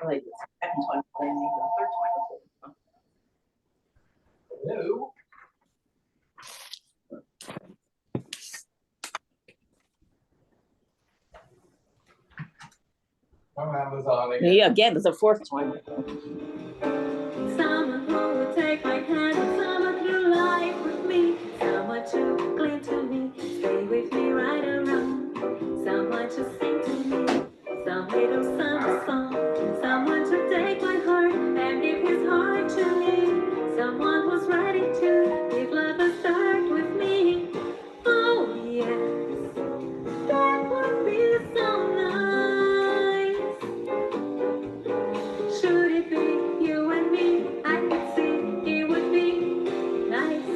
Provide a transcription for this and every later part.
Like the second time playing, the third time. Hello. Yeah, again, there's a fourth time. Someone who would take my hand, someone through life with me, someone to cling to me, stay with me right around, someone to sing to me, some little summer song, someone to take my heart and give his heart to me, someone who's ready to give love a start with me. Oh yes, that would be so nice. Should it be you and me? I could see it would be nice.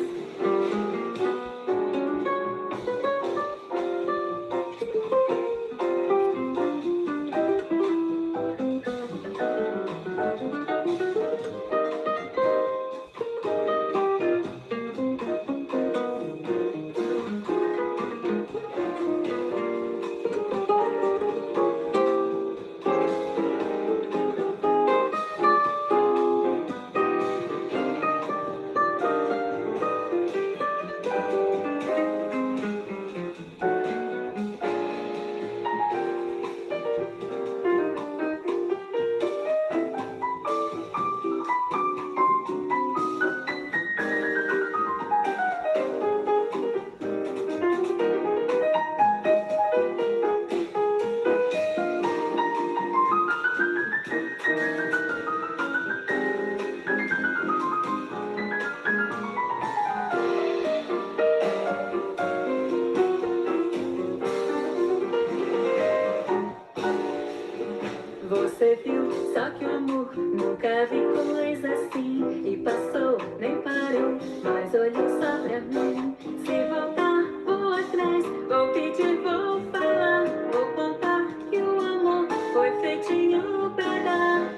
Você viu, só que o amor nunca vi coisa assim. E passou, nem parou, mas olhou só pra mim. Se voltar, vou atrás, vou pedir, vou falar, vou contar que o amor foi feitinho pra dar.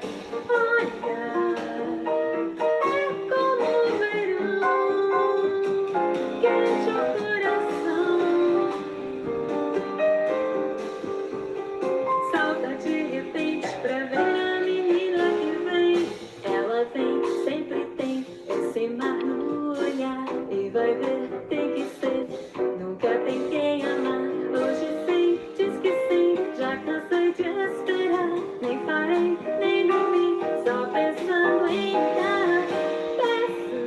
Olha, é como ver quente o coração. Salta de repente pra ver a menina que vem. Ela vem, sempre tem esse mar no olhar. E vai ver, tem que ser. Nunca tem quem amar. Hoje sim, diz que sim. Já cansei de esperar. Nem parei, nem dormi. Só pensando em dar. Peço,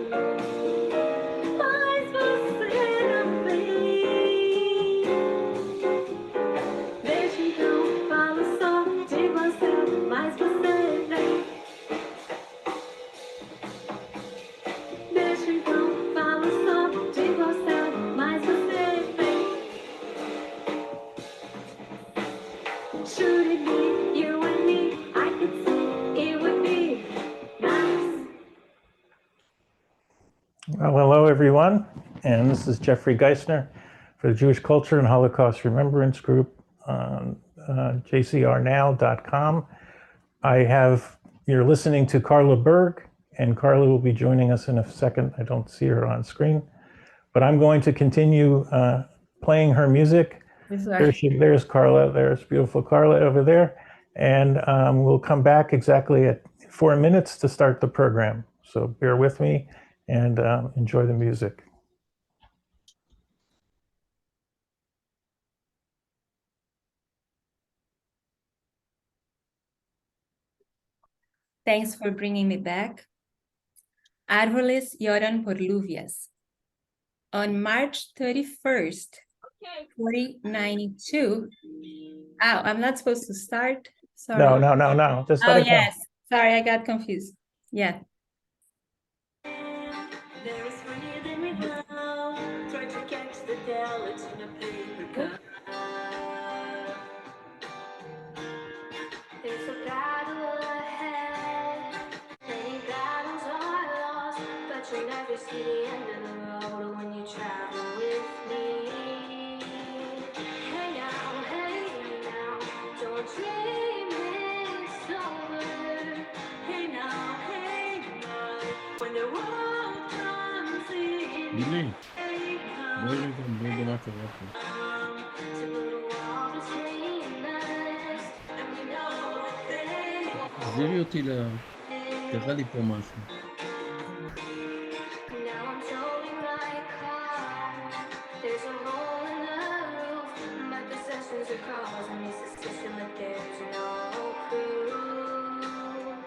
mas você não vem. Deixa então, falo só de você, mas você vem. Deixa então, falo só de você, mas você vem. Should it be you and me? I could see it would be nice. Well, hello, everyone. And this is Jeffrey Geisner for the Jewish Culture and Holocaust Remembrance Group on JCHRnow.com. You're listening to Carla Berg, and Carla will be joining us in a second. I don't see her on screen, but I'm going to continue playing her music. There's Carla. There's beautiful Carla over there. And we'll come back exactly at 4 minutes to start the program. So bear with me and enjoy the music. Thanks for bringing me back. Árboles lloran por lluvias. On March 31st, 1492. Oh, I'm not supposed to start. Sorry. No. Just let it go. Yes. Sorry, I got confused. Yeah. There is freedom without. Try to catch the galaxy in a paper cup. There's a battle ahead. Many battles are lost, but you'll never see the end of the road when you travel with me. Hey now, don't dream it's over. Hey now, when the world comes in. Really? Hey now, Where is the building after that? to put a wall between us, and we know they תחזירי אותי תראה לי פה משהו. Now I'm towing my car. There's a hole in the roof. My possessions are causing me suspicion that there's no proof.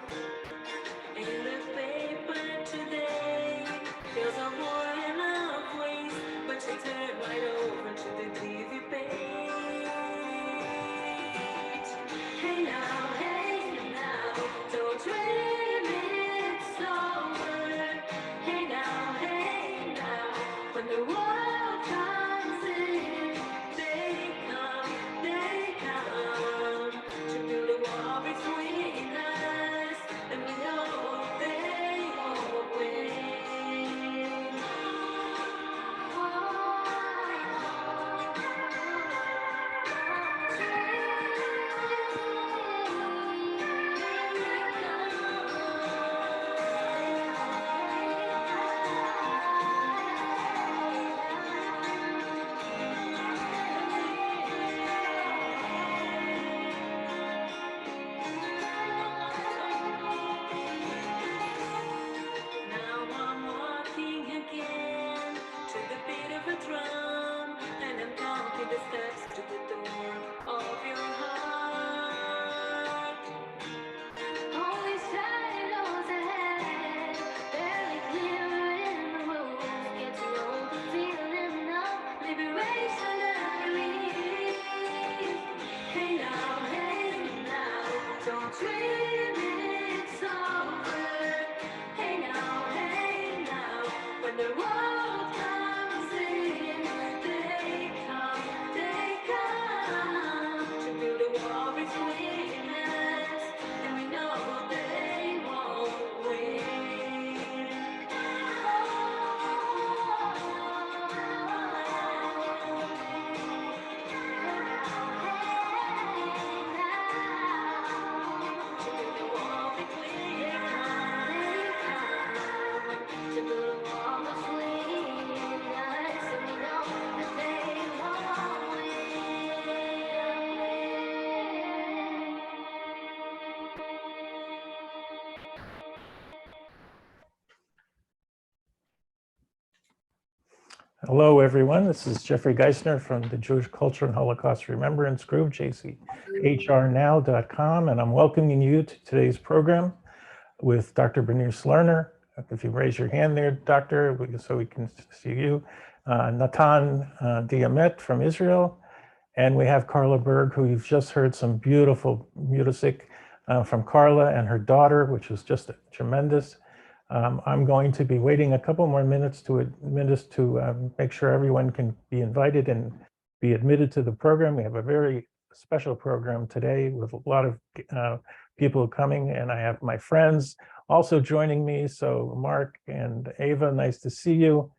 In the paper today, there's a warning of waste, but you turn right over to the TV page. Hey now, don't dream it's over. Hey now, when the world comes in, they come to build a wall between us, and we know they won't win. Now I'm walking again to the beat of a drum, and I'm counting the steps to the door of your heart. Only shadows ahead, barely clear in the room. Get to know the feeling of liberation and relief. Hey now, don't dream it's over. Hey now, when the world comes in, they come to build a wall between us, and we know they won't win. To build a wall between us, to build a wall between us, and we know that they won't Hello, everyone. This is Jeffrey Geisner from the Jewish Culture and Holocaust Remembrance Group, JCHRnow.com, and I'm welcoming you to today's program with Dr. Bernice Lerner. If you raise your hand there, Doctor, so we can see you. Natan Diament from Israel, and we have Carla Berg, who you've just heard some beautiful music from Carla and her daughter, which was just tremendous. I'm going to be waiting a couple more minutes to make sure everyone can be invited and be admitted to the program. We have a very special program today with a lot of people coming, and I have my friends also joining me. So Mark and Ava, nice to see you.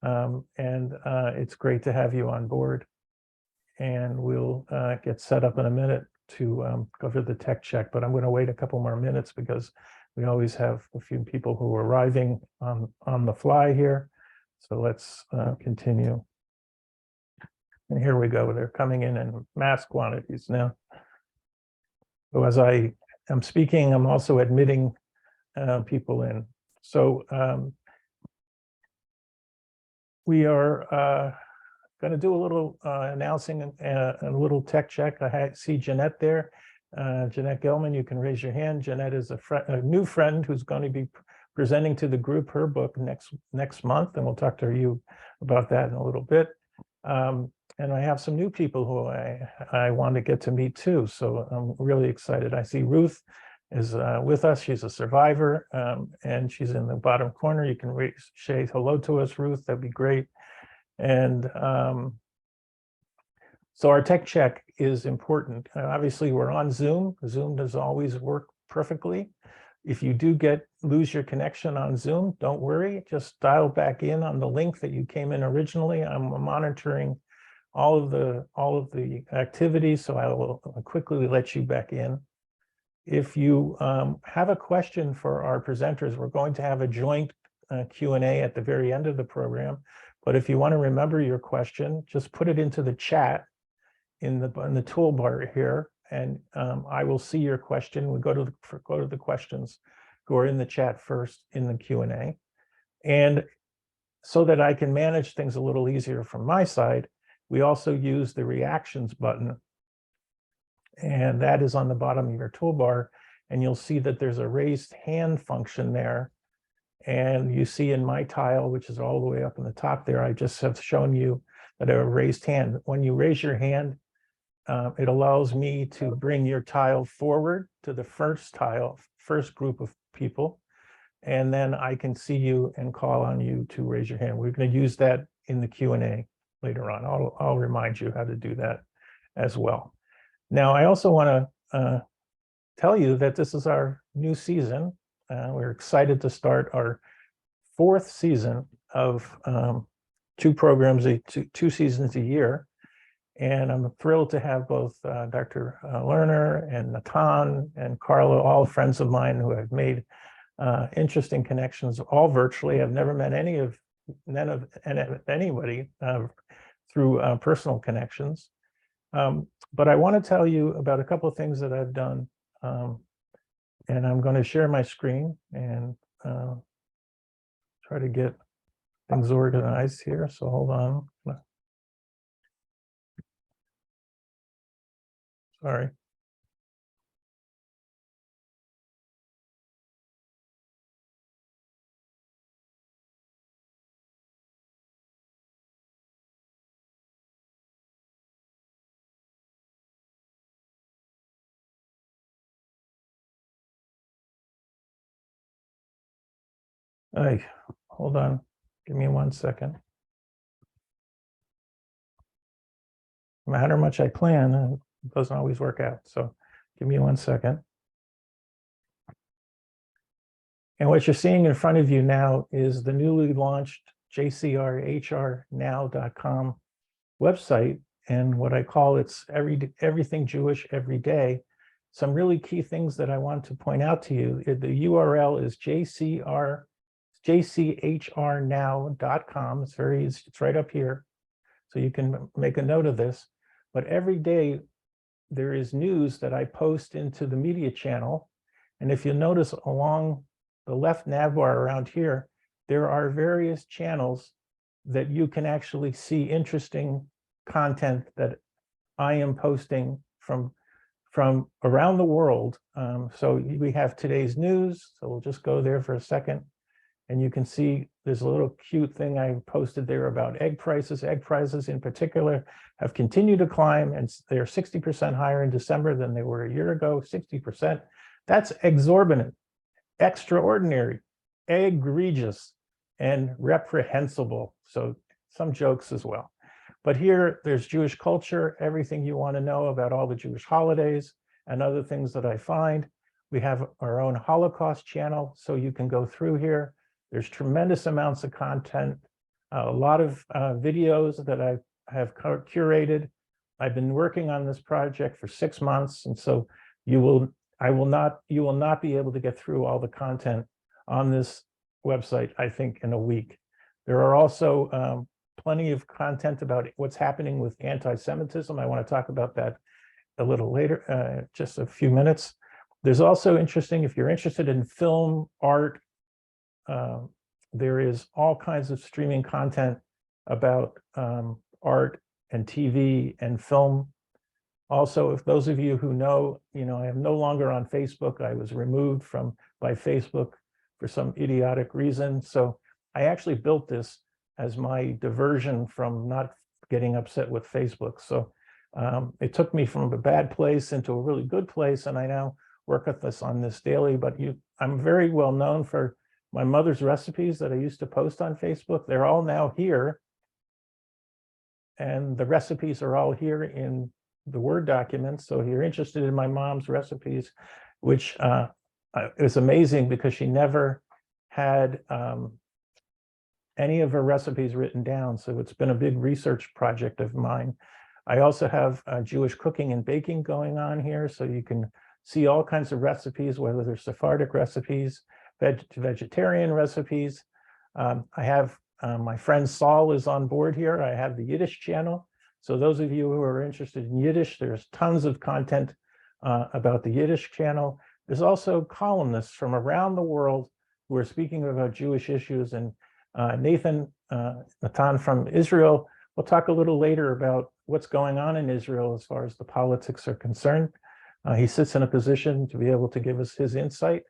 It's great to have you on board. And we'll get set up in a minute to go over the tech check, but I'm going to wait a couple more minutes because we always have a few people who are arriving on the fly here. So let's continue. And here we go. They're coming in mass quantities now. So as I am speaking, I'm also admitting people in. So we are going to do a little announcing and a little tech check. I see Jeanette there. Jeanette Gelman, you can raise your hand. Jeanette is a new friend who's going to be presenting to the group her book next month, and we'll talk to you about that in a little bit. And I have some new people who I want to get to meet too, so I'm really excited. I see Ruth is with us. She's a survivor, and she's in the bottom corner. You can say hello to us, Ruth. That'd be great. And so our tech check is important. Obviously, we're on Zoom. Zoom does always work perfectly. If you do lose your connection on Zoom, don't worry. Just dial back in on the link that you came in originally. I'm monitoring all of the activities, so I will quickly let you back in. If you have a question for our presenters, we're going to have a joint Q&A at the very end of the program. But if you want to remember your question, just put it into the chat in the toolbar here, and I will see your question. We go to the questions who are in the chat first in the Q&A. And so that I can manage things a little easier from my side, we also use the reactions button, and that is on the bottom of your toolbar. And you'll see that there's a raised hand function there. And you see in my tile, which is all the way up in the top there, I just have shown you that a raised hand. When you raise your hand, it allows me to bring your tile forward to the first group of people. And then I can see you and call on you to raise your hand. We're going to use that in the Q&A later on. I'll remind you how to do that as well. Now, I also want to tell you that this is our new season. We're excited to start our 4th season of 2 programs, 2 seasons a year. And I'm thrilled to have both Dr. Lerner and Natan and Carla, all friends of mine who have made interesting connections, all virtually. I've never met anybody through personal connections. But I want to tell you about a couple of things that I've done. And I'm going to share my screen and try to get things organized here. So hold on. Sorry. Hey, hold on. Give me 1 second. No matter how much I plan, it doesn't always work out. So give me 1 second. And what you're seeing in front of you now is the newly launched JCHRnow.com website. And what I call it's everything Jewish every day. Some really key things that I want to point out to you. The URL is JCHRnow.com. It's right up here. So you can make a note of this. But every day there is news that I post into the media channel. And if you notice along the left nav bar around here, there are various channels that you can actually see interesting content that I am posting from around the world. So we have today's news. So we'll just go there for a second. And you can see there's a little cute thing I posted there about egg prices. Egg prices in particular have continued to climb, and they're 60% higher in December than they were a year ago. 60%. That's exorbitant, extraordinary, egregious, and reprehensible. So some jokes as well. But here there's Jewish culture, everything you want to know about all the Jewish holidays and other things that I find. We have our own Holocaust channel, so you can go through here. There's tremendous amounts of content, a lot of videos that I have curated. I've been working on this project for 6 months, and so you will not be able to get through all the content on this website, I think, in a week. There are also plenty of content about what's happening with anti-Semitism. I want to talk about that a little later, just a few minutes. There's also interesting, if you're interested in film, art, there is all kinds of streaming content about art and TV and film. Also, if those of you who know, I am no longer on Facebook. I was removed by Facebook for some idiotic reason. So I actually built this as my diversion from not getting upset with Facebook. So it took me from a bad place into a really good place, and I now work with this on this daily. But I'm very well known for my mother's recipes that I used to post on Facebook. They're all now here, and the recipes are all here in the Word document. So if you're interested in my mom's recipes, which is amazing because she never had any of her recipes written down. So it's been a big research project of mine. I also have Jewish cooking and baking going on here. So you can see all kinds of recipes, whether they're Sephardic recipes, vegetarian recipes. I have my friend Saul is on board here. I have the Yiddish channel. So those of you who are interested in Yiddish, there's tons of content about the Yiddish channel. There's also columnists from around the world who are speaking about Jewish issues. And Natan from Israel will talk a little later about what's going on in Israel as far as the politics are concerned. He sits in a position to be able to give us his insight.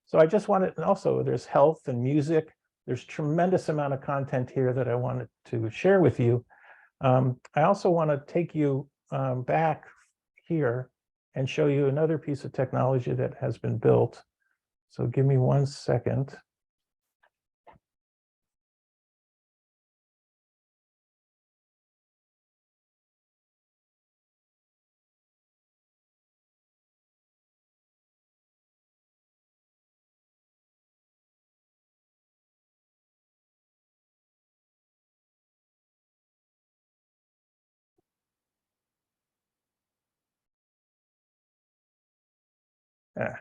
So I just wanted, and also there's health and music. There's tremendous amount of content here that I wanted to share with you. I also want to take you back here and show you another piece of technology that has been built. So give me 1 second. Yeah.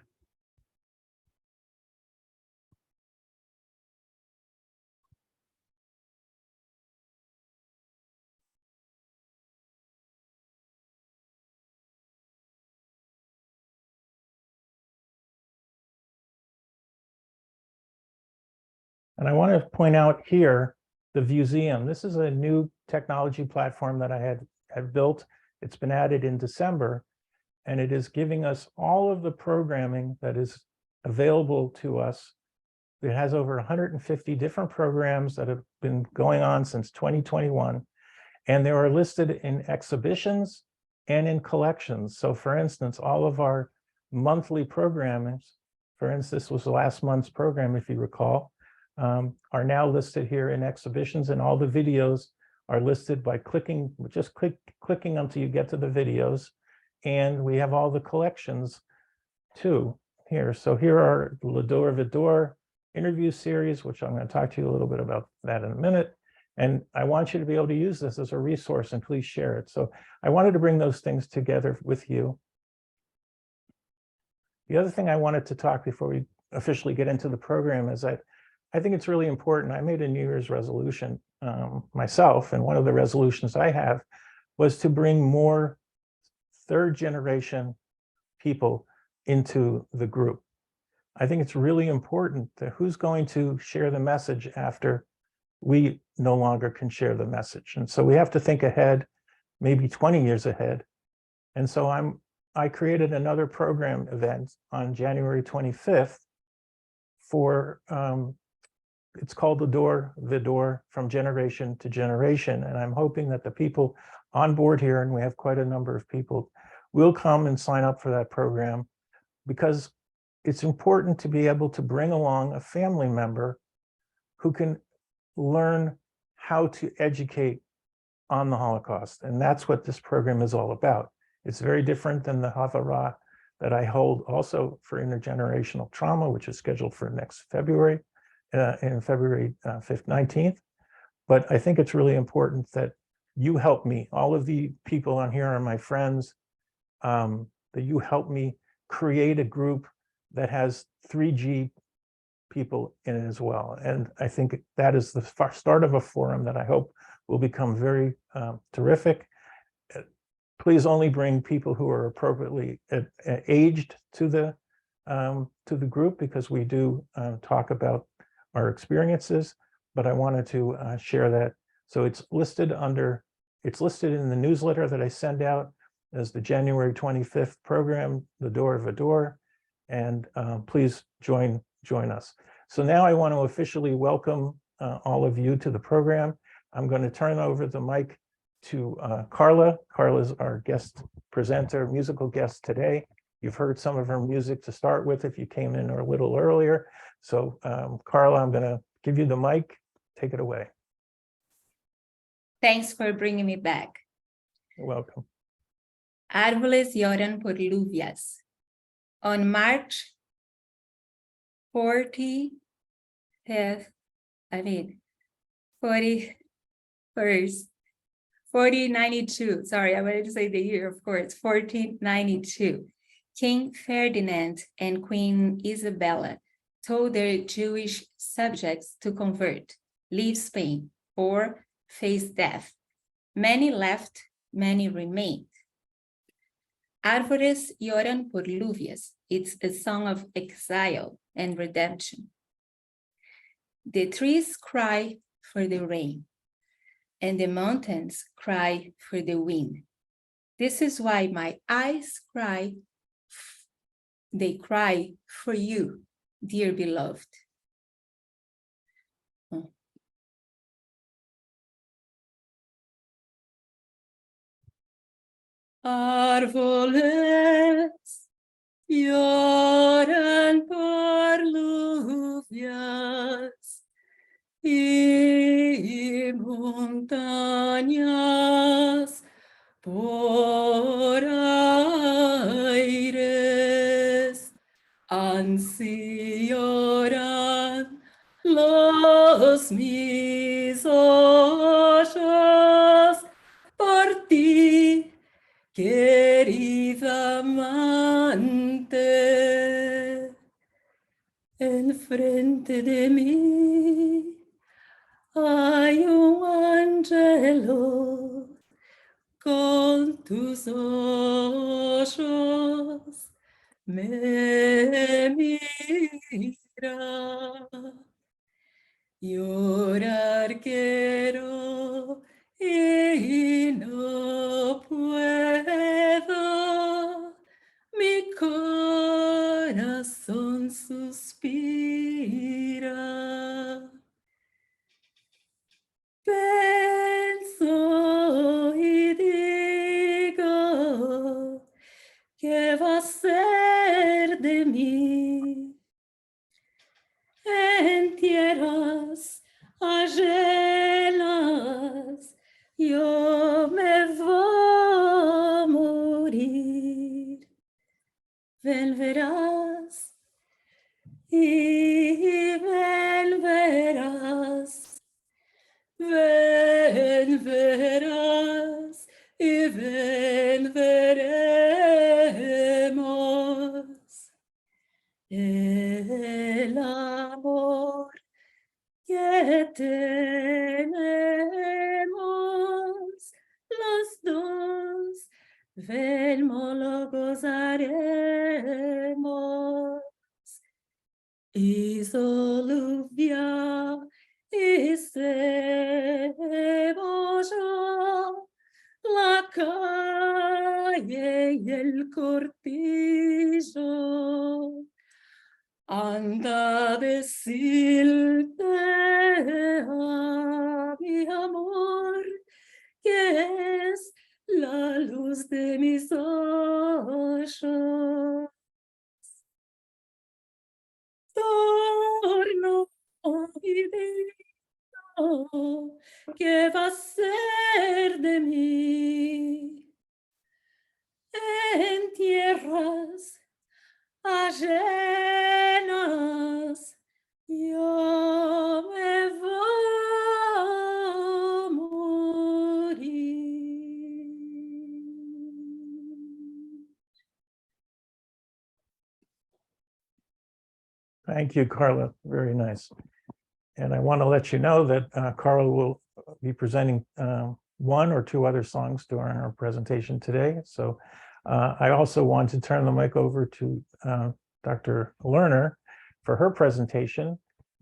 And I want to point out here the museum. This is a new technology platform that I had built. It's been added in December, and it is giving us all of the programming that is available to us. It has over 150 different programs that have been going on since 2021, and they are listed in exhibitions and in collections. So for instance, all of our monthly programming, for instance, this was last month's program, if you recall, are now listed here in exhibitions, and all the videos are listed by clicking, just clicking until you get to the videos. And we have all the collections too here. So here are the L'Ador Vidor interview series, which I'm going to talk to you a little bit about that in a minute. And I want you to be able to use this as a resource, and please share it. So I wanted to bring those things together with you. The other thing I wanted to talk before we officially get into the program is that I think it's really important. I made a New Year's resolution myself, and one of the resolutions I have was to bring more third generation people into the group. I think it's really important that who's going to share the message after we no longer can share the message. And so we have to think ahead, maybe 20 years ahead. And so I created another program event on January 25th for, it's called L'Ador Vidor, From Generation to Generation. And I'm hoping that the people on board here, and we have quite a number of people, will come and sign up for that program, because it's important to be able to bring along a family member who can learn how to educate on the Holocaust. And that's what this program is all about. It's very different than the Havara that I hold also for intergenerational trauma, which is scheduled for next February, in February 5th, 19th. But I think it's really important that you help me. All of the people on here are my friends, that you help me create a group that has 3G people in it as well. And I think that is the start of a forum that I hope will become very terrific. Please only bring people who are appropriately aged to the group, because we do talk about our experiences, but I wanted to share that. So it's listed in the newsletter that I send out as the January 25th program, L'Ador Vidor, and please join us. So now I want to officially welcome all of you to the program. I'm going to turn over the mic to Carla. Carla's our guest presenter, musical guest today. You've heard some of her music to start with if you came in a little earlier. So Carla, I'm going to give you the mic. Take it away. Thanks for bringing me back. You're welcome. Árboles lloran por lluvias. On March 41st, I mean, 41st, 1492, sorry, I wanted to say the year, of course, 1492. King Ferdinand and Queen Isabella told their Jewish subjects to convert, leave Spain, or face death. Many left, many remained. Árvores lloran por lluvias. It's a song of exile and redemption. The trees cry for the rain, and the mountains cry for the wind. This is why my eyes cry. They cry for you, dear beloved. Árboles lloran por lluvias y montañas por aires. Así lloran los mis ojos por ti, querida amante. Enfrente de mí hay un ángelo con tus ojos me mira. Llorar quiero y no puedo. Mi corazón suspira. Penso y digo, ¿qué va a ser de mí? En tierras ajenas yo me voy a morir. Ven verás y ven verás. Ven verás y ven veremos. El amor que tenemos los dos, ven, lo gozaremos. Hizo lluvia y cebolla, la calle y el cortillo. Anda a decirte a mi amor que es la luz de mis ojos. Torno y digo, ¿qué va a ser de mí? En tierras ajenas yo me voy a morir. Thank you, Carla. Very nice. And I want to let you know that Carla will be presenting one or two other songs during our presentation today. So I also want to turn the mic over to Dr. Lerner for her presentation.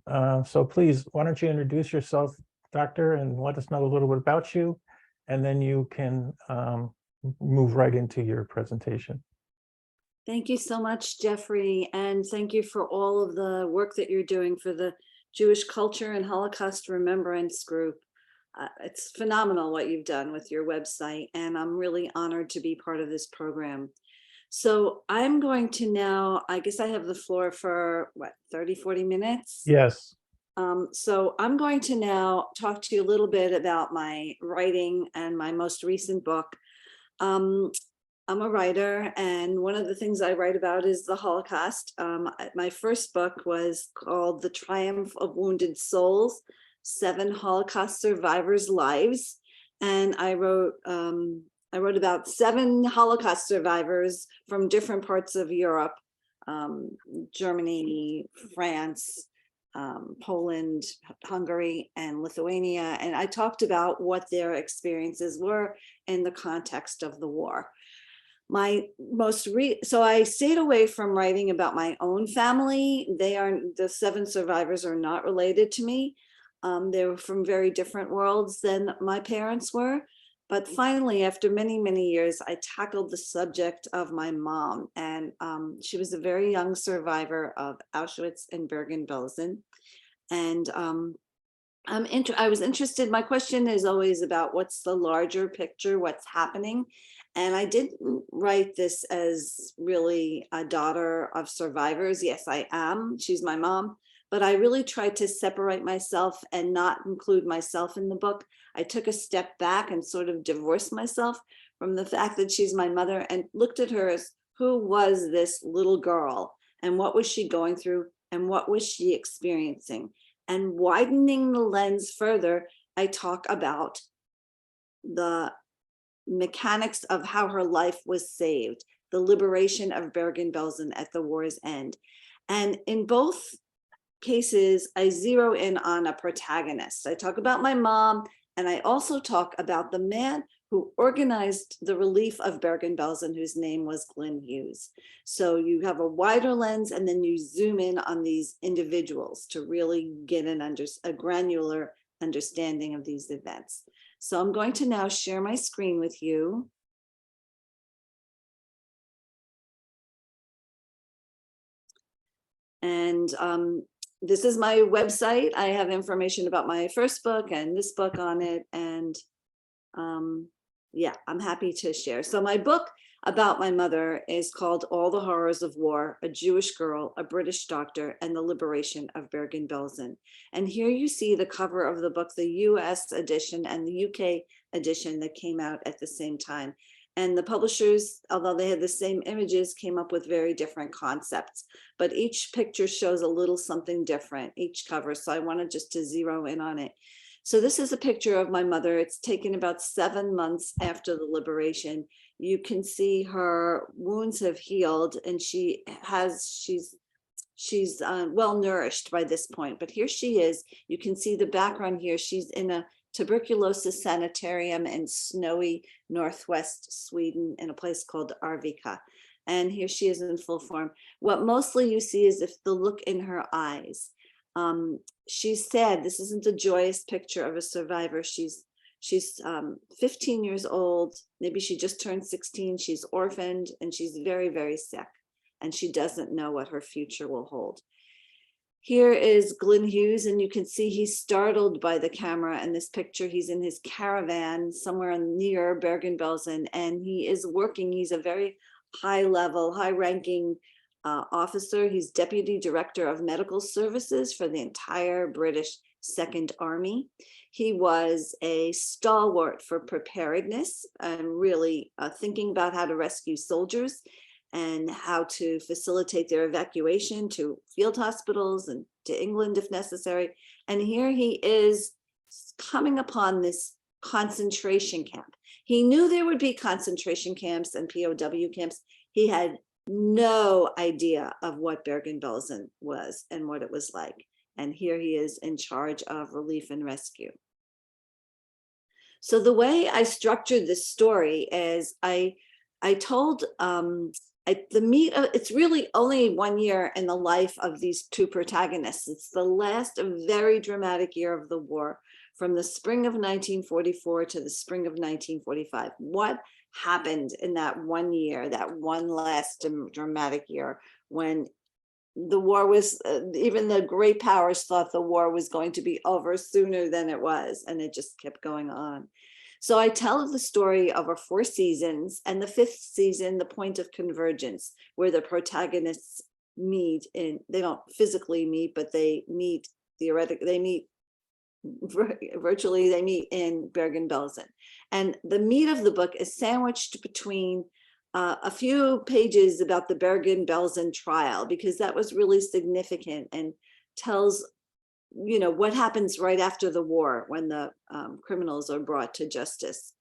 So please, why don't you introduce yourself, Doctor, and let us know a little bit about you, and then you can move right into your presentation. Thank you so much, Jeffrey, and thank you for all of the work that you're doing for the Jewish Culture and Holocaust Remembrance group. It's phenomenal what you've done with your website, and I'm really honored to be part of this program. So I'm going to now, I guess I have the floor for what, 30, 40 minutes? Yes. So I'm going to now talk to you a little bit about my writing and my most recent book. I'm a writer, and one of the things I write about is the Holocaust. My first book was called The Triumph of Wounded Souls, 7 Holocaust Survivors' Lives. And I wrote about 7 Holocaust survivors from different parts of Europe, Germany, France, Poland, Hungary, and Lithuania. And I talked about what their experiences were in the context of the war. So I stayed away from writing about my own family. The 7 survivors are not related to me. They were from very different worlds than my parents were. But finally, after many, many years, I tackled the subject of my mom. And she was a very young survivor of Auschwitz and Bergen-Belsen. And I was interested. My question is always about what's the larger picture, what's happening. And I didn't write this as really a daughter of survivors. Yes, I am. She's my mom. But I really tried to separate myself and not include myself in the book. I took a step back and sort of divorced myself from the fact that she's my mother and looked at her as, who was this little girl and what was she going through and what was she experiencing? And widening the lens further, I talk about the mechanics of how her life was saved, the liberation of Bergen-Belsen at the war's end. And in both cases, I zero in on a protagonist. I talk about my mom, and I also talk about the man who organized the relief of Bergen-Belsen, whose name was Glyn Hughes. So you have a wider lens, and then you zoom in on these individuals to really get a granular understanding of these events. So I'm going to now share my screen with you. And this is my website. I have information about my first book and this book on it. And yeah, I'm happy to share. So my book about my mother is called All the Horrors of War, A Jewish Girl, a British Doctor, and the Liberation of Bergen-Belsen. And here you see the cover of the book, the US edition and the UK edition that came out at the same time. And the publishers, although they had the same images, came up with very different concepts. But each picture shows a little something different, each cover. So I wanted just to zero in on it. So this is a picture of my mother. It's taken about 7 months after the liberation. You can see her wounds have healed, and she's well nourished by this point. But here she is. You can see the background here. She's in a tuberculosis sanitarium in snowy northwest Sweden in a place called Arvika. And here she is in full form. What mostly you see is the look in her eyes. She's sad. This isn't a joyous picture of a survivor. She's 15 years old. Maybe she just turned 16. She's orphaned and she's very, very sick. And she doesn't know what her future will hold. Here is Glyn Hughes, and you can see he's startled by the camera in this picture. He's in his caravan somewhere near Bergen-Belsen, and he is working. He's a very high-level, high-ranking officer. He's Deputy Director of Medical Services for the entire British Second Army. He was a stalwart for preparedness and really thinking about how to rescue soldiers and how to facilitate their evacuation to field hospitals and to England if necessary. And here he is coming upon this concentration camp. He knew there would be concentration camps and POW camps. He had no idea of what Bergen-Belsen was and what it was like. And here he is in charge of relief and rescue. So the way I structured this story is I told it's really only 1 year in the life of these two protagonists. It's the last very dramatic year of the war, from the spring of 1944 to the spring of 1945. What happened in that 1 year, that one last dramatic year, when the war was, even the great powers thought the war was going to be over sooner than it was, and it just kept going on. So I tell the story over 4 seasons, and the 5th season, the point of convergence, where the protagonists meet, and they don't physically meet, but they meet theoretically, they meet virtually, they meet in Bergen-Belsen. And the meat of the book is sandwiched between a few pages about the Bergen-Belsen trial, because that was really significant and tells, you know, what happens right after the war when the criminals are brought to justice.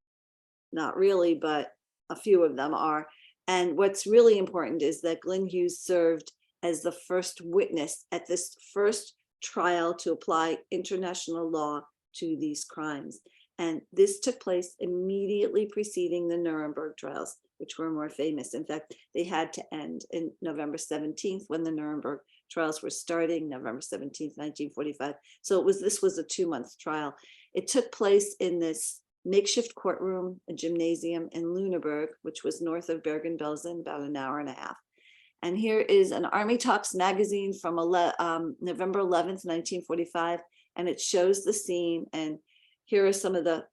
Not really, but a few of them are. And what's really important is that Glyn Hughes served as the first witness at this first trial to apply international law to these crimes. And this took place immediately preceding the Nuremberg trials. which were more famous. In fact, they had to end in November 17th when the Nuremberg trials were starting, November 17th, 1945. So this was a 2-month trial. It took place in this makeshift courtroom, a gymnasium in Lüneburg, which was north of Bergen-Belsen, about an hour and a half. And here is an Army Talks magazine from November 11th, 1945, and it shows the scene. And here are some of the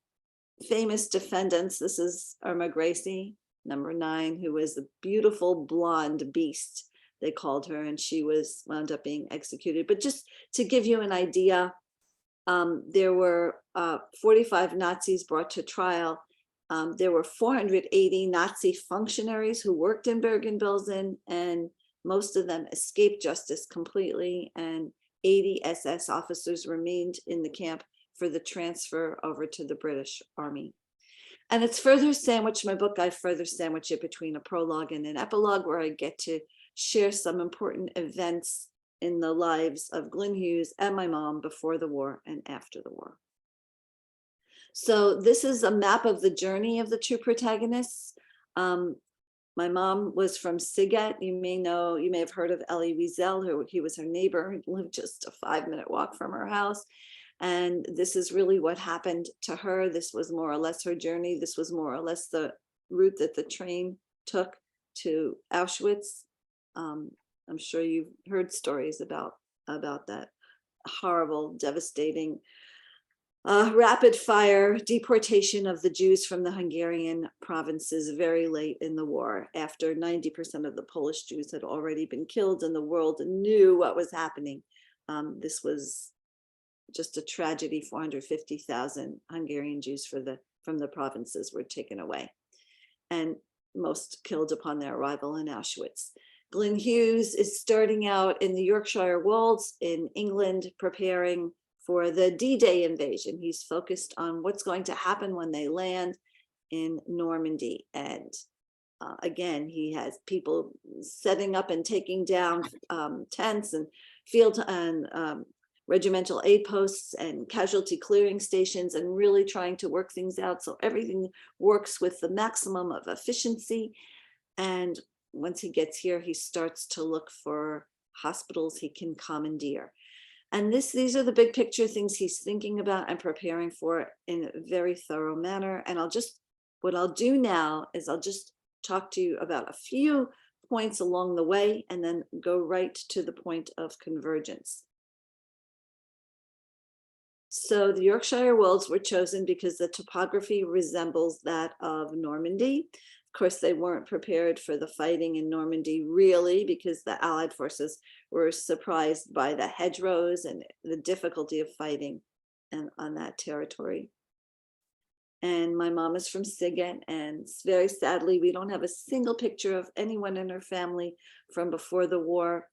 famous defendants. This is Irma Gracie, number 9, who was the beautiful blonde beast, they called her, and she wound up being executed. But just to give you an idea, there were 45 Nazis brought to trial. There were 480 Nazi functionaries who worked in Bergen-Belsen, and most of them escaped justice completely, and 80 SS officers remained in the camp for the transfer over to the British Army. And it's further sandwiched, my book, I further sandwich it between a prologue and an epilogue, where I get to share some important events in the lives of Glyn Hughes and my mom before the war and after the war. So this is a map of the journey of the two protagonists. My mom was from Siget. You may have heard of Elie Wiesel, he was her neighbor, he lived just a 5-minute walk from her house. And this is really what happened to her. This was more or less her journey. This was more or less the route that the train took to Auschwitz. I'm sure you've heard stories about that horrible, devastating, rapid fire deportation of the Jews from the Hungarian provinces very late in the war, after 90% of the Polish Jews had already been killed and the world knew what was happening. This was just a tragedy. 450,000 Hungarian Jews from the provinces were taken away, and most killed upon their arrival in Auschwitz. Glyn Hughes is starting out in the Yorkshire Wolds in England, preparing for the D-Day invasion. He's focused on what's going to happen when they land in Normandy. And again, he has people setting up and taking down tents and field and regimental aid posts and casualty clearing stations, and really trying to work things out so everything works with the maximum of efficiency. And once he gets here, he starts to look for hospitals he can commandeer. And these are the big picture things he's thinking about and preparing for in a very thorough manner. And what I'll do now is I'll just talk to you about a few points along the way and then go right to the point of convergence. So the Yorkshire Wolds were chosen because the topography resembles that of Normandy. Of course, they weren't prepared for the fighting in Normandy, really, because the Allied forces were surprised by the hedgerows and the difficulty of fighting on that territory. And my mom is from Siget, and very sadly, we don't have a single picture of anyone in her family from before the war.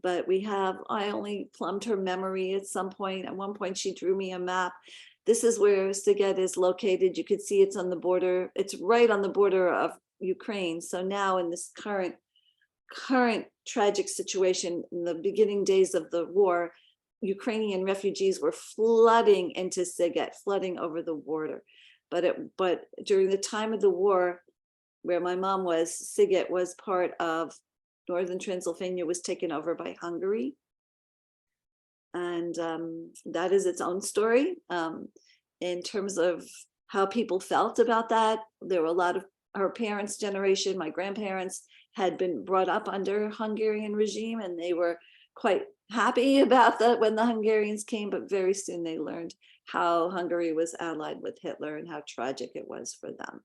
But I only plumbed her memory at some point. At one point, she drew me a map. This is where Siget is located. You could see it's on the border. It's right on the border of Ukraine. So now in this current tragic situation, in the beginning days of the war, Ukrainian refugees were flooding into Siget, flooding over the border. But during the time of the war, where my mom was, Siget was part of Northern Transylvania, was taken over by Hungary. And that is its own story. In terms of how people felt about that, there were a lot of her parents' generation, my grandparents, had been brought up under Hungarian regime, and they were quite happy about that when the Hungarians came, but very soon they learned how Hungary was allied with Hitler and how tragic it was for them.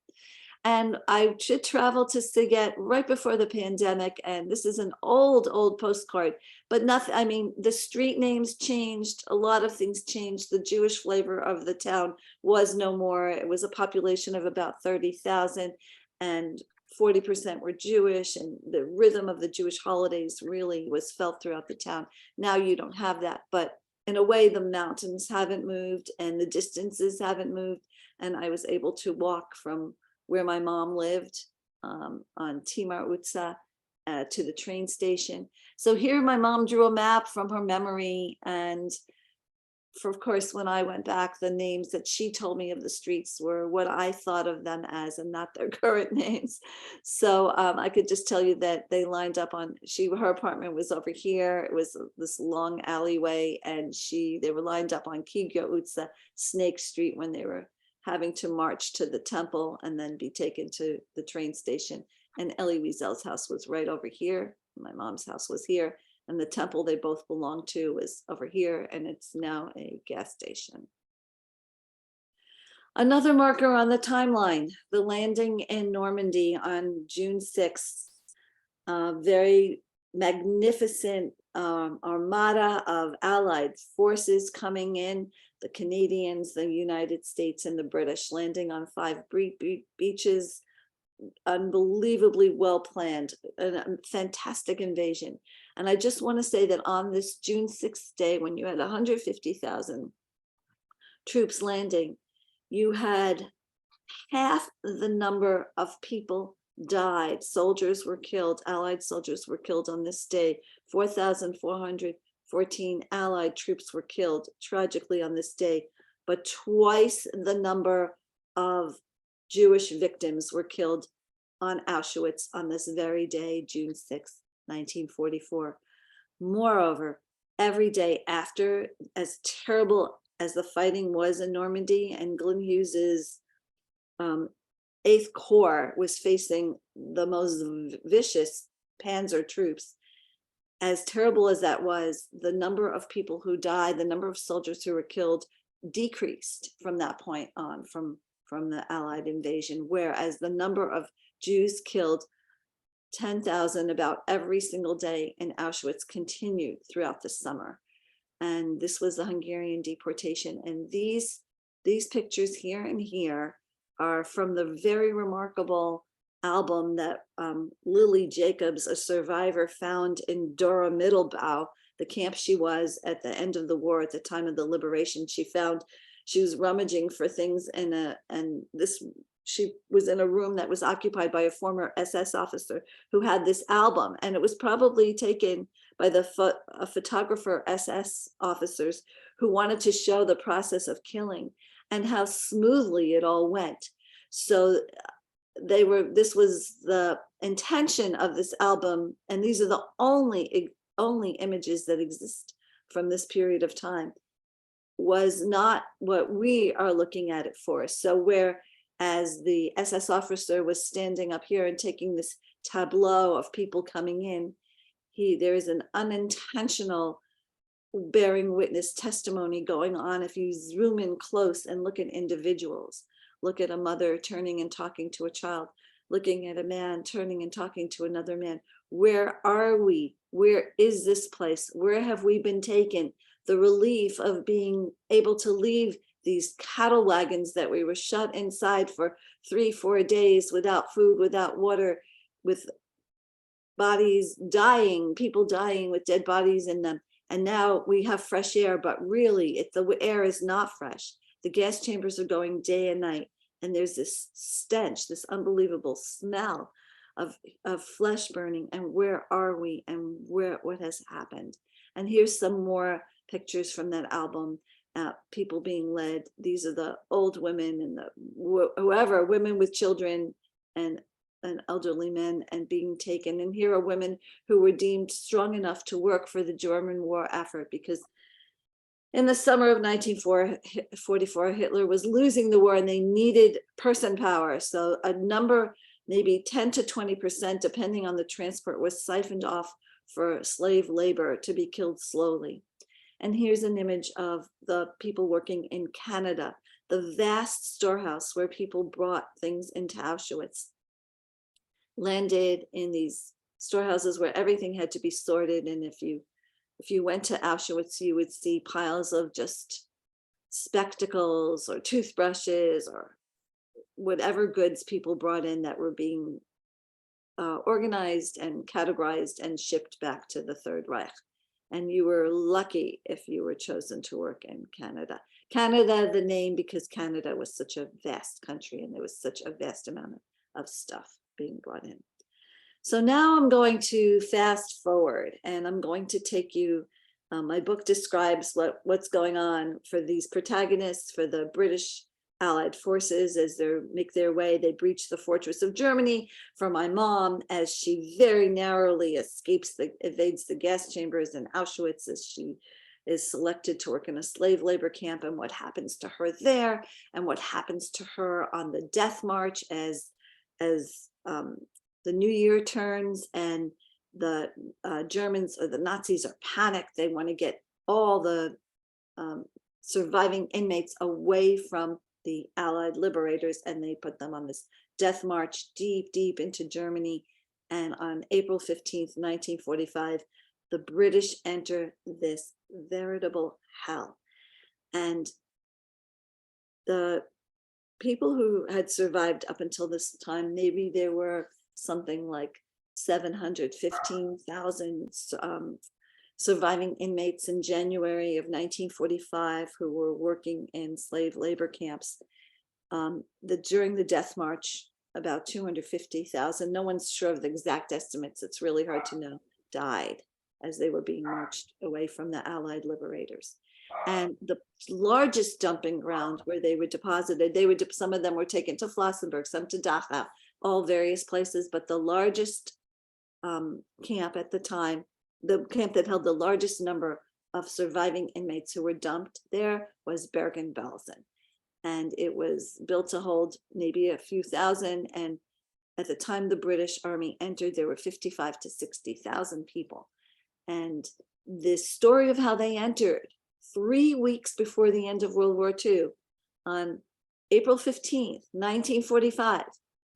And I should travel to Siget right before the pandemic. And this is an old postcard, but nothing, I mean, the street names changed. A lot of things changed. The Jewish flavor of the town was no more. It was a population of about 30,000 and 40% were Jewish. And the rhythm of the Jewish holidays really was felt throughout the town. Now you don't have that, but in a way, the mountains haven't moved and the distances haven't moved. And I was able to walk from where my mom lived on Timar Utsa to the train station. So here my mom drew a map from her memory, and of course, when I went back, the names that she told me of the streets were what I thought of them as, and not their current names. So I could just tell you that they lined up on, her apartment was over here. It was this long alleyway, and they were lined up on Kigyo Utsa, Snake Street, when they were having to march to the temple and then be taken to the train station. And Elie Wiesel's house was right over here. My mom's house was here. And the temple they both belonged to was over here, and it's now a gas station. Another marker on the timeline, the landing in Normandy on June 6th. Very magnificent armada of Allied forces coming in, the Canadians, the United States, and the British, landing on 5 beaches. Unbelievably well planned, a fantastic invasion. And I just want to say that on this June 6th day, when you had 150,000 troops landing, you had half the number of people died. Soldiers were killed, Allied soldiers were killed on this day. 4,414 Allied troops were killed tragically on this day, but twice the number of Jewish victims were killed on Auschwitz on this very day, June 6, 1944. Moreover, every day after, as terrible as the fighting was in Normandy, and Glyn Hughes's 8th Corps was facing the most vicious Panzer troops, as terrible as that was, the number of people who died, the number of soldiers who were killed decreased from that point on, from the Allied invasion, whereas the number of Jews killed, 10,000 about every single day in Auschwitz, continued throughout the summer. And this was the Hungarian deportation. And these pictures here and here are from the very remarkable album that Lily Jacobs, a survivor, found in Dora Mittelbau, the camp she was at the end of the war, at the time of the liberation. She was rummaging for things she was in a room that was occupied by a former SS officer who had this album, and it was probably taken by a photographer, SS officers, who wanted to show the process of killing and how smoothly it all went. So this was the intention of this album, and these are the only images that exist from this period of time, was not what we are looking at it for. So whereas the SS officer was standing up here and taking this tableau of people coming in, there is an unintentional bearing witness testimony going on. If you zoom in close and look at individuals, look at a mother turning and talking to a child, looking at a man turning and talking to another man. Where are we? Where is this place? Where have we been taken? The relief of being able to leave these cattle wagons that we were shut inside for 3-4 days without food, without water, with bodies dying, people dying with dead bodies in them. And now we have fresh air, but really the air is not fresh. The gas chambers are going day and night. And there's this stench, this unbelievable smell of flesh burning. And where are we, and what has happened? And here's some more pictures from that album. People being led. These are the old women and women with children and elderly men, and being taken. And here are women who were deemed strong enough to work for the German war effort, because in the summer of 1944, Hitler was losing the war and they needed person power. So a number, maybe 10 to 20%, depending on the transport, was siphoned off for slave labor to be killed slowly. And here's an image of the people working in Canada, the vast storehouse where people brought things into Auschwitz, landed in these storehouses where everything had to be sorted. And if you went to Auschwitz, you would see piles of just spectacles or toothbrushes or whatever goods people brought in that were being organized and categorized and shipped back to the Third Reich. And you were lucky if you were chosen to work in Canada. Canada, the name, because Canada was such a vast country and there was such a vast amount of stuff being brought in. So now I'm going to fast forward, and I'm going to take you My book describes what's going on for these protagonists, for the British Allied forces as they make their way. They breach the fortress of Germany. For my mom, as she very narrowly evades the gas chambers in Auschwitz, as she is selected to work in a slave labor camp, and what happens to her there, and what happens to her on the death march as the new year turns, and the Germans or the Nazis are panicked. They want to get all the surviving inmates away from the Allied liberators, and they put them on this death march deep, deep into Germany. And on April 15th, 1945, the British enter this veritable hell. And the people who had survived up until this time, maybe there were something like 715,000 surviving inmates in January of 1945 who were working in slave labor camps. During the death march, about 250,000, no one's sure of the exact estimates, it's really hard to know, died as they were being marched away from the Allied liberators. And the largest dumping ground where they were deposited, some of them were taken to Flossenburg, some to Dachau, all various places, but the largest camp at the time, the camp that held the largest number of surviving inmates who were dumped there, was Bergen-Belsen. And it was built to hold maybe a few thousand. And at the time the British Army entered, there were 55 to 60,000 people. And this story of how they entered 3 weeks before the end of World War II, on April 15th, 1945,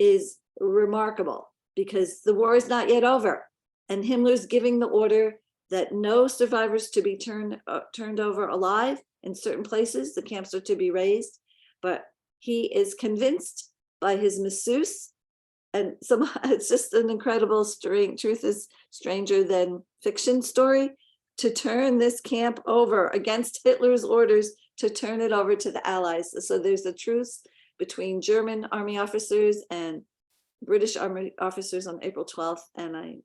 is remarkable, because the war is not yet over, and Himmler's giving the order that no survivors to be turned over alive in certain places. The camps are to be razed, but he is convinced by his masseuse, and somehow it's just an incredible truth is stranger than fiction story, to turn this camp over against Hitler's orders, to turn it over to the Allies. So there's a truce between German army officers and British army officers on April 12th, and I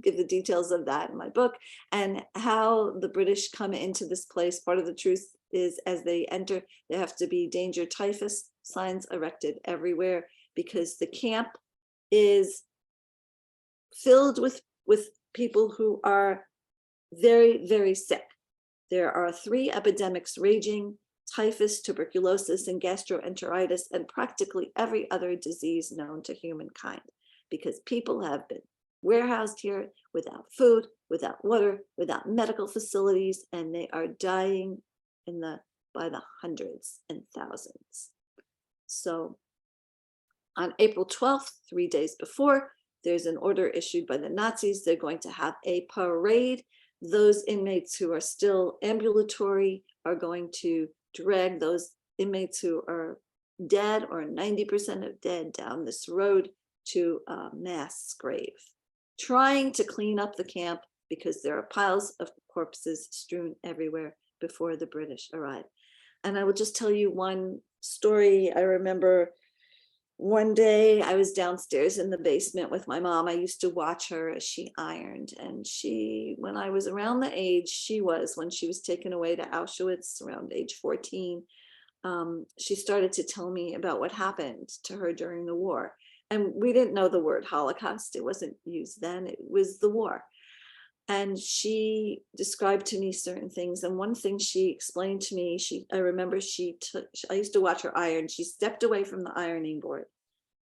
give the details of that in my book, and how the British come into this place. Part of the truth is, as they enter, there have to be danger typhus signs erected everywhere, because the camp is filled with people who are very, very sick. There are 3 epidemics raging: typhus, tuberculosis, and gastroenteritis, and practically every other disease known to humankind, because people have been warehoused here without food, without water, without medical facilities, and they are dying by the hundreds and thousands. So on April 12th, 3 days before, there's an order issued by the Nazis. They're going to have a parade. Those inmates who are still ambulatory are going to drag those inmates who are dead, or 90% of dead, down this road to a mass grave, trying to clean up the camp, because there are piles of corpses strewn everywhere before the British arrive. And I will just tell you one story. I remember one day I was downstairs in the basement with my mom. I used to watch her as she ironed, and when I was around the age she was, when she was taken away to Auschwitz around age 14, she started to tell me about what happened to her during the war. And we didn't know the word Holocaust. It wasn't used then. It was the war. And she described to me certain things. And one thing she explained to me, I remember I used to watch her iron. She stepped away from the ironing board.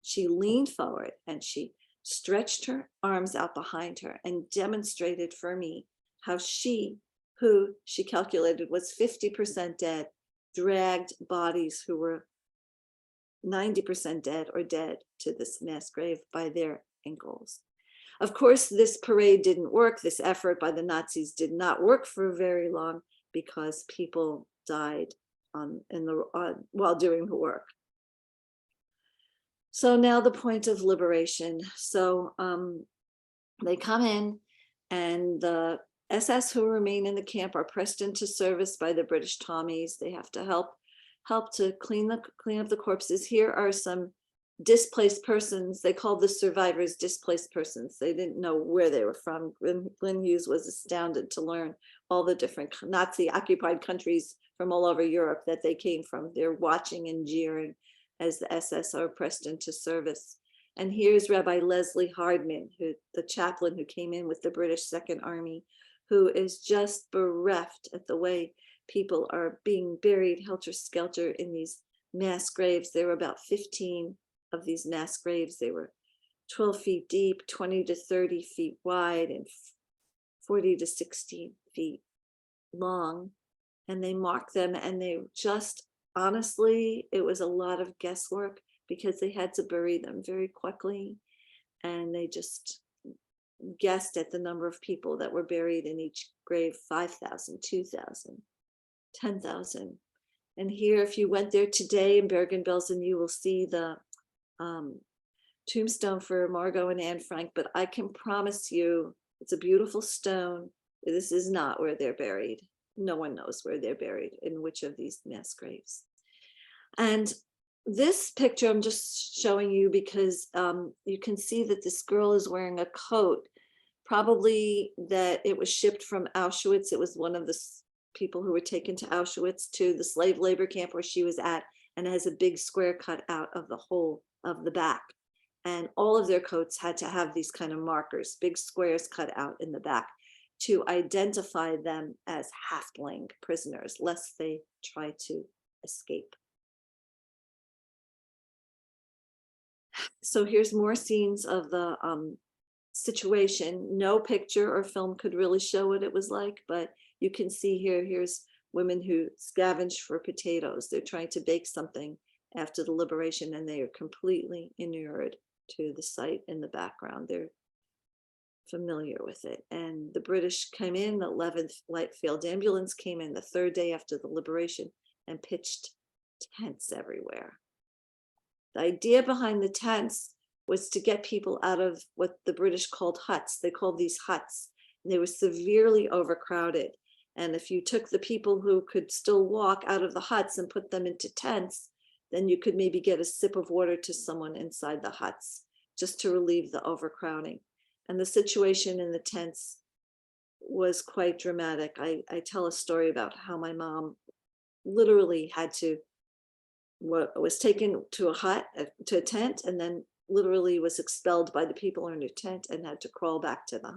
She leaned forward and she stretched her arms out behind her and demonstrated for me how she, who she calculated was 50% dead, dragged bodies who were 90% dead or dead to this mass grave by their ankles. Of course, this parade didn't work. This effort by the Nazis did not work for very long, because people died while doing the work. So now the point of liberation. So they come in, and the SS who remain in the camp are pressed into service by the British Tommies. They have to help to clean up the corpses. Here are some displaced persons. They called the survivors displaced persons. They didn't know where they were from. Glyn Hughes was astounded to learn all the different Nazi occupied countries from all over Europe that they came from. They're watching and jeering as the SS are pressed into service. And here's Rabbi Leslie Hardman, the chaplain who came in with the British Second Army, who is just bereft at the way people are being buried helter-skelter in these mass graves. There were about 15 of these mass graves. They were 12 feet deep, 20 to 30 feet wide, and 40 to 60 feet long. And they marked them, and they just, honestly, it was a lot of guesswork because they had to bury them very quickly. And they just guessed at the number of people that were buried in each grave: 5,000, 2,000, 10,000. And here, if you went there today in Bergen-Belsen, you will see the tombstone for Margot and Anne Frank. But I can promise you, it's a beautiful stone. This is not where they're buried. No one knows where they're buried, in which of these mass graves. And this picture I'm just showing you because you can see that this girl is wearing a coat, probably that it was shipped from Auschwitz. It was one of the people who were taken to Auschwitz, to the slave labor camp where she was at, and it has a big square cut out of the whole of the back. And all of their coats had to have these kind of markers, big squares cut out in the back, to identify them as Häftling prisoners, lest they try to escape. So here's more scenes of the situation. No picture or film could really show what it was like, but you can see here's women who scavenged for potatoes. They're trying to bake something after the liberation, and they are completely inured to the sight in the background. They're familiar with it. And the British came in, the 11th Light Field Ambulance came in the third day after the liberation and pitched tents everywhere. The idea behind the tents was to get people out of what the British called huts. They called these huts, and they were severely overcrowded. And if you took the people who could still walk out of the huts and put them into tents, then you could maybe get a sip of water to someone inside the huts, just to relieve the overcrowding. And the situation in the tents was quite dramatic. I tell a story about how my mom literally had to, was taken to a hut, to a tent, and then literally was expelled by the people in her tent and had to crawl back to the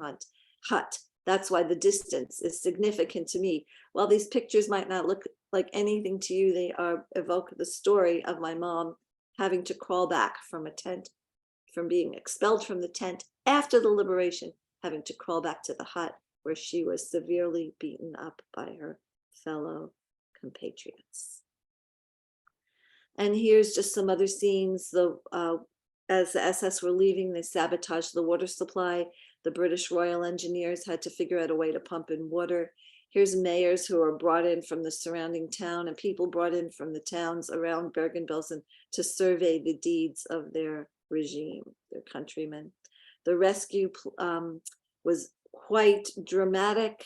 hut. That's why the distance is significant to me. While these pictures might not look like anything to you, they evoke the story of my mom having to crawl back from a tent, from being expelled from the tent after the liberation, having to crawl back to the hut where she was severely beaten up by her fellow compatriots. And here's just some other scenes. As the SS were leaving, they sabotaged the water supply. The British Royal Engineers had to figure out a way to pump in water. Here's mayors who are brought in from the surrounding town, and people brought in from the towns around Bergen-Belsen to survey the deeds of their regime, their countrymen. The rescue was quite dramatic.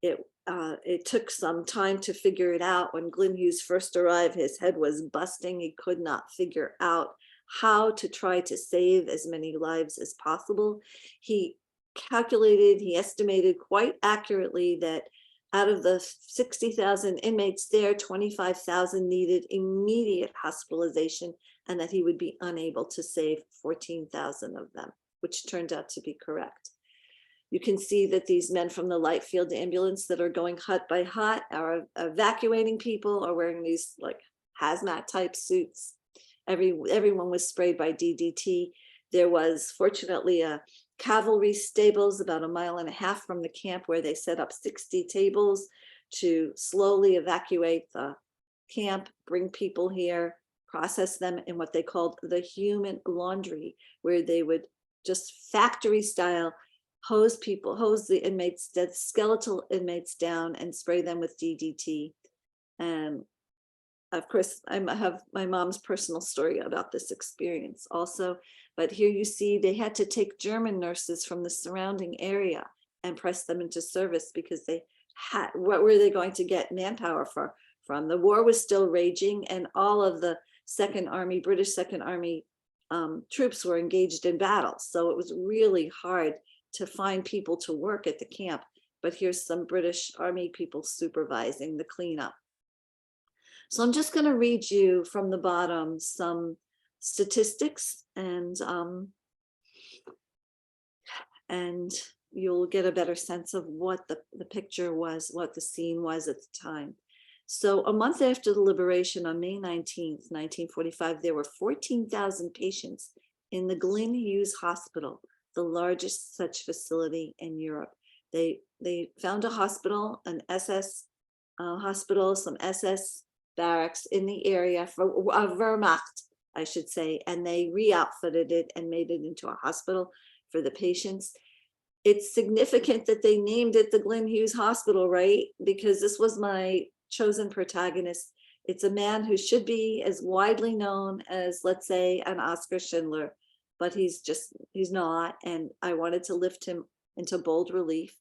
It took some time to figure it out. When Glyn Hughes first arrived, his head was busting. He could not figure out how to try to save as many lives as possible. He estimated quite accurately that out of the 60,000 inmates there, 25,000 needed immediate hospitalization, and that he would be unable to save 14,000 of them, which turned out to be correct. You can see that these men from the Light Field Ambulance that are going hut by hut are evacuating people, are wearing these like hazmat type suits. Everyone was sprayed by DDT. There was fortunately a cavalry stables about 1.5 miles from the camp where they set up 60 tables to slowly evacuate the camp, bring people here, process them in what they called the human laundry, where they would just factory style hose the inmates, the skeletal inmates down and spray them with DDT. And of course, I have my mom's personal story about this experience also, but here you see they had to take German nurses from the surrounding area and press them into service because they had, what were they going to get manpower from? The war was still raging, and all of the Second Army, British Second Army troops were engaged in battle. So it was really hard to find people to work at the camp. But here's some British Army people supervising the cleanup. So I'm just going to read you from the bottom some statistics, and you'll get a better sense of what the picture was, what the scene was at the time. So a month after the liberation, on May 19th, 1945, there were 14,000 patients in the Glyn Hughes Hospital, the largest such facility in Europe. They found a hospital, an SS hospital, some SS barracks in the area for Wehrmacht, I should say, and they re-outfitted it and made it into a hospital for the patients. It's significant that they named it the Glyn Hughes Hospital, right? Because this was my chosen protagonist. It's a man who should be as widely known as, let's say, an Oskar Schindler, but he's not. And I wanted to lift him into bold relief,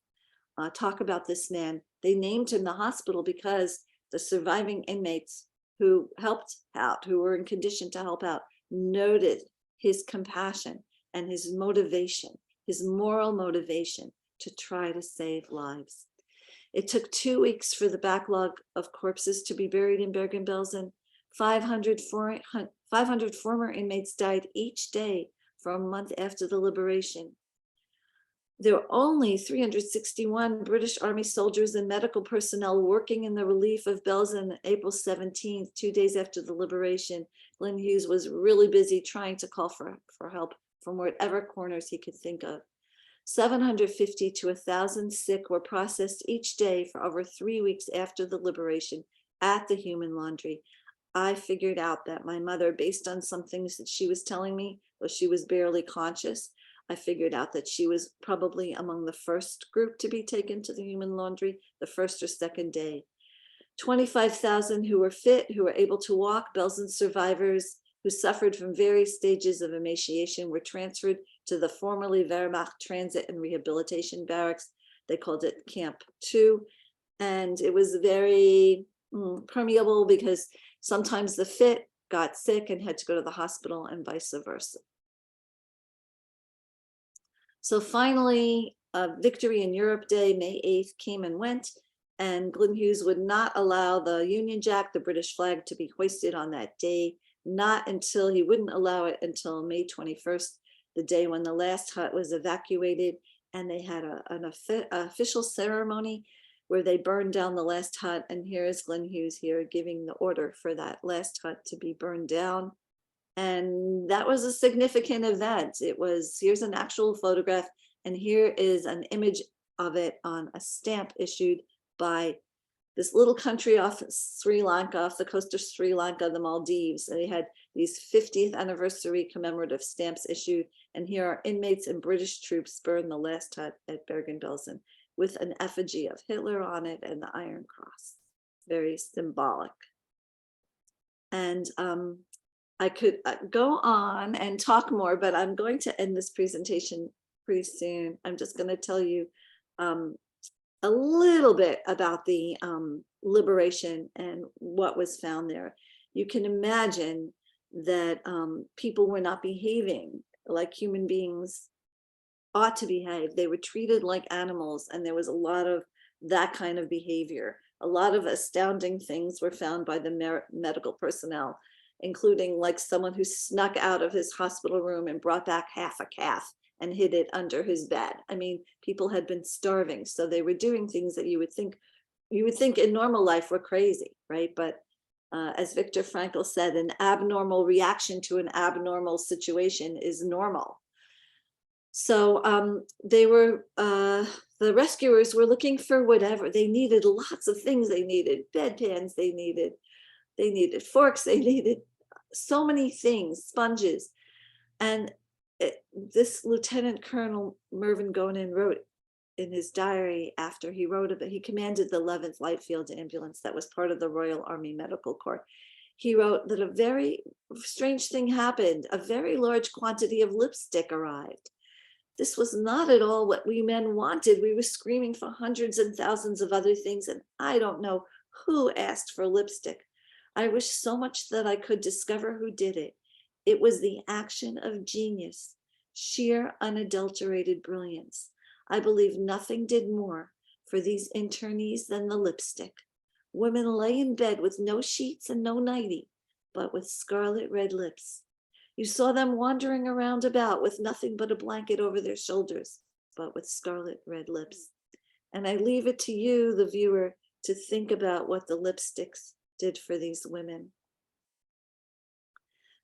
talk about this man. They named him the hospital because the surviving inmates who helped out, who were in condition to help out, noted his compassion and his motivation, his moral motivation to try to save lives. It took 2 weeks for the backlog of corpses to be buried in Bergen-Belsen. 500 former inmates died each day for a month after the liberation. There were only 361 British Army soldiers and medical personnel working in the relief of Belsen on April 17th, 2 days after the liberation. Glyn Hughes was really busy trying to call for help from whatever corners he could think of. 750 to 1,000 sick were processed each day for over 3 weeks after the liberation at the human laundry. I figured out that my mother, based on some things that she was telling me, though she was barely conscious, I figured out that she was probably among the first group to be taken to the human laundry, the first or second day. 25,000 who were fit, who were able to walk, Belsen survivors who suffered from various stages of emaciation were transferred to the formerly Wehrmacht Transit and Rehabilitation Barracks. They called it Camp 2. And it was very permeable because sometimes the fit got sick and had to go to the hospital and vice versa. So finally, Victory in Europe Day, May 8th, came and went, and Glyn Hughes would not allow the Union Jack, the British flag, to be hoisted on that day, he wouldn't allow it until May 21st, the day when the last hut was evacuated, and they had an official ceremony where they burned down the last hut, and here is Glyn Hughes here giving the order for that last hut to be burned down. And that was a significant event. Here's an actual photograph, and here is an image of it on a stamp issued by this little country off Sri Lanka, off the coast of Sri Lanka, the Maldives. And they had these 50th anniversary commemorative stamps issued. And here are inmates and British troops burned the last hut at Bergen-Belsen with an effigy of Hitler on it and the Iron Cross. Very symbolic. And I could go on and talk more, but I'm going to end this presentation pretty soon. I'm just going to tell you a little bit about the liberation and what was found there. You can imagine that people were not behaving like human beings ought to behave. They were treated like animals, and there was a lot of that kind of behavior. A lot of astounding things were found by the medical personnel, including like someone who snuck out of his hospital room and brought back half a calf and hid it under his bed. I mean, people had been starving, so they were doing things that you would think in normal life were crazy, right? But as Viktor Frankl said, an abnormal reaction to an abnormal situation is normal. So the rescuers were looking for whatever. They needed lots of things. They needed bedpans, they needed forks, they needed so many things, sponges. And this Lieutenant Colonel Mervyn Gonin wrote in his diary after he wrote of it, he commanded the 11th Light Field Ambulance that was part of the Royal Army Medical Corps. He wrote that a very strange thing happened. A very large quantity of lipstick arrived. This was not at all what we men wanted. We were screaming for hundreds and thousands of other things, and I don't know who asked for lipstick. I wish so much that I could discover who did it. It was the action of genius, sheer unadulterated brilliance. I believe nothing did more for these internees than the lipstick. Women lay in bed with no sheets and no nightie, but with scarlet red lips. You saw them wandering around about with nothing but a blanket over their shoulders, but with scarlet red lips. And I leave it to you, the viewer, to think about what the lipsticks did for these women.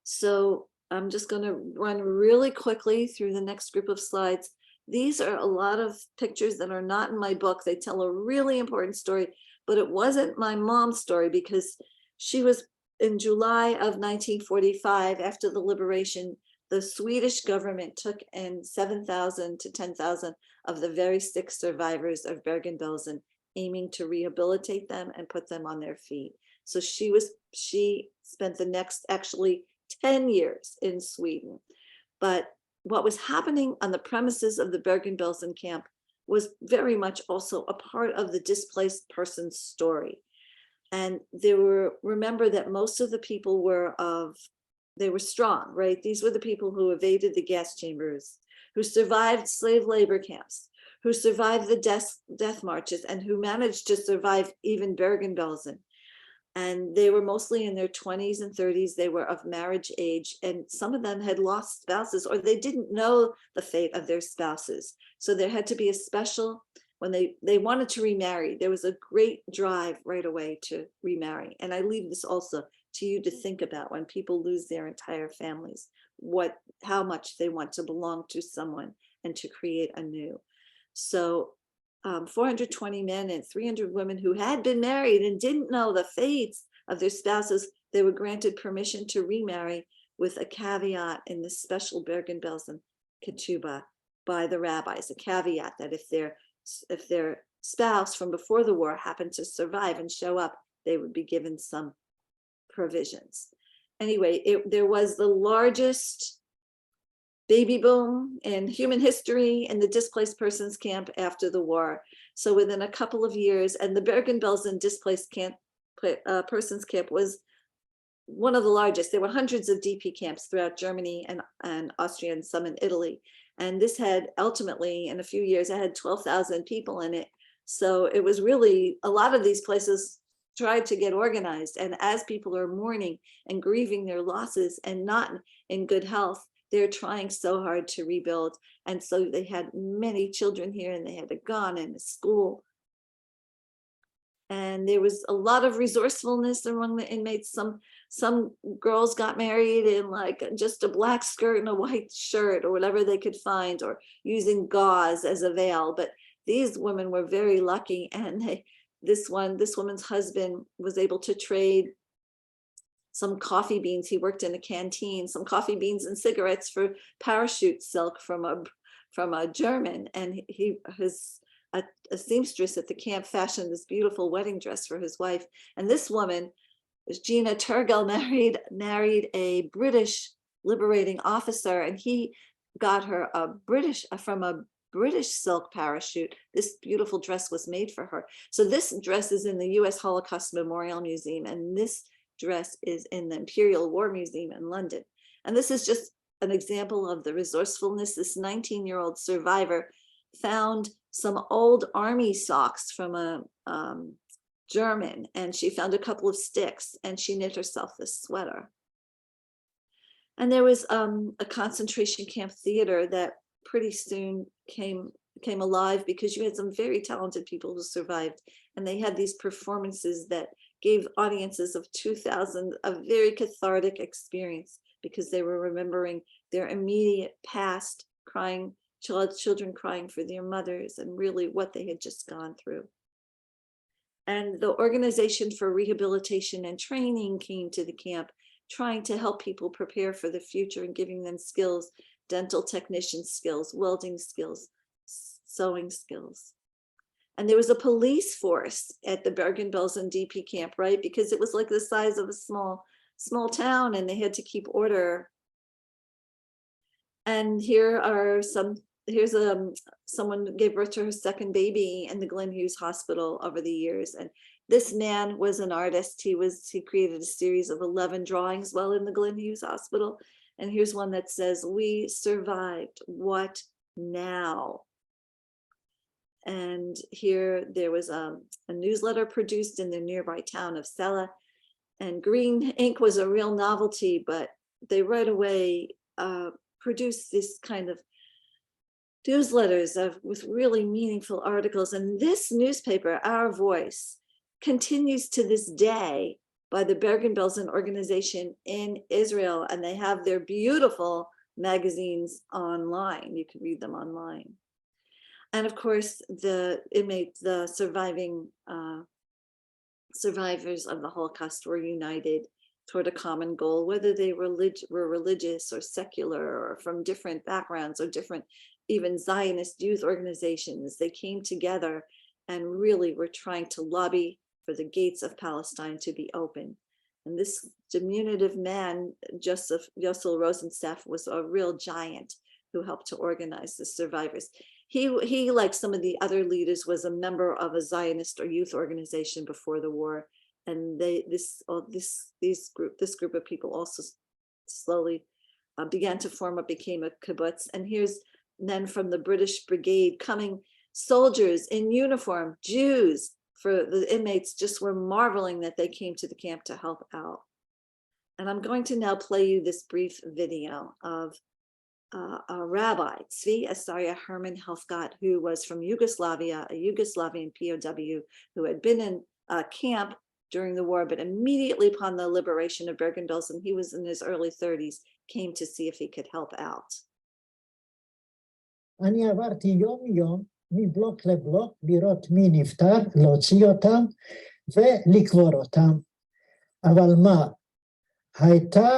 So I'm just going to run really quickly through the next group of slides. These are a lot of pictures that are not in my book. They tell a really important story, but it wasn't my mom's story because she was in July of 1945, after the liberation, the Swedish government took in 7,000 to 10,000 of the very sick survivors of Bergen-Belsen, aiming to rehabilitate them and put them on their feet. So she spent the next actually 10 years in Sweden. But what was happening on the premises of the Bergen-Belsen camp was very much also a part of the displaced person's story. And remember that most of the people they were strong, right? These were the people who evaded the gas chambers, who survived slave labor camps, who survived the death marches, and who managed to survive even Bergen-Belsen. And they were mostly in their 20s and 30s. They were of marriage age, and some of them had lost spouses, or they didn't know the fate of their spouses. So there had to be a special, when they wanted to remarry, there was a great drive right away to remarry. And I leave this also to you to think about when people lose their entire families, how much they want to belong to someone and to create anew. So 420 men and 300 women who had been married and didn't know the fates of their spouses, they were granted permission to remarry with a caveat in the special Bergen-Belsen ketubah by the rabbis, a caveat that if their spouse from before the war happened to survive and show up, they would be given some provisions. Anyway, there was the largest baby boom in human history in the displaced persons camp after the war. So within a couple of years, and the Bergen-Belsen displaced persons camp was one of the largest. There were hundreds of DP camps throughout Germany and Austria and some in Italy. And this had ultimately, in a few years, it had 12,000 people in it. So it was really, a lot of these places tried to get organized. And as people are mourning and grieving their losses and not in good health, they're trying so hard to rebuild. And so they had many children here, and they had a gun and a school. And there was a lot of resourcefulness among the inmates. Some girls got married in like just a black skirt and a white shirt or whatever they could find, or using gauze as a veil. But these women were very lucky. And this woman's husband was able to trade some coffee beans. He worked in a canteen, some coffee beans and cigarettes for parachute silk from a German. And a seamstress at the camp fashioned this beautiful wedding dress for his wife. And this woman, Gina Turgel, married a British liberating officer, and he got her from a British silk parachute. This beautiful dress was made for her. So this dress is in the US Holocaust Memorial Museum, and this dress is in the Imperial War Museum in London. And this is just an example of the resourcefulness. This 19-year-old survivor found some old army socks from a German, and she found a couple of sticks, and she knit herself this sweater. And there was a concentration camp theater that pretty soon came alive, because you had some very talented people who survived, and they had these performances that gave audiences of 2,000 a very cathartic experience, because they were remembering their immediate past, children crying for their mothers, and really what they had just gone through. And the Organization for Rehabilitation and Training came to the camp, trying to help people prepare for the future and giving them skills, dental technician skills, welding skills, sewing skills. And there was a police force at the Bergen-Belsen DP camp, right? Because it was like the size of a small town, and they had to keep order. And here are some here's someone gave birth to her second baby in the Glyn Hughes Hospital over the years. And this man was an artist. He created a series of 11 drawings while in the Glyn Hughes Hospital. And here's one that says, "We survived. What now?" And here there was a newsletter produced in the nearby town of Celle. And green ink was a real novelty, but they right away produced this kind of newsletters with really meaningful articles. And this newspaper, Our Voice, continues to this day by the Bergen-Belsen organization in Israel. And they have their beautiful magazines online. You can read them online. And of course, the inmates, the survivors of the Holocaust were united toward a common goal, whether they were religious or secular or from different backgrounds or different even Zionist youth organizations. They came together and really were trying to lobby for the gates of Palestine to be open. And this diminutive man, Yossel Rosenstaff, was a real giant who helped to organize the survivors. He, like some of the other leaders, was a member of a Zionist or youth organization before the war. And this group of people also slowly began to form what became a kibbutz. And here's then from the British Brigade coming soldiers in uniform, Jews, for the inmates just were marveling that they came to the camp to help out. And I'm going to now play you this brief video of a rabbi, Tzvi Asaria Herman Helfgott, who was from Yugoslavia, a Yugoslavian POW who had been in a camp during the war, but immediately upon the liberation of Bergen-Belsen, he was in his early 30s, came to see if he could help out. אני עברתי יום מבלוק לבלוק לראות מי נפטר, להוציא אותם ולקבור אותם. אבל מה? הייתה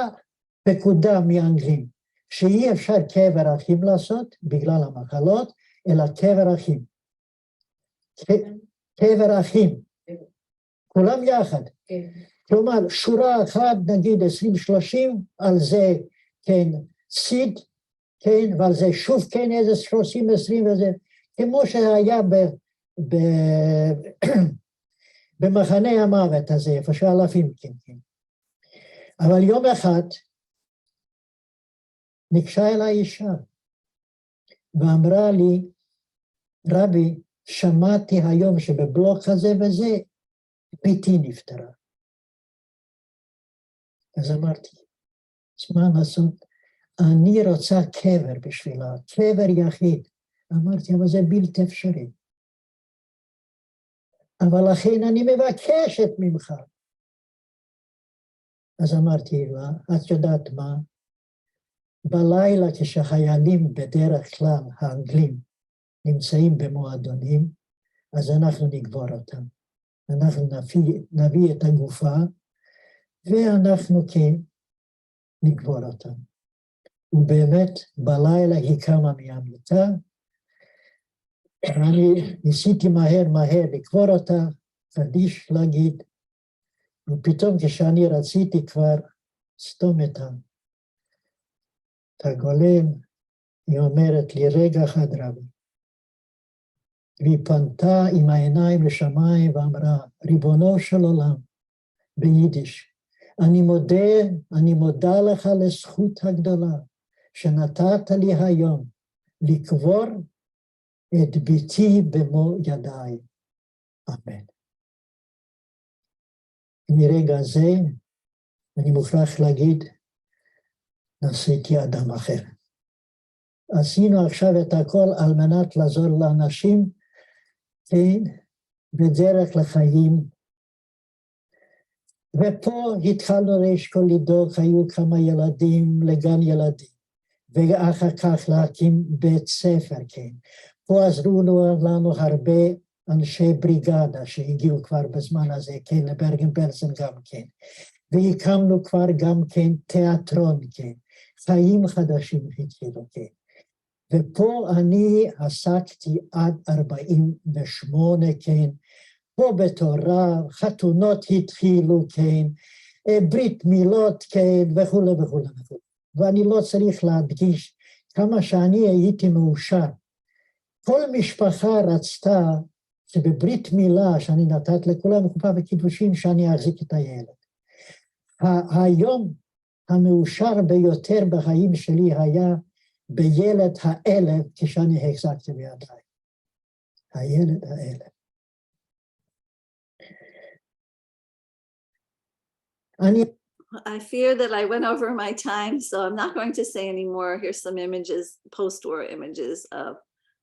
פקודה מאנגלים שאי אפשר קבר אחים לעשות בגלל המחלות, אלא קבר אחים. קבר אחים. כולם יחד. כלומר, שורה אחת, נגיד 20-30, על זה כן סיד, כן, ועל זה שוב כן איזה 30-20 וזה, כמו שהיה במחנה המוות הזה, איפה שאלפים כן, כן. אבל יום אחד ניגשה אליי אישה, ואמרה לי, רבי, שמעתי היום שבבלוק הזה וזה, ביתי נפטרה. אז אמרתי, מה לעשות? אני רוצה קבר בשבילה, קבר יחיד. אמרתי, אבל זה בלתי אפשרי. אבל לכן אני מבקשת ממך. אז אמרתי לה, את יודעת מה? בלילה כשחיילים בדרך כלל, האנגלים, נמצאים במועדונים, אז אנחנו נקבור אותם. אנחנו נביא את הגופה, ואנחנו כן נקבור אותם. ובאמת, בלילה היא קמה מהמיטה, ואני ניסיתי מהר לקבור אותה, קדיש להגיד, ופתאום כשאני רציתי כבר סתום את הגולם, היא אומרת לי, רגע אחד רבי. והיא פנתה עם העיניים לשמיים ואמרה, ריבונו של עולם, ביידיש, אני מודה לך לזכות הגדולה, שנתת לי היום לקבור את ביתי במו ידיי. אמן. מרגע זה, אני מוכרח להגיד, נעשיתי אדם אחר. עשינו עכשיו את הכל על מנת לעזור לאנשים, כן, בדרך לחיים. ופה התחלנו ראשון לדאוג, היו כמה ילדים לגן ילדים, ואחר כך להקים בית ספר, כן. פה עזרו לנו הרבה אנשי בריגדה שהגיעו כבר בזמן הזה, כן, לברגן-בלסן גם כן. והקמנו כבר גם כן תיאטרון, כן. חיים חדשים התחילו, כן. ופה אני עסקתי עד 48, כן. פה בתורה, חתונות התחילו, כן. ברית מילות, כן, וכו' וכו' וכו'. ואני לא צריך להדגיש, כמה שאני הייתי מאושר. כל משפחה רצתה שבברית מילה שאני נתת לכולם חופה וקידושים שאני אחזיק את הילד. היום המאושר ביותר בחיים שלי היה בילד האלף כשאני החזקתי בידיי. הילד האלף. I fear that I went over my time, so I'm not going to say any more. Here's some images, post-war images of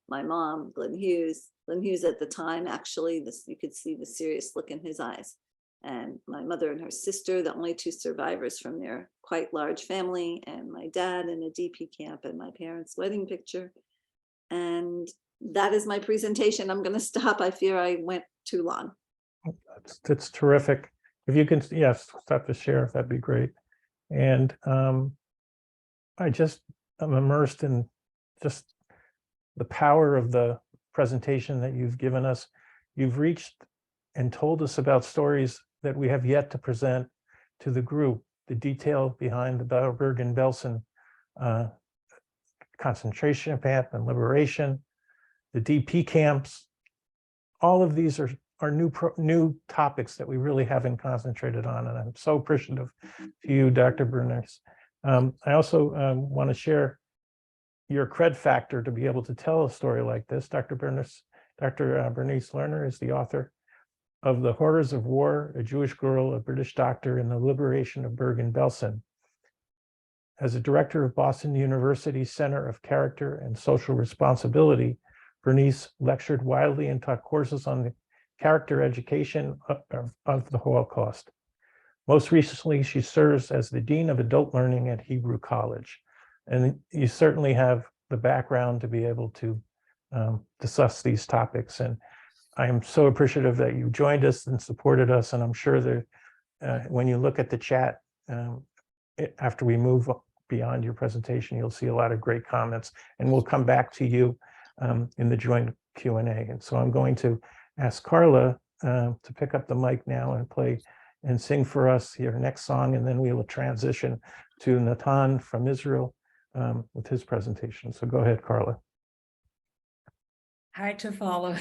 my mom, Glyn Hughes. Glyn Hughes at the time, actually, you could see the serious look in his eyes. And my mother and her sister, the only two survivors from their quite large family, and my dad in a DP camp, and my parents' wedding picture. And that is my presentation. I'm going to stop. I fear I went too long. That's terrific. If you can, yes, stop to share, that'd be great. And I'm immersed in just the power of the presentation that you've given us. You've reached and told us about stories that we have yet to present to the group, the detail behind the Bergen-Belsen concentration camp and liberation, the DP camps. All of these are new topics that we really haven't concentrated on, and I'm so appreciative to you, Dr. Bernice. I also want to share your cred factor to be able to tell a story like this. Dr. Bernice Lerner is the author of The Horrors of War, a Jewish Girl, a British Doctor, in the Liberation of Bergen-Belsen. As a director of Boston University's Center of Character and Social Responsibility, Bernice lectured widely and taught courses on the character education of the Holocaust. Most recently, she serves as the Dean of Adult Learning at Hebrew College. And you certainly have the background to be able to discuss these topics. And I am so appreciative that you joined us and supported us. And I'm sure that when you look at the chat, after we move beyond your presentation, you'll see a lot of great comments. And we'll come back to you in the joint Q&A. And so I'm going to ask Carla to pick up the mic now and play and sing for us your next song, and then we will transition to Natan from Israel with his presentation. So go ahead, Carla. Hard to follow.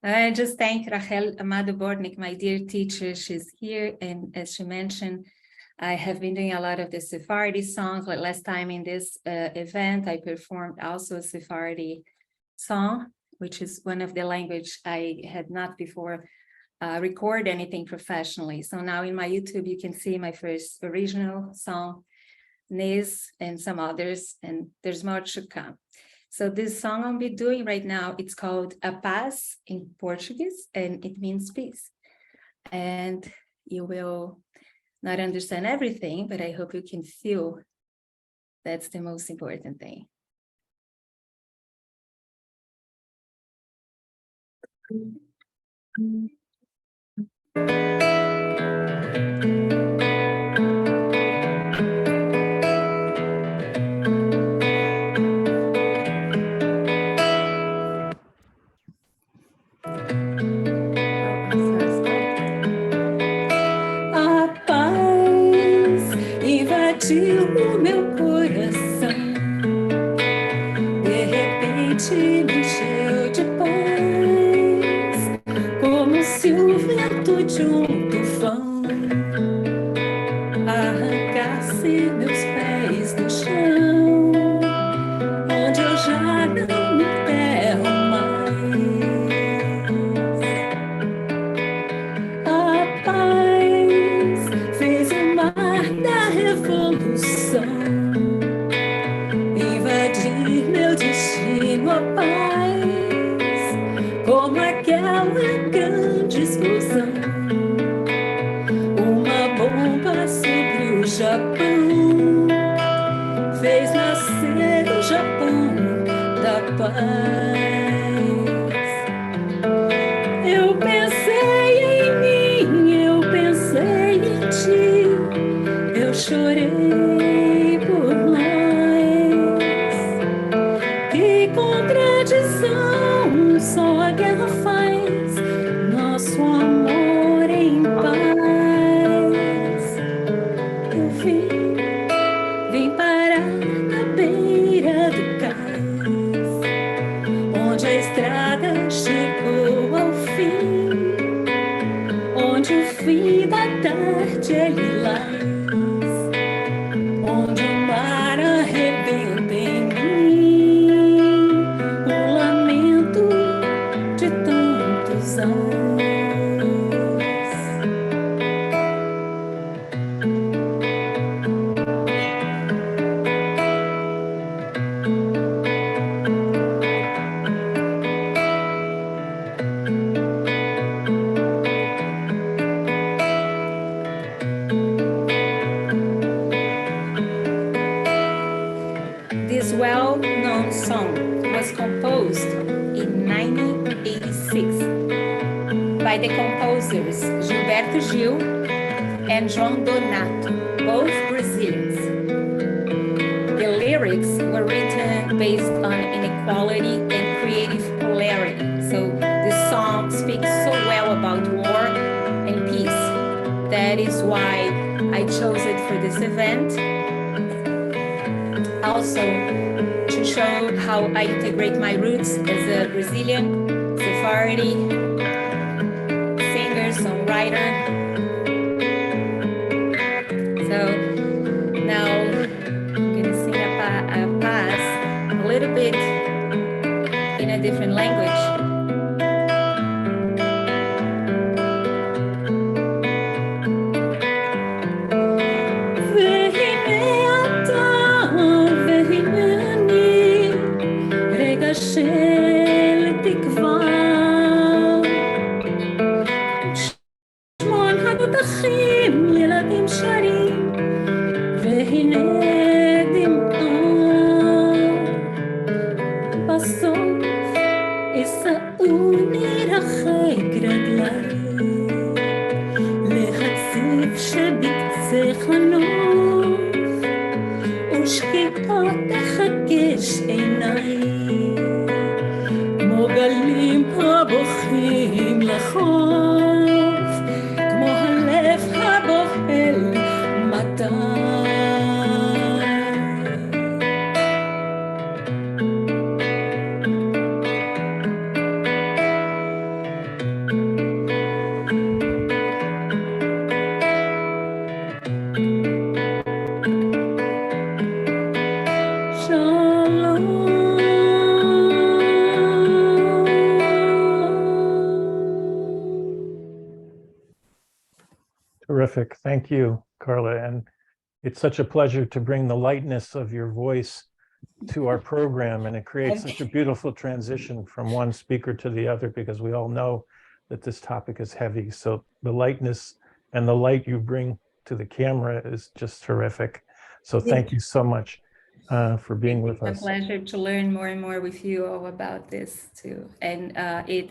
I just thank Rachel Amado Bornik, my dear teacher. She's here, and as she mentioned, I have been doing a lot of the Sephardi songs. Like last time in this event, I performed also a Sephardi song, which is one of the language I had not before record anything professionally. So now in my YouTube, you can see my first original song, Nes, and some others, and there's more to come. So this song I'll be doing right now, it's called A Paz in Portuguese, and it means peace. And you will not understand everything, but I hope you can feel that's the most important thing. A paz invadiu o meu coração, de repente me encheu de paz, como se o vento de tufão arrancasse meus pés do chão, onde eu já não me enterro mais. A paz fez o mar da revolução invadir meu destino, a paz, como aquela grande explosão, uma bomba sobre o Japão. by the composers Gilberto Gil and João Donato, both Brazilians. The lyrics were written based on inequality and creative polarity. So the song speaks so well about war and peace. That is why I chose it for this event. Also, to show how I integrate my roots as a Brazilian Sephardi singer, songwriter. So now I'm gonna sing a pass a little bit in a different language. של תקווה שמון התותחים ילדים שרים והנה דמעה בסוף אסעו נרחק רגלי להציב שבקצה חלוף ושקיקה תחגש עיניי כמו גלים הבוחרים לחוף, כמו הלב הבוחל מתי. Terrific. Thank you, Carla. And it's such a pleasure to bring the lightness of your voice to our program. And it creates such a beautiful transition from one speaker to the other, because we all know that this topic is heavy. So the lightness and the light you bring to the camera is just terrific. So thank you so much for being with us. It's a pleasure to learn more and more with you all about this too. And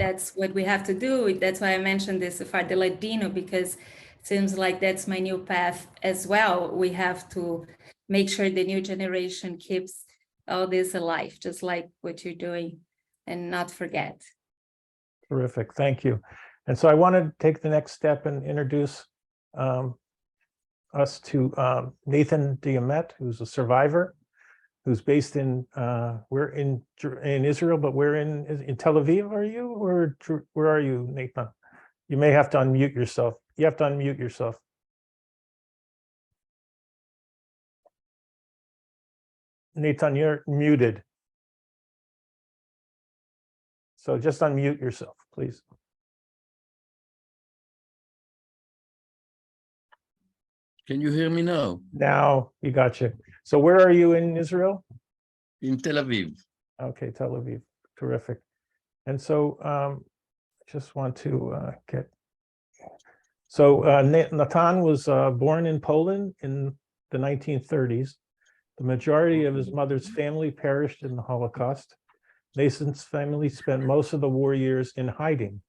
that's what we have to do. That's why I mentioned this Sephardi Ladino, because it seems like that's my new path as well. We have to make sure the new generation keeps all this alive, just like what you're doing, and not forget. Terrific. Thank you. And so I want to take the next step and introduce us to Nathan Diament, who's a survivor, who's based in, we're in Israel, but we're in Tel Aviv, are you? Or where are you, Nathan? You may have to unmute yourself. You have to unmute yourself. Nathan, you're muted. So just unmute yourself, please. Can you hear me now? Now you got you. So where are you in Israel? In Tel Aviv. Okay, Tel Aviv. Terrific. And so just want to get. So Natan was born in Poland in the 1930s. The majority of his mother's family perished in the Holocaust. Nathan's family spent most of the war years in hiding.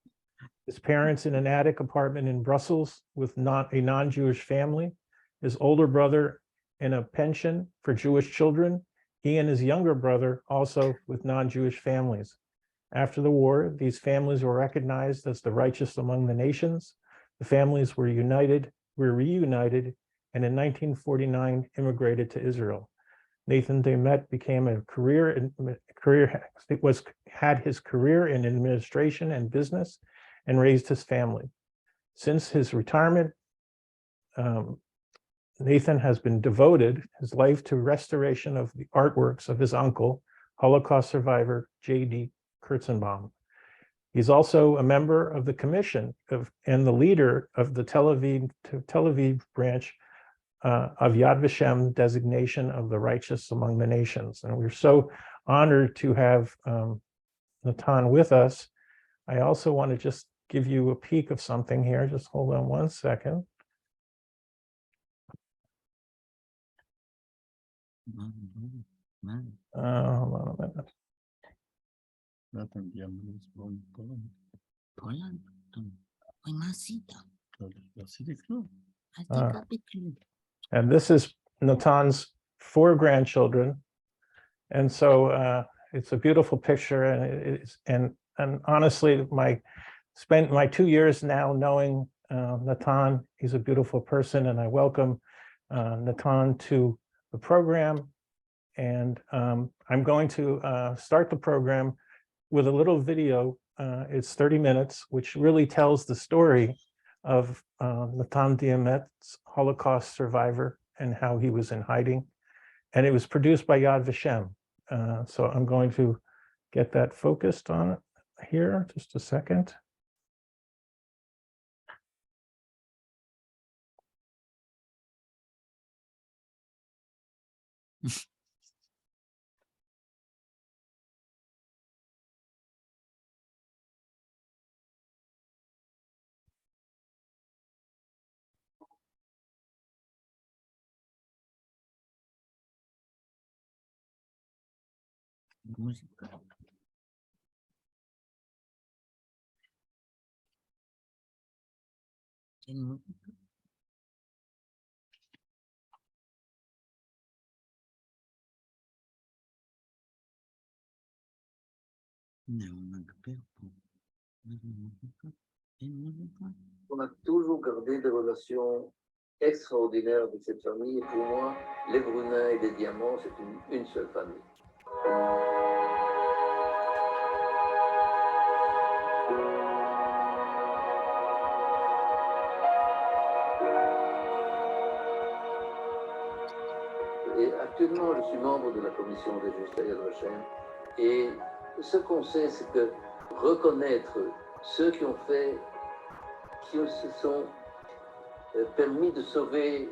His parents in an attic apartment in Brussels with a non-Jewish family, his older brother in a pension for Jewish children, he and his younger brother also with non-Jewish families. After the war, these families were recognized as the righteous among the nations. The families were reunited, and in 1949 immigrated to Israel. Nathan Diament became had his career in administration and business, and raised his family. Since his retirement, Nathan has been devoted his life to restoration of the artworks of his uncle, Holocaust survivor J.D. Kurzenbaum. He's also a member of the commission and the leader of the Tel Aviv branch of Yad Vashem designation of the righteous among the nations. And we're so honored to have Natan with us. I also want to just give you a peek of something here. Just hold on one second. Hold on a minute. And this is Natan's 4 grandchildren. And so it's a beautiful picture, and honestly, spent my 2 years now knowing Natan. He's a beautiful person, and I welcome Natan to the program. And I'm going to start the program with a little video. It's 30 minutes, which really tells the story of Natan Diament's Holocaust survivor and how he was in hiding. And it was produced by Yad Vashem. So I'm going to get that focused on it here, just a second. On a toujours gardé des relations extraordinaires avec cette famille. Et pour moi, les Brunins et les Diamants, c'est une seule famille. Et actuellement, je suis membre de la commission des JCHRnow. Et ce qu'on sait, c'est que reconnaître ceux qui se sont permis de sauver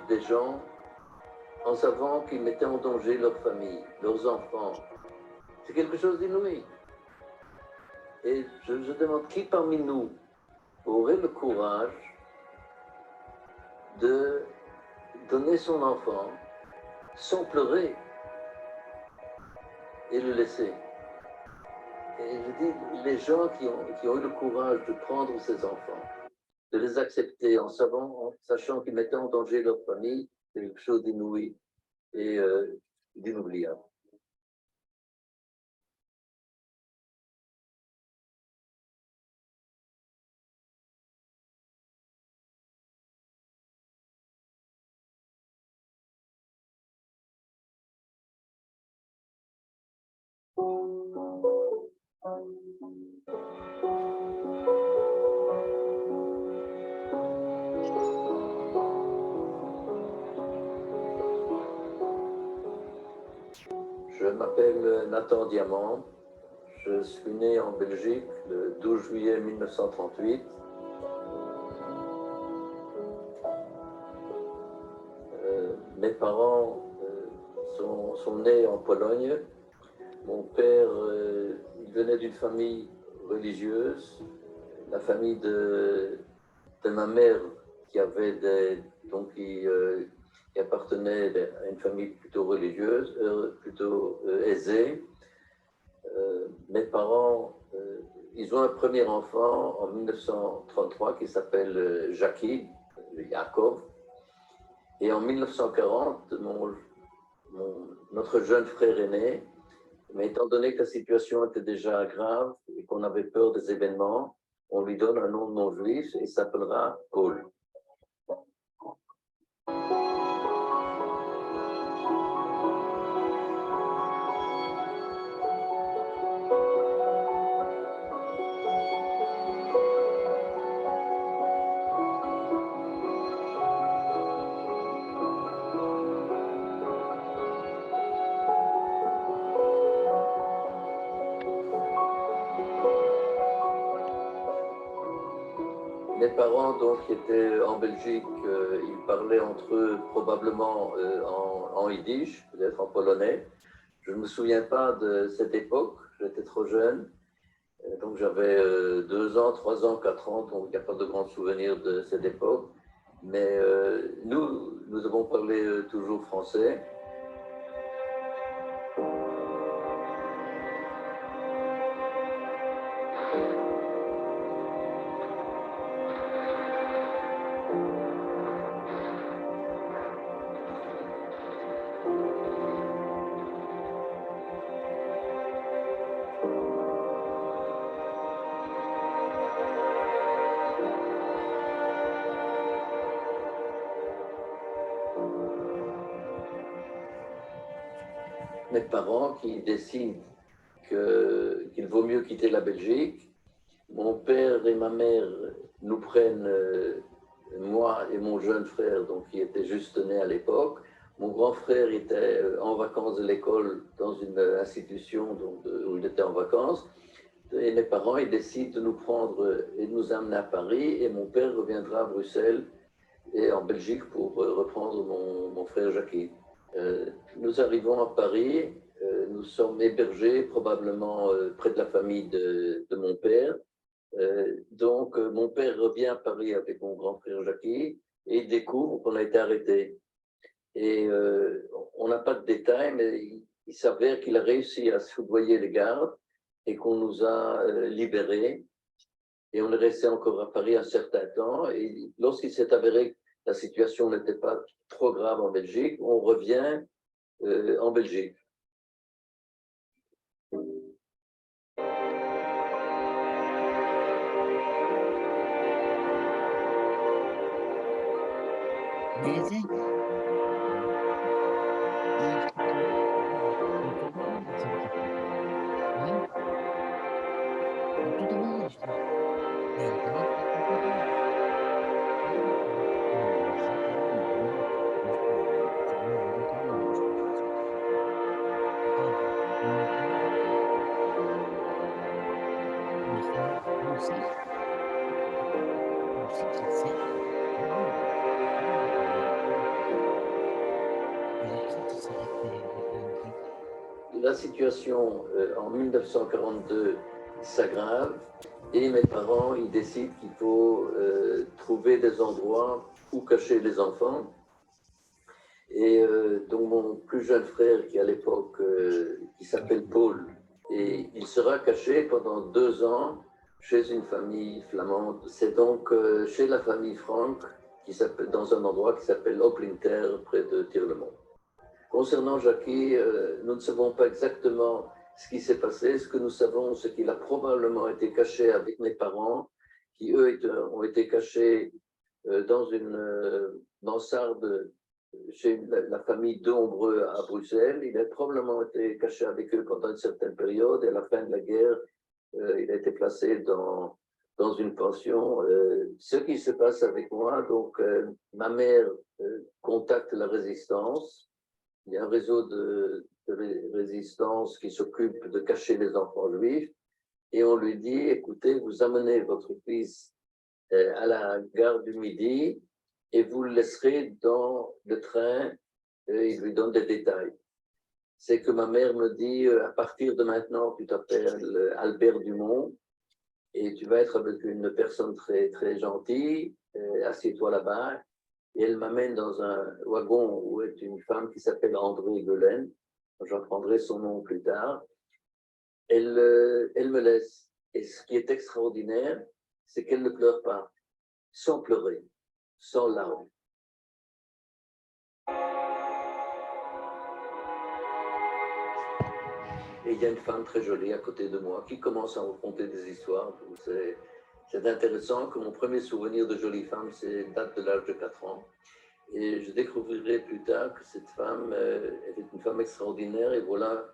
des gens en savant qu'ils mettaient en danger leur famille, leurs enfants, c'est quelque chose d'inouï. Et je demande qui parmi nous aurait le courage de donner son enfant sans pleurer et le laisser. Et je dis, les gens qui ont eu le courage de prendre ces enfants, de les accepter en sachant qu'ils mettaient en danger leur famille, c'est quelque chose d'inouï et d'inoubliable. Je m'appelle Natan Diament. Je suis né en Belgique le 12 juillet 1938. Mes parents sont nés en Pologne. Mon père, il venait d'une famille religieuse, la famille de ma mère qui appartenait à une famille plutôt religieuse, plutôt aisée. Mes parents, ils ont un premier enfant en 1933 qui s'appelle Jackie, Yakov. Et en 1940, notre jeune frère est né. Mais étant donné que la situation était déjà grave et qu'on avait peur des événements, on lui donne un nom non juif et il s'appellera Paul. Mes parents, donc, qui étaient en Belgique, ils parlaient entre eux probablement en yiddish, peut-être en polonais. Je ne me souviens pas de cette époque, j'étais trop jeune. Donc j'avais 2 ans, 3 ans, 4 ans, donc il n'y a pas de grands souvenirs de cette époque. Mais nous avons parlé toujours français. mes parents qui décident qu'il vaut mieux quitter la Belgique. Mon père et ma mère nous prennent, moi et mon jeune frère, donc qui était juste né à l'époque. Mon grand frère était en vacances de l'école dans une institution où il était en vacances. Et mes parents, ils décident de nous prendre et de nous amener à Paris. Et mon père reviendra à Bruxelles et en Belgique pour reprendre mon frère Jackie. Nous arrivons à Paris. Nous sommes hébergés probablement près de la famille de mon père. Donc, mon père revient à Paris avec mon grand frère Jackie et il découvre qu'on a été arrêté. Et on n'a pas de détails, mais il s'avère qu'il a réussi à soudoyer les gardes et qu'on nous a libérés. Et on est resté encore à Paris un certain temps. Et lorsqu'il s'est avéré que la situation n'était pas trop grave en Belgique, on revient en Belgique. Neyse. La situation en 1942 s'aggrave et mes parents ils décident qu'il faut trouver des endroits où cacher les enfants. Et donc mon plus jeune frère qui à l'époque qui s'appelle Paul, et il sera caché pendant 2 ans chez une famille flamande. C'est donc chez la famille Frank qui s'appelle dans un endroit qui s'appelle Oplinter près de Tirlemont. Concernant Jackie, nous ne savons pas exactement ce qui s'est passé. Ce que nous savons, c'est qu'il a probablement été caché avec mes parents, qui eux ont été cachés dans une mansarde chez la famille d'Ombreux à Bruxelles. Il a probablement été caché avec eux pendant une certaine période et à la fin de la guerre, il a été placé dans une pension. Ce qui se passe avec moi, donc ma mère contacte la résistance. Il y a un réseau de résistance qui s'occupe de cacher les enfants juifs et on lui dit, écoutez, vous amenez votre fils à la gare du Midi et vous le laisserez dans le train, il lui donne des détails. C'est que ma mère me dit, à partir de maintenant, tu t'appelles Albert Dumont et tu vas être avec une personne très, très gentille, assieds-toi là-bas. Et elle m'amène dans un wagon où est une femme qui s'appelle André Glyn, j'apprendrai son nom plus tard. Elle me laisse. Et ce qui est extraordinaire, c'est qu'elle ne pleure pas, sans pleurer, sans larmes. Et il y a une femme très jolie à côté de moi qui commence à me raconter des histoires. C'est intéressant que mon premier souvenir de jolie femme, date de l'âge de 4 ans. Et je découvrirai plus tard que cette femme était une femme extraordinaire et voilà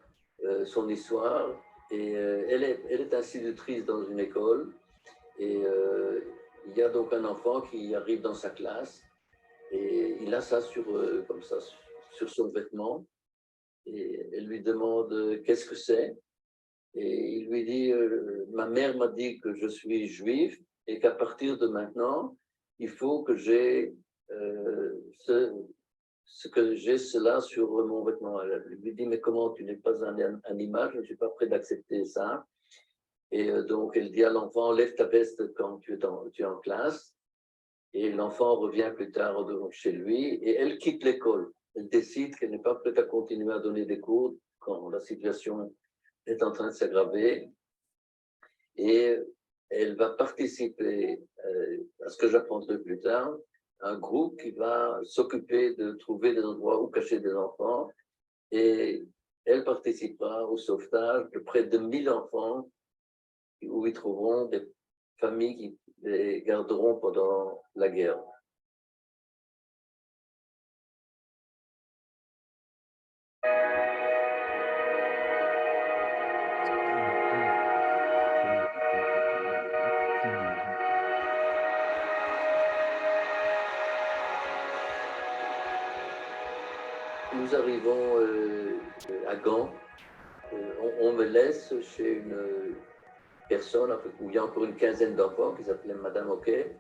son histoire. Et elle est institutrice dans une école et il y a donc un enfant qui arrive dans sa classe et il a ça comme ça sur son vêtement et elle lui demande qu'est-ce que c'est et il lui dit ma mère m'a dit que je suis juif et qu'à partir de maintenant il faut que j'ai cela sur mon vêtement. Elle lui dit, mais comment, tu n'es pas un animal, je ne suis pas prêt d'accepter ça. Et donc, elle dit à l'enfant, lève ta veste quand tu es en classe. Et l'enfant revient plus tard chez lui et elle quitte l'école. Elle décide qu'elle n'est pas prête à continuer à donner des cours quand la situation est en train de s'aggraver. Et elle va participer à ce que j'apprendrai plus tard, un groupe qui va s'occuper de trouver des endroits où cacher des enfants et elle participera au sauvetage de près de 1000 enfants où ils trouveront des familles qui les garderont pendant la guerre. nous arrivons à Gand. On me laisse chez une personne où il y a encore une quinzaine d'enfants qui s'appelait Madame Hockey.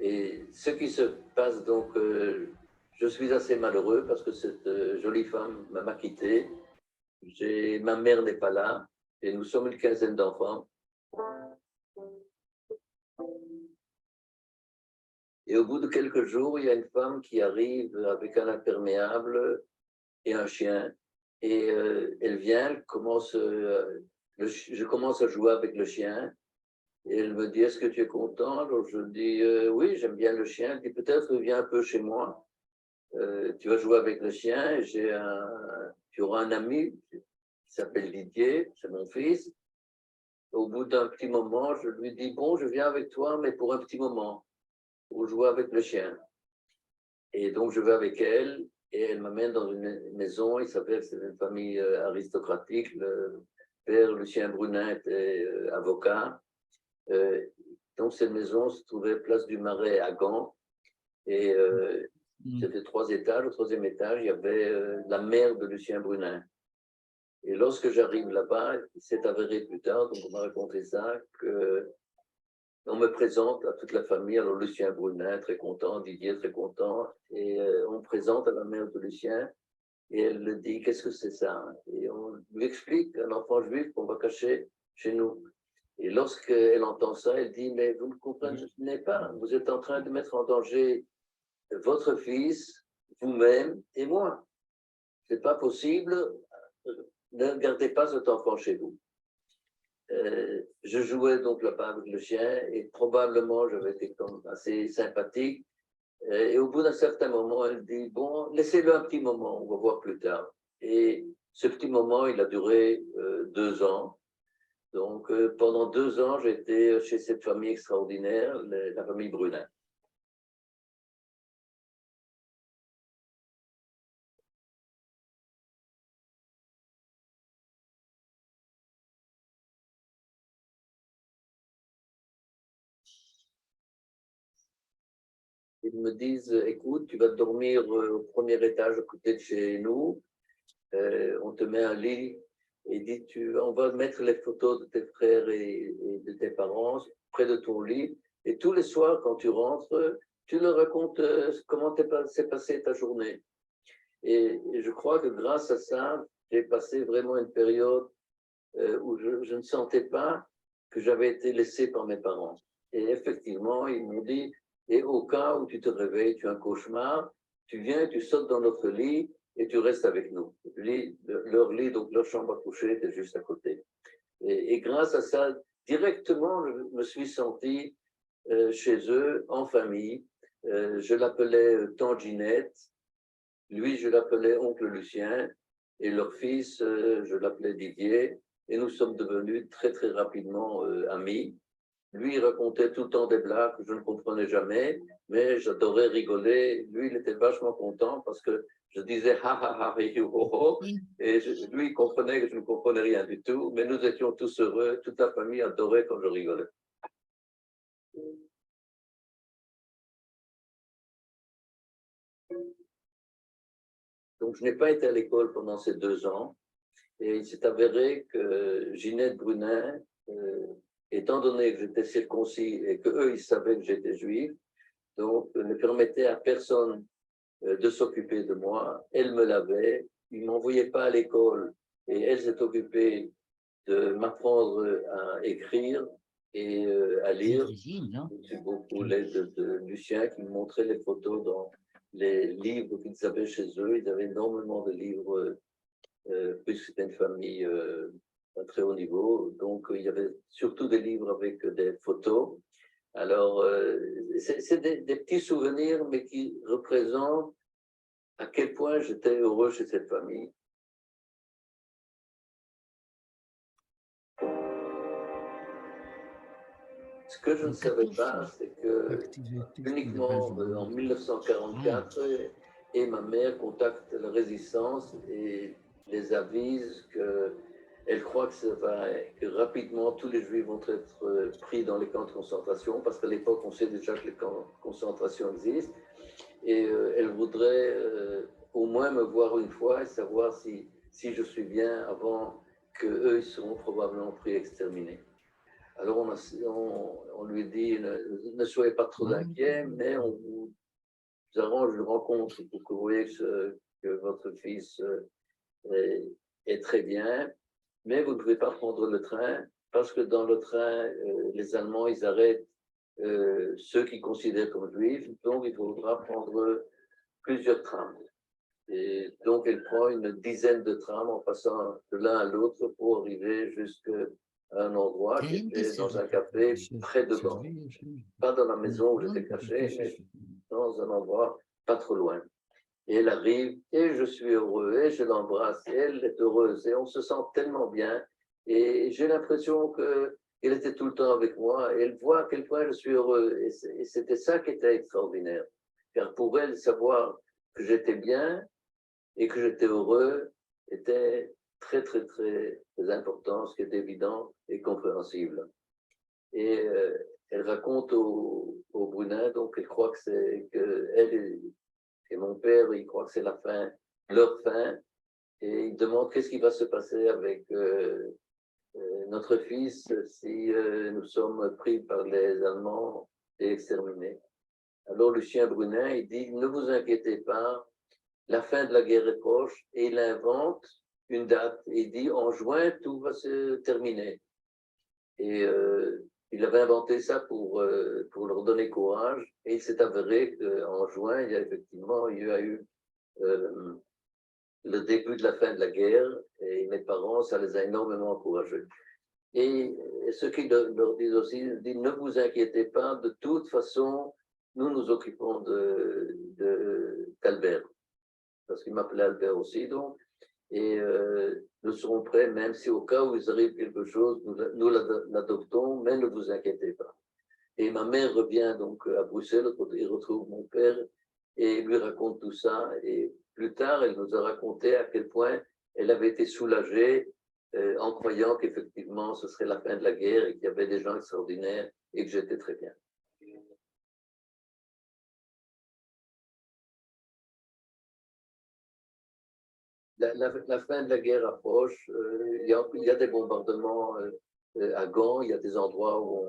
Et ce qui se passe donc, je suis assez malheureux parce que cette jolie femme m'a quitté. Ma mère n'est pas là et nous sommes une quinzaine d'enfants. Et au bout de quelques jours, il y a une femme qui arrive avec un imperméable et un chien. Et elle vient, je commence à jouer avec le chien. Et elle me dit, est-ce que tu es content? Alors je dis, oui, j'aime bien le chien. Elle dit, peut-être viens un peu chez moi. Tu vas jouer avec le chien. Et tu auras un ami qui s'appelle Didier, c'est mon fils. Au bout d'un petit moment, je lui dis, bon, je viens avec toi, mais pour un petit moment, pour jouer avec le chien. Et donc, je vais avec elle, et elle m'amène dans une maison. Il s'appelle, c'est une famille aristocratique. Le père Lucien Brunin était avocat. Donc, cette maison se trouvait place du Marais à Gand. Et c'était 3 étages. Au 3e étage, il y avait la mère de Lucien Brunin. Et lorsque j'arrive là-bas, il s'est avéré plus tard, donc on m'a raconté ça, qu'on me présente à toute la famille. Alors Lucien Brunin, très content, Didier, très content. Et on me présente à la mère de Lucien. Et elle lui dit, qu'est-ce que c'est ça? Et on lui explique un enfant juif qu'on va cacher chez nous. Et lorsqu'elle entend ça, elle dit, mais vous ne comprenez pas, vous êtes en train de mettre en danger votre fils, vous-même et moi. Ce n'est pas possible, ne gardez pas cet enfant chez vous. Je jouais donc là-bas avec le chien et probablement j'avais été comme assez sympathique. Et au bout d'un certain moment, elle dit, bon, laissez-le un petit moment, on va voir plus tard. Et ce petit moment, il a duré 2 ans. Donc, pendant 2 ans, j'étais chez cette famille extraordinaire, la famille Brunin. Ils me disent, écoute, tu vas dormir au 1er étage à côté de chez nous, on te met un lit et dit, on va mettre les photos de tes frères et de tes parents près de ton lit. Et tous les soirs, quand tu rentres, tu leur racontes comment s'est passée ta journée. Et je crois que grâce à ça, j'ai passé vraiment une période où je ne sentais pas que j'avais été laissé par mes parents. Et effectivement, ils m'ont dit, et au cas où tu te réveilles, tu as un cauchemar, tu viens, tu sautes dans notre lit et tu restes avec nous. Leur lit, donc leur chambre à coucher était juste à côté. Et grâce à ça, directement, je me suis senti chez eux, en famille. Je l'appelais Tanginette, lui, je l'appelais oncle Lucien, et leur fils, je l'appelais Didier, et nous sommes devenus très, très rapidement amis. Lui, il racontait tout le temps des blagues que je ne comprenais jamais, mais j'adorais rigoler. Lui, il était vachement content parce que je disais ha ha ha hi ho ho, et lui, il comprenait que je ne comprenais rien du tout, mais nous étions tous heureux, toute la famille adorait quand je rigolais. Donc, je n'ai pas été à l'école pendant ces 2 ans, et il s'est avéré que Ginette Brunin, étant donné que j'étais circoncis et qu'eux, ils savaient que j'étais juif, donc ne permettait à personne de s'occuper de moi. Elle me l'avait, ils ne m'envoyaient pas à l'école et elle s'est occupée de m'apprendre à écrire et à lire. C'est beaucoup l'aide de Lucien qui me montrait les photos dans les livres qu'ils avaient chez eux. Ils avaient énormément de livres, puisque c'était une famille à très haut niveau. Donc, il y avait surtout des livres avec des photos. Alors, c'est des petits souvenirs, mais qui représentent à quel point j'étais heureux chez cette famille. Ce que je ne savais pas, c'est que uniquement en 1944, et ma mère contacte la résistance et les avise qu'elle croit que rapidement tous les juifs vont être pris dans les camps de concentration, parce qu'à l'époque, on sait déjà que les camps de concentration existent, et elle voudrait au moins me voir une fois et savoir si je suis bien avant qu'eux, ils seront probablement pris exterminés. Alors on lui dit, ne soyez pas trop inquiets, mais on vous arrange une rencontre pour que vous voyez que votre fils est très bien, mais vous ne pouvez pas prendre le train, parce que dans le train, les Allemands, ils arrêtent ceux qui considèrent comme juifs, donc il faudra prendre plusieurs trams. Et donc, elle prend une dizaine de trams en passant de l'un à l'autre pour arriver jusqu'à un endroit qui était dans un café près de Gand. Pas dans la maison où j'étais caché, mais dans un endroit pas trop loin. Et elle arrive, et je suis heureux, et je l'embrasse, et elle est heureuse, et on se sent tellement bien. Et j'ai l'impression qu'elle était tout le temps avec moi, et elle voit à quel point je suis heureux. Et c'était ça qui était extraordinaire. Car pour elle, savoir que j'étais bien et que j'étais heureux était très, très, très, très important, ce qui est évident et compréhensible. Et elle raconte au Brunin, donc elle croit que elle et mon père, il croit que c'est la fin, leur fin, et il demande qu'est-ce qui va se passer avec notre fils si nous sommes pris par les Allemands et exterminés. Alors Lucien Brunin, il dit, ne vous inquiétez pas, la fin de la guerre est proche, et il invente une date, et il dit, en juin, tout va se terminer. Et il avait inventé ça pour leur donner courage, et il s'est avéré qu'en juin, il y a eu le début de la fin de la guerre, et mes parents, ça les a énormément encouragés. Et ce qu'ils leur disent aussi, ils disent, ne vous inquiétez pas, de toute façon, nous nous occupons d'Albert, parce qu'il m'appelait Albert aussi, donc, et nous serons prêts, même si au cas où il arrive quelque chose, nous l'adoptons, mais ne vous inquiétez pas. Et ma mère revient donc à Bruxelles, et retrouve mon père, et lui raconte tout ça, et plus tard, elle nous a raconté à quel point elle avait été soulagée en croyant qu'effectivement, ce serait la fin de la guerre, et qu'il y avait des gens extraordinaires, et que j'étais très bien. La fin de la guerre approche, il y a des bombardements à Gand, il y a des endroits où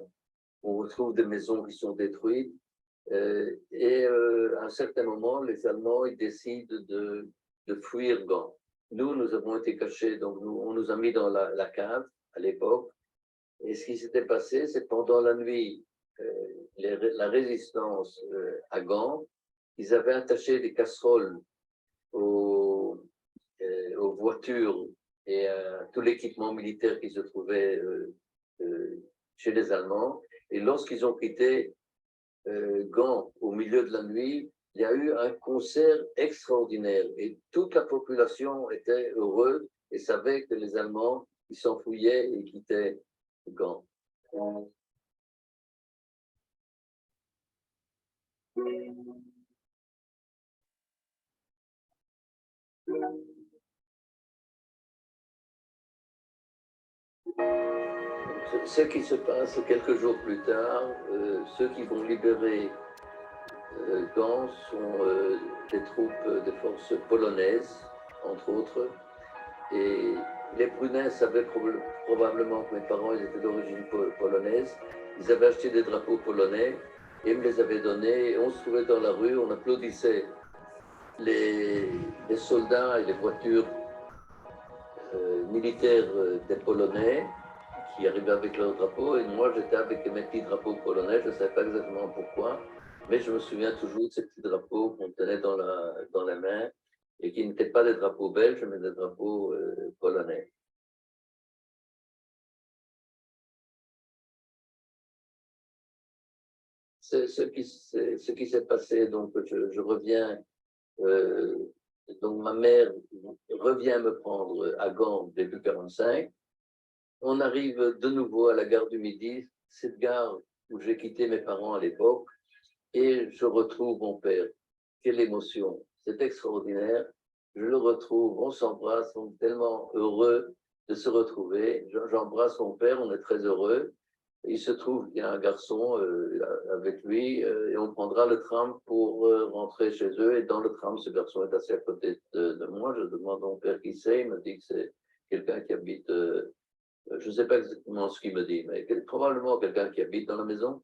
on retrouve des maisons qui sont détruites, et à un certain moment, les Allemands ils décident de fuir Gand. Nous avons été cachés, donc on nous a mis dans la cave à l'époque, et ce qui s'était passé, c'est que pendant la nuit, la résistance à Gand, ils avaient attaché des casseroles aux voitures et à tout l'équipement militaire qui se trouvait chez les Allemands. Et lorsqu'ils ont quitté Gand au milieu de la nuit, il y a eu un concert extraordinaire et toute la population était heureuse et savait que les Allemands ils s'enfouillaient et quittaient Gand. Ce qui se passe quelques jours plus tard, ceux qui vont libérer Gand sont des troupes des forces polonaises, entre autres. Et les Brunins savaient probablement que mes parents ils étaient d'origine polonaise. Ils avaient acheté des drapeaux polonais et me les avaient donnés. Et on se trouvait dans la rue, on applaudissait les soldats et les voitures militaires des Polonais qui arrivaient avec leurs drapeaux. Et moi, j'étais avec mes petits drapeaux polonais. Je ne savais pas exactement pourquoi, mais je me souviens toujours de ces petits drapeaux qu'on tenait dans la main et qui n'étaient pas des drapeaux belges, mais des drapeaux polonais. Ce qui s'est passé, donc je reviens, donc ma mère revient me prendre à Gand début 1945. On arrive de nouveau à la gare du Midi, cette gare où j'ai quitté mes parents à l'époque, et je retrouve mon père. Quelle émotion, c'est extraordinaire. Je le retrouve, on s'embrasse, on est tellement heureux de se retrouver. J'embrasse mon père, on est très heureux. Il se trouve qu'il y a un garçon avec lui et on prendra le tram pour rentrer chez eux. Et dans le tram, ce garçon est assis à côté de moi. Je demande à mon père qui c'est. Il me dit que c'est quelqu'un qui habite, je ne sais pas exactement ce qu'il me dit, mais probablement quelqu'un qui habite dans la maison.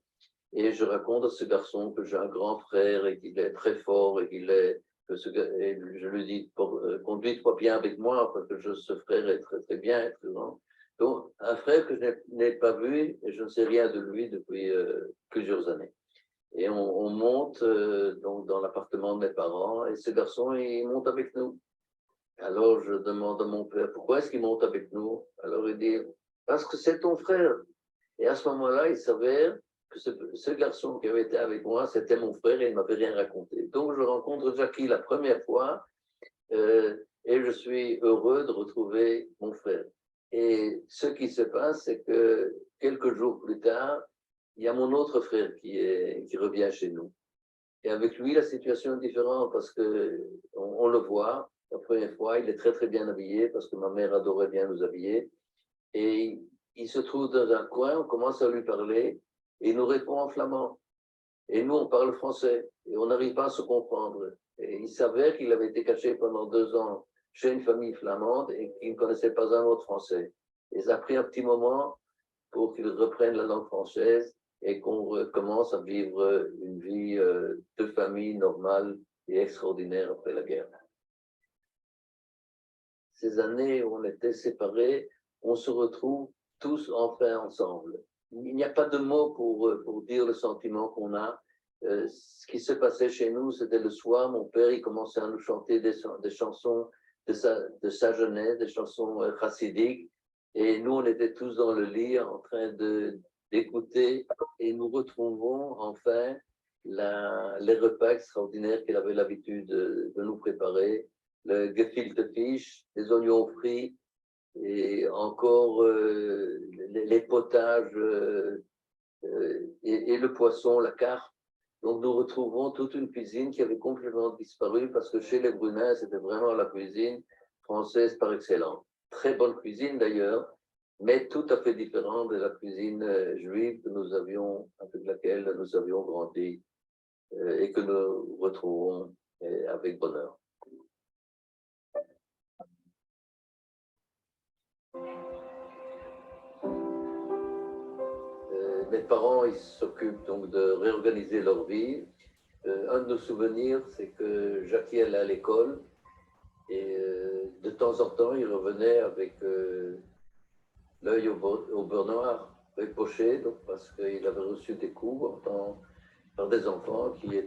Et je raconte à ce garçon que j'ai un grand frère et qu'il est très fort et qu'il est. Et je lui dis, conduis-toi bien avec moi parce que ce frère est très, très bien, très grand. Donc, un frère que je n'ai pas vu et je ne sais rien de lui depuis plusieurs années. Et on monte donc dans l'appartement de mes parents et ce garçon, il monte avec nous. Alors, je demande à mon père, pourquoi est-ce qu'il monte avec nous? Alors, il dit, parce que c'est ton frère. Et à ce moment-là, il s'avère que ce garçon qui avait été avec moi, c'était mon frère et il ne m'avait rien raconté. Donc, je rencontre Jackie la première fois et je suis heureux de retrouver mon frère. Et ce qui se passe, c'est que quelques jours plus tard, il y a mon autre frère qui revient chez nous. Et avec lui, la situation est différente parce qu'on le voit la première fois, il est très très bien habillé parce que ma mère adorait bien nous habiller. Et il se trouve dans un coin, on commence à lui parler et il nous répond en flamand. Et nous, on parle français et on n'arrive pas à se comprendre. Et il s'avère qu'il avait été caché pendant 2 ans chez une famille flamande et qu'il ne connaissait pas un mot de français. Et ça a pris un petit moment pour qu'il reprenne la langue française et qu'on recommence à vivre une vie de famille normale et extraordinaire après la guerre. Ces années où on était séparés, on se retrouve tous enfin ensemble. Il n'y a pas de mots pour dire le sentiment qu'on a. Ce qui se passait chez nous, c'était le soir, mon père, il commençait à nous chanter des chansons de sa jeunesse, des chansons chassidiques, et nous, on était tous dans le lit en train d'écouter, et nous retrouvons enfin les repas extraordinaires qu'il avait l'habitude de nous préparer, le gefilte fish, les oignons frits, et encore les potages et le poisson, la carpe. Donc nous retrouvons toute une cuisine qui avait complètement disparu parce que chez les Brunins, c'était vraiment la cuisine française par excellence. Très bonne cuisine d'ailleurs, mais tout à fait différente de la cuisine juive que nous avions, avec laquelle nous avions grandi et que nous retrouvons avec bonheur. Mes parents, ils s'occupent donc de réorganiser leur vie. Un de nos souvenirs, c'est que Jackie allait à l'école et de temps en temps, il revenait avec l'œil au beurre noir, l'œil poché, donc parce qu'il avait reçu des coups par des enfants qui lui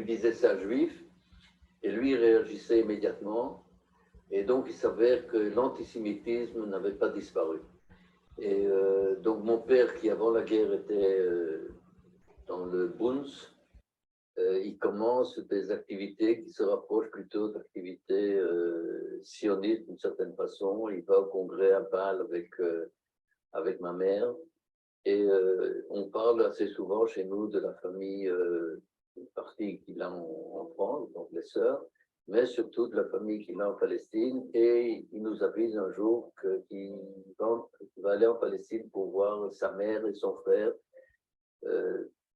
disaient ça juif, et lui il réagissait immédiatement. Et donc il s'avère que l'antisémitisme n'avait pas disparu. Et donc mon père, qui avant la guerre était dans le Bunds, il commence des activités qui se rapprochent plutôt d'activités sionistes d'une certaine façon. Il va au congrès à Bâle avec ma mère. Et on parle assez souvent chez nous de la famille partie qu'il a en France, donc les sœurs, mais surtout de la famille qu'il a en Palestine. Et il nous avise un jour qu'il va aller en Palestine pour voir sa mère et son frère.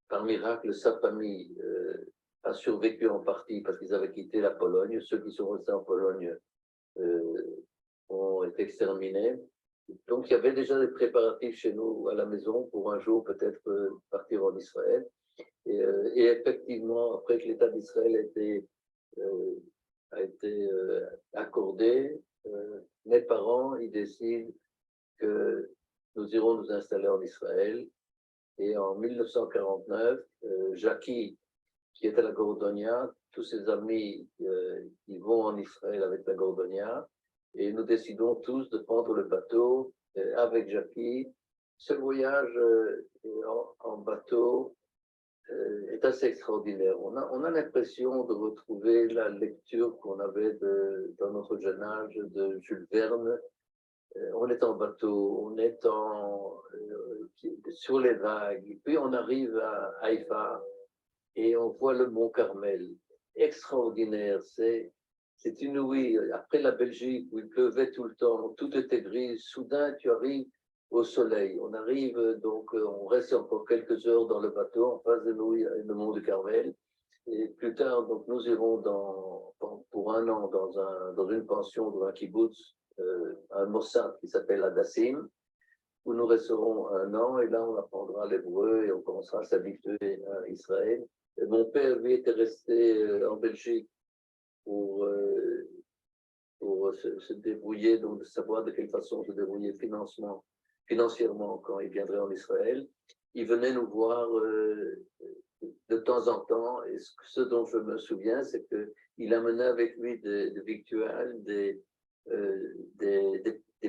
Par miracle, sa famille a survécu en partie parce qu'ils avaient quitté la Pologne. Ceux qui sont restés en Pologne ont été exterminés. Donc, il y avait déjà des préparatifs chez nous à la maison pour un jour peut-être partir en Israël. Et effectivement, après que l'État d'Israël a été accordé, mes parents, ils décident que nous irons nous installer en Israël. Et en 1949, Jackie, qui est à la Gordonia, tous ses amis, ils vont en Israël avec la Gordonia, et nous décidons tous de prendre le bateau avec Jackie. Ce voyage en bateau est assez extraordinaire. On a l'impression de retrouver la lecture qu'on avait dans notre jeune âge de Jules Verne. On est en bateau, on est sur les vagues, puis on arrive à Haïfa et on voit le mont Carmel. Extraordinaire, c'est inouï. Après la Belgique où il pleuvait tout le temps, tout était gris, soudain tu arrives au soleil. On arrive, donc on reste encore quelques heures dans le bateau. En face de nous, il y a le mont de Carmel. Et plus tard, donc, nous irons pour un an dans une pension, dans un kibbutz, un mossad qui s'appelle Hadassim, où nous resterons un an, et là on apprendra l'hébreu et on commencera à s'habituer à Israël. Et mon père, lui, était resté en Belgique pour se débrouiller, donc de savoir de quelle façon se débrouiller financièrement quand il viendrait en Israël. Il venait nous voir de temps en temps, et ce dont je me souviens, c'est qu'il amenait avec lui des victuailles, des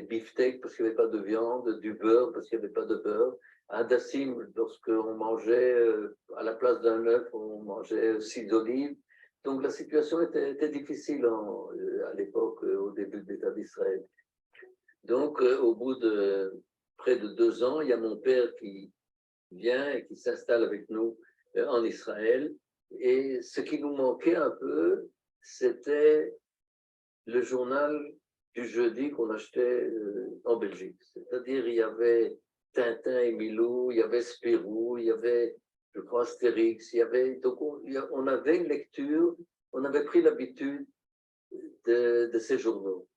beefsteaks parce qu'il n'y avait pas de viande, du beurre parce qu'il n'y avait pas de beurre. Un dassim, lorsqu'on mangeait à la place d'un œuf, on mangeait 6 olives. Donc la situation était difficile à l'époque, au début de l'État d'Israël. Donc au bout de près de 2 ans, il y a mon père qui vient et qui s'installe avec nous en Israël. Et ce qui nous manquait un peu, c'était le journal du jeudi qu'on achetait en Belgique. C'est-à-dire, il y avait Tintin et Milou, il y avait Spirou, il y avait, je crois, Astérix, donc on avait une lecture, on avait pris l'habitude de ces journaux.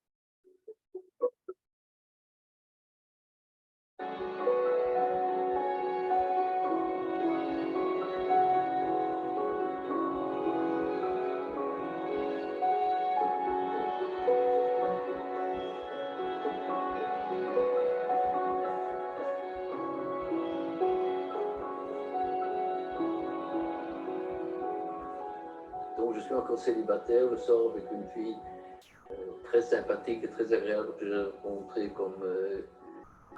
Donc, je suis encore célibataire, je sors avec une fille très sympathique et très agréable que j'ai rencontrée comme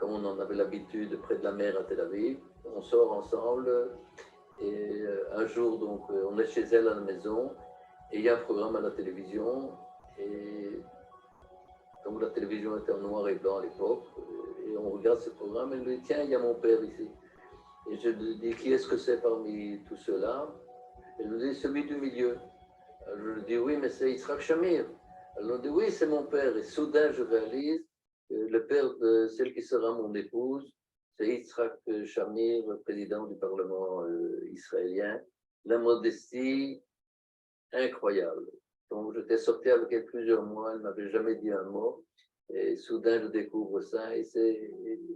on en avait l'habitude près de la mer à Tel Aviv. On sort ensemble et un jour, donc, on est chez elle à la maison et il y a un programme à la télévision et donc la télévision était en noir et blanc à l'époque et on regarde ce programme et elle me dit tiens, il y a mon père ici. Et je lui dis qui est-ce que c'est parmi tous ceux-là? Elle me dit celui du milieu. Alors, je lui dis oui, mais c'est Yitzhak Shamir. Elle me dit oui, c'est mon père. Et soudain, je réalise que le père de celle qui sera mon épouse, c'est Yitzhak Shamir, le président du Parlement israélien. La modestie incroyable. Donc, j'étais sorti avec elle plusieurs mois, elle ne m'avait jamais dit un mot. Et soudain, je découvre ça. Et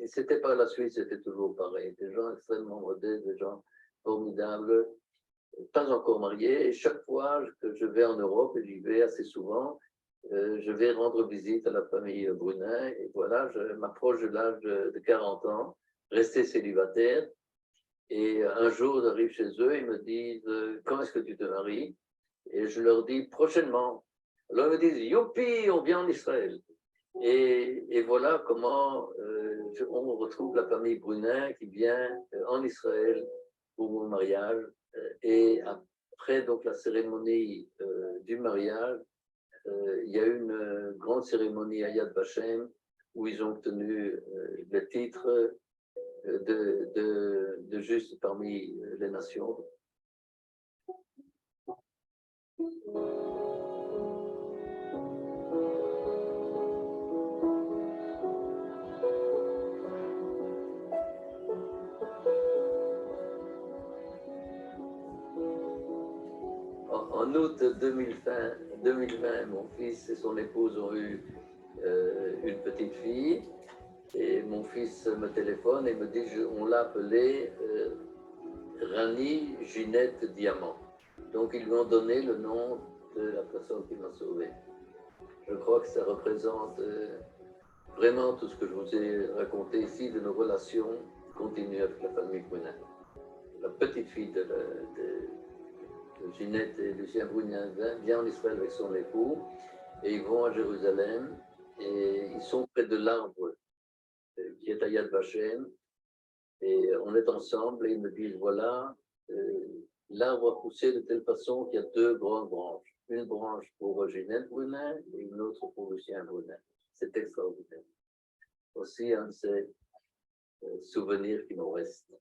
c'était par la suite, c'était toujours pareil. Des gens extrêmement modestes, des gens formidables, pas encore mariés. Et chaque fois que je vais en Europe, et j'y vais assez souvent, je vais rendre visite à la famille Brunin. Et voilà, je m'approche de l'âge de 40 ans, resté célibataire. Et un jour, j'arrive chez eux, ils me disent quand est-ce que tu te maries? Et je leur dis prochainement. Alors ils me disent youpi, on vient en Israël. Et voilà comment on retrouve la famille Brunin qui vient en Israël pour mon mariage. Et après donc la cérémonie du mariage, il y a eu une grande cérémonie à Yad Vashem où ils ont obtenu le titre de juste parmi les nations. En août 2020, mon fils et son épouse ont eu une petite fille et mon fils me téléphone et me dit on l'a appelée Rani Ginette Diament. Donc ils lui ont donné le nom de la personne qui m'a sauvé. Je crois que ça représente vraiment tout ce que je vous ai raconté ici de nos relations continues avec la famille Brunin. La petite fille de Ginette et Lucien Brunin vient en Israël avec son époux et ils vont à Jérusalem et ils sont près de l'arbre qui est à Yad Vashem et on est ensemble et ils me disent voilà, l'arbre a poussé de telle façon qu'il y a 2 grandes branches. Une branche pour Ginette Brunin et une autre pour Lucien Brunin. C'est extraordinaire. Aussi un de ces souvenirs qui nous restent.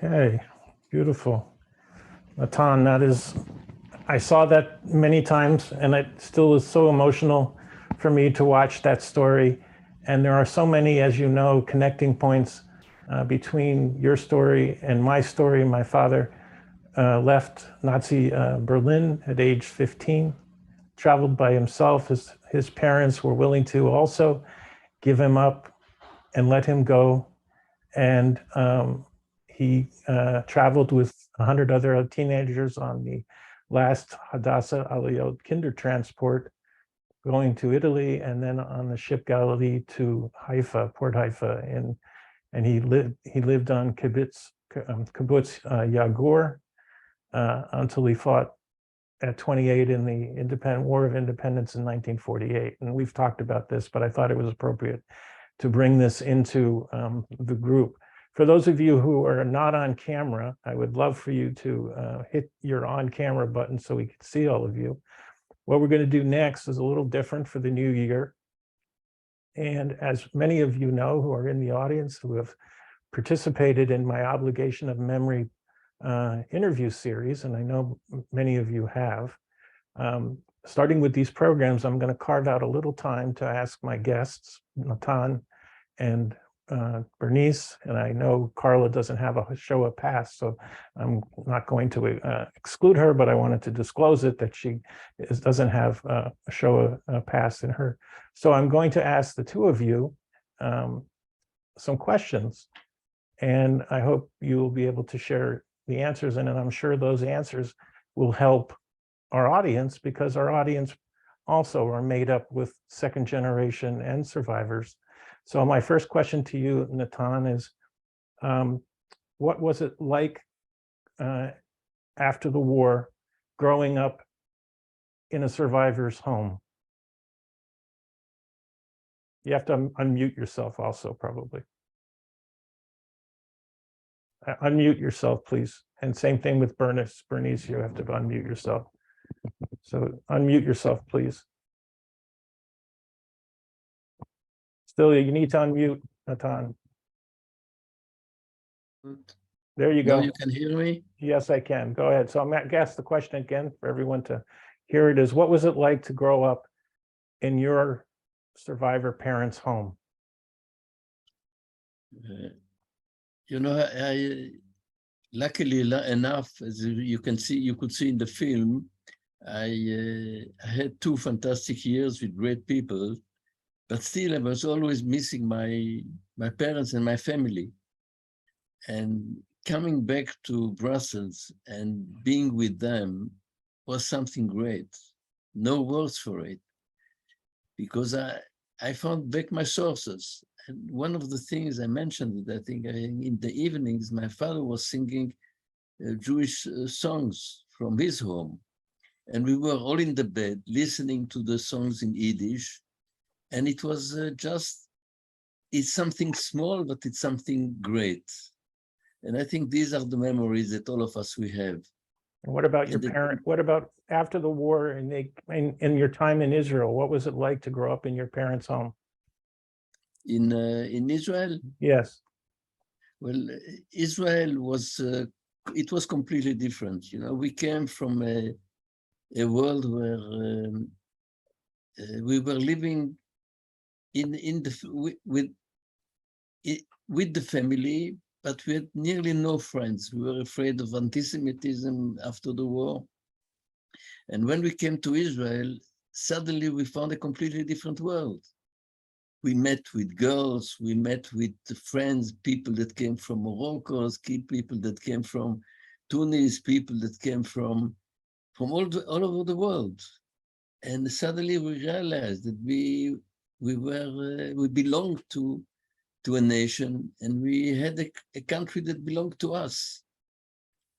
Okay, beautiful. Natan, that is, I saw that many times and it still is so emotional for me to watch that story. And there are so many, as you know, connecting points between your story and my story. My father left Nazi Berlin at age 15, traveled by himself. His parents were willing to also give him up and let him go. And he traveled with 100 other teenagers on the last Hadassah Aliyot kinder transport going to Italy, and then on the ship Galilee to Haifa, Port Haifa, and he lived on kibbutz Yagur until he fought at 28 in the War of Independence in 1948. And we've talked about this, but I thought it was appropriate to bring this into the group. For those of you who are not on camera, I would love for you to hit your on camera button so we can see all of you. What we're going to do next is a little different for the new year. And as many of you know who are in the audience who have participated in my Obligation of Memory interview series, and I know many of you have, starting with these programs, I'm going to carve out a little time to ask my guests, Natan and Bernice, and I know Carla doesn't have a show of past, so I'm not going to exclude her, but I wanted to disclose it that she doesn't have a show of past in her. So I'm going to ask the two of you some questions, and I hope you will be able to share the answers, and I'm sure those answers will help our audience, because our audience also are made up with second generation and survivors. So my first question to you, Natan, is what was it like after the war growing up in a survivor's home? You have to unmute yourself also, probably. Unmute yourself, please. And same thing with Bernice. Bernice, you have to unmute yourself. So unmute yourself, please. Still, you need to unmute, Natan. There you go. Now you can hear me? Yes, I can. Go ahead. So I'm going to ask the question again for everyone to hear it is, what was it like to grow up in your survivor parents' home? You know, luckily enough, as you could see in the film, I had 2 fantastic years with great people, but still I was always missing my parents and my family. And coming back to Brussels and being with them was something great. No words for it, because I found back my sources. And one of the things I mentioned, I think in the evenings, my father was singing Jewish songs from his home. And we were all in the bed listening to the songs in Yiddish. And it was it's something small, but it's something great. And I think these are the memories that all of us we have. And what about your parent? What about after the war and in your time in Israel? What was it like to grow up in your parents' home? In Israel? Yes. Well, Israel was, it was completely different. You know, we came from a world where we were living with the family, but we had nearly no friends. We were afraid of anti-Semitism after the war. And when we came to Israel, suddenly we found a completely different world. We met with girls, we met with friends, people that came from Morocco, people that came from Tunis, people that came from all over the world. And suddenly we realized that we belonged to a nation, and we had a country that belonged to us.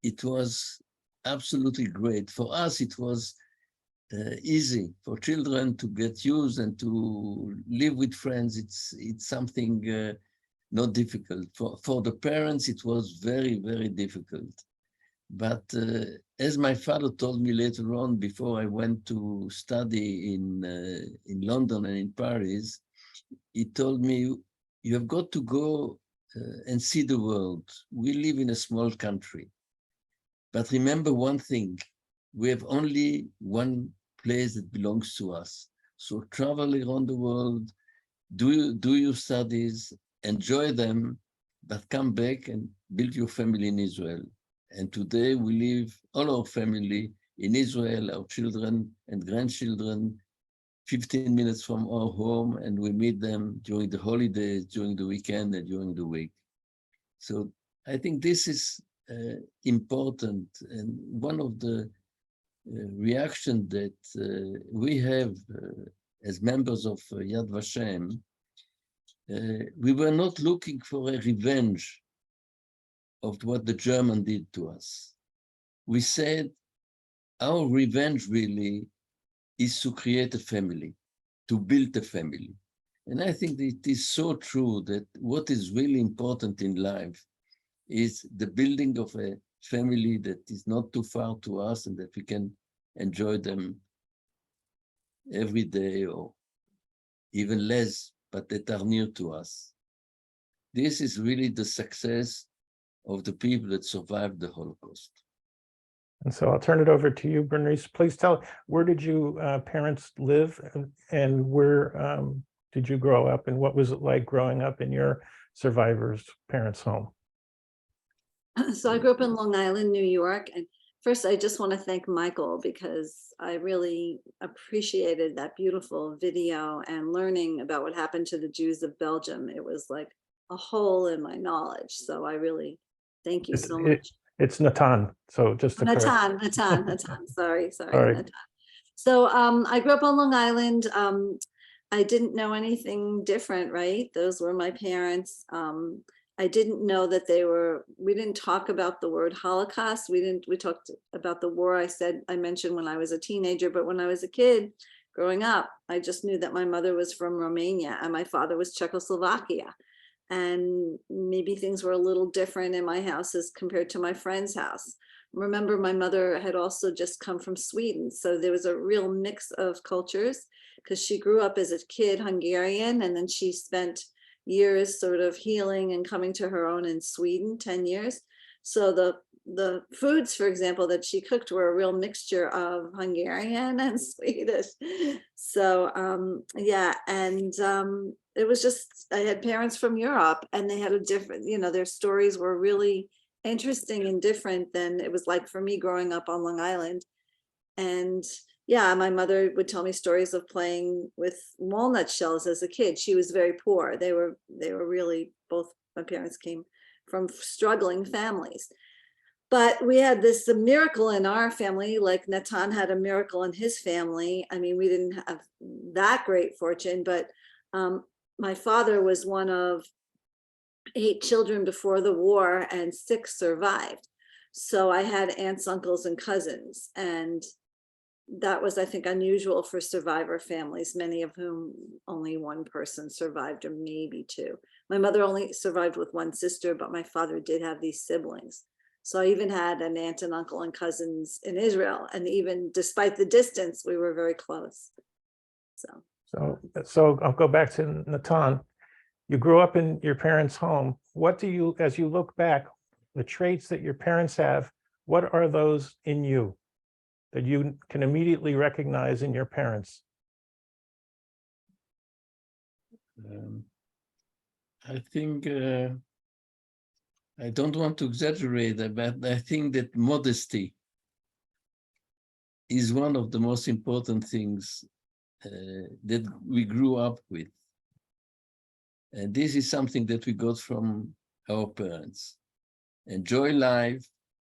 It was absolutely great. For us, it was easy. For children to get used and to live with friends, it's something not difficult. For the parents, it was very, very difficult. But as my father told me later on, before I went to study in London and in Paris, he told me, you have got to go and see the world. We live in a small country. But remember one thing, we have only one place that belongs to us. So travel around the world, do your studies, enjoy them, but come back and build your family in Israel. And today we live, all our family in Israel, our children and grandchildren, 15 minutes from our home, and we meet them during the holidays, during the weekend, and during the week. So I think this is important, and one of the reactions that we have as members of Yad Vashem, we were not looking for a revenge of what the German did to us. We said our revenge really is to create a family, to build a family. And I think it is so true that what is really important in life is the building of a family that is not too far to us and that we can enjoy them every day or even less, but that are near to us. This is really the success of the people that survived the Holocaust. And so I'll turn it over to you, Bernice. Please tell, where did you parents live, and where did you grow up, and what was it like growing up in your survivors' parents' home? So I grew up in Long Island, New York. And first, I just want to thank Michael, because I really appreciated that beautiful video and learning about what happened to the Jews of Belgium. It was like a hole in my knowledge. So I really thank you so much. It's Natan. So just to Natan. Sorry. Natan. So I grew up on Long Island. I didn't know anything different, right? Those were my parents. I didn't know that we didn't talk about the word Holocaust. We talked about the war I mentioned when I was a teenager, but when I was a kid growing up, I just knew that my mother was from Romania and my father was Czechoslovakia. And maybe things were a little different in my house as compared to my friend's house. Remember, my mother had also just come from Sweden. So there was a real mix of cultures, because she grew up as a kid Hungarian, and then she spent years sort of healing and coming to her own in Sweden, 10 years. So the foods, for example, that she cooked were a real mixture of Hungarian and Swedish. So yeah, and it was just, I had parents from Europe, and they had a different, their stories were really interesting and different than it was like for me growing up on Long Island. And yeah, my mother would tell me stories of playing with walnut shells as a kid. She was very poor. They were really, both my parents came from struggling families. But we had this miracle in our family, like Natan had a miracle in his family. I mean, we didn't have that great fortune, but my father was one of 8 children before the war, and 6 survived. So I had aunts, uncles, and cousins, and that was, I think, unusual for survivor families, many of whom only one person survived, or maybe 2. My mother only survived with 1 sister, but my father did have these siblings. So I even had an aunt and uncle and cousins in Israel. And even despite the distance, we were very close. So I'll go back to Natan. You grew up in your parents' home. What do you, as you look back, the traits that your parents have, what are those in you that you can immediately recognize in your parents? I think, I don't want to exaggerate, but I think that modesty is one of the most important things that we grew up with. And this is something that we got from our parents. Enjoy life,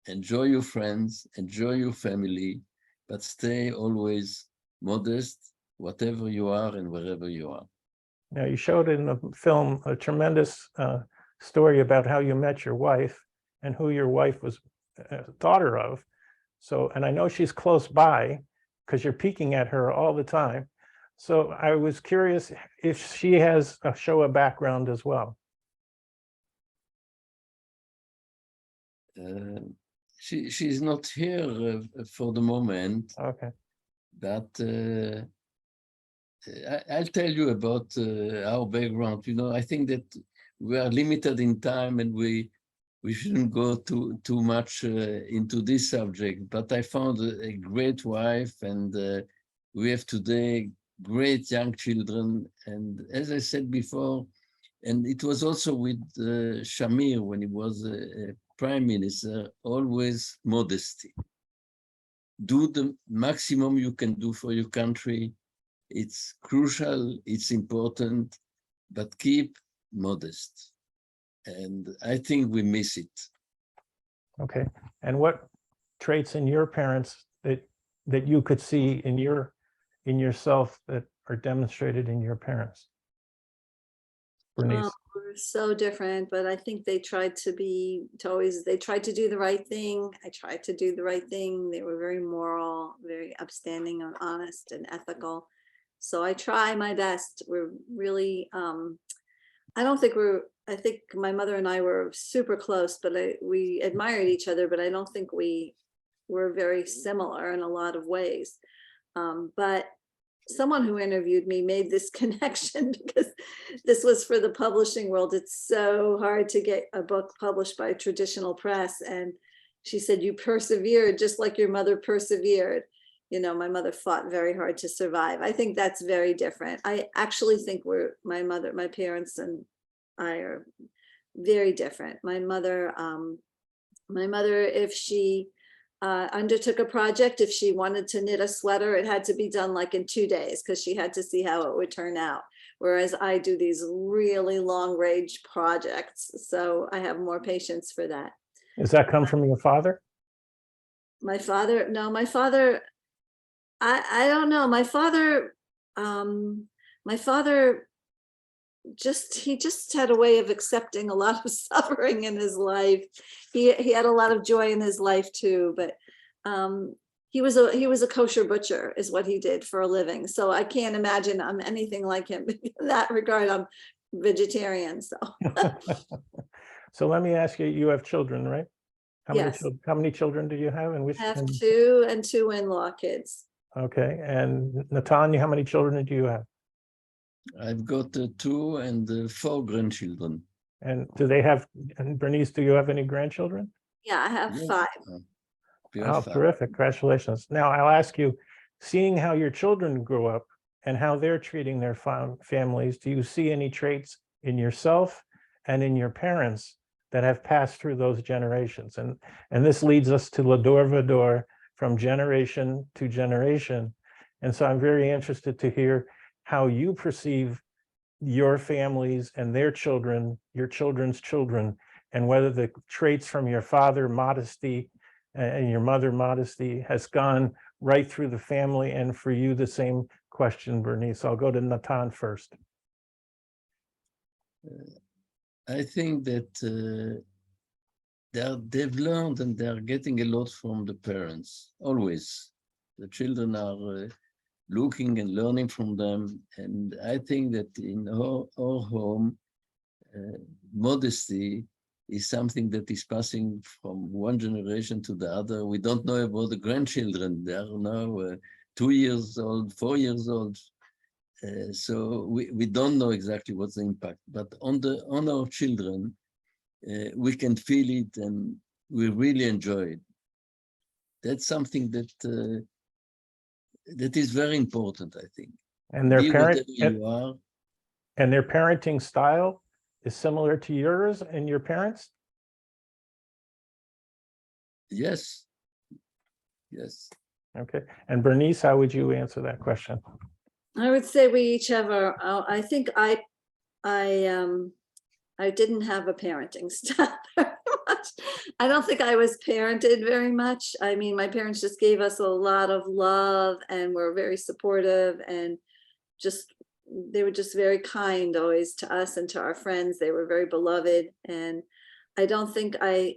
enjoy your friends, enjoy your family, but stay always modest, whatever you are and wherever you are. Now, you showed in the film a tremendous story about how you met your wife and who your wife was a daughter of. So, and I know she's close by because you're peeking at her all the time. So I was curious if she has a Shoah background as well. She's not here for the moment. Okay. But I'll tell you about our background. I think that we are limited in time, and we shouldn't go too much into this subject. But I found a great wife, and we have today great young children. And as I said before, and it was also with Shamir when he was a prime minister, always modesty. Do the maximum you can do for your country. It's crucial, it's important, but keep modest. And I think we miss it. Okay. And what traits in your parents that you could see in yourself that are demonstrated in your parents? Bernice. We're so different, but I think they tried to they tried to do the right thing. I tried to do the right thing. They were very moral, very upstanding and honest and ethical. So I try my best. We're really, I think my mother and I were super close, but we admired each other, but I don't think we were very similar in a lot of ways. But someone who interviewed me made this connection because this was for the publishing world. It's so hard to get a book published by a traditional press. And she said, you persevered just like your mother persevered. You know, my mother fought very hard to survive. I think that's very different. I actually think my parents and I are very different. My mother, if she undertook a project, if she wanted to knit a sweater, it had to be done like in 2 days because she had to see how it would turn out. Whereas I do these really long range projects. So I have more patience for that. Does that come from your father? My father, no, my father, I don't know. My father he just had a way of accepting a lot of suffering in his life. He had a lot of joy in his life too, but he was a kosher butcher is what he did for a living. So I can't imagine I'm anything like him in that regard. I'm vegetarian. So So let me ask you, you have children, right? yes, How many children do you have? I have two and two in-law kids. Okay. And Natan, how many children do you have? I've got 2 and 4 grandchildren. And and Bernice, do you have any grandchildren? Yeah, I have Yes. 5. Oh, terrific. Congratulations. Now I'll ask you, seeing how your children grew up and how they're treating their families, do you see any traits in yourself and in your parents that have passed through those generations? And this leads us to Lador Vador, from generation to generation. And so I'm very interested to hear how you perceive your families and their children, your children's children, and whether the traits from your father, modesty, and your mother, modesty, has gone right through the family. And for you, the same question, Bernice. I'll go to Natan first. I think that they've learned and they're getting a lot from the parents, always. The children are looking and learning from them. And I think that in our home, modesty is something that is passing from one generation to the other. We don't know about the grandchildren. They are now 2 years old, 4 years old. So we don't know exactly what's the impact, but on our children, we can feel it and we really enjoy it. That's something that that is very important, I think. And their and their parenting style is similar to yours and your parents? Yes. Yes. Okay. And Bernice, how would you answer that question? I would say we each have our, I think I didn't have a parenting style very much. I don't think I was parented very much. I mean, my parents just gave us a lot of love and were very supportive, and they were just very kind always to us and to our friends. They were very beloved. And I don't think I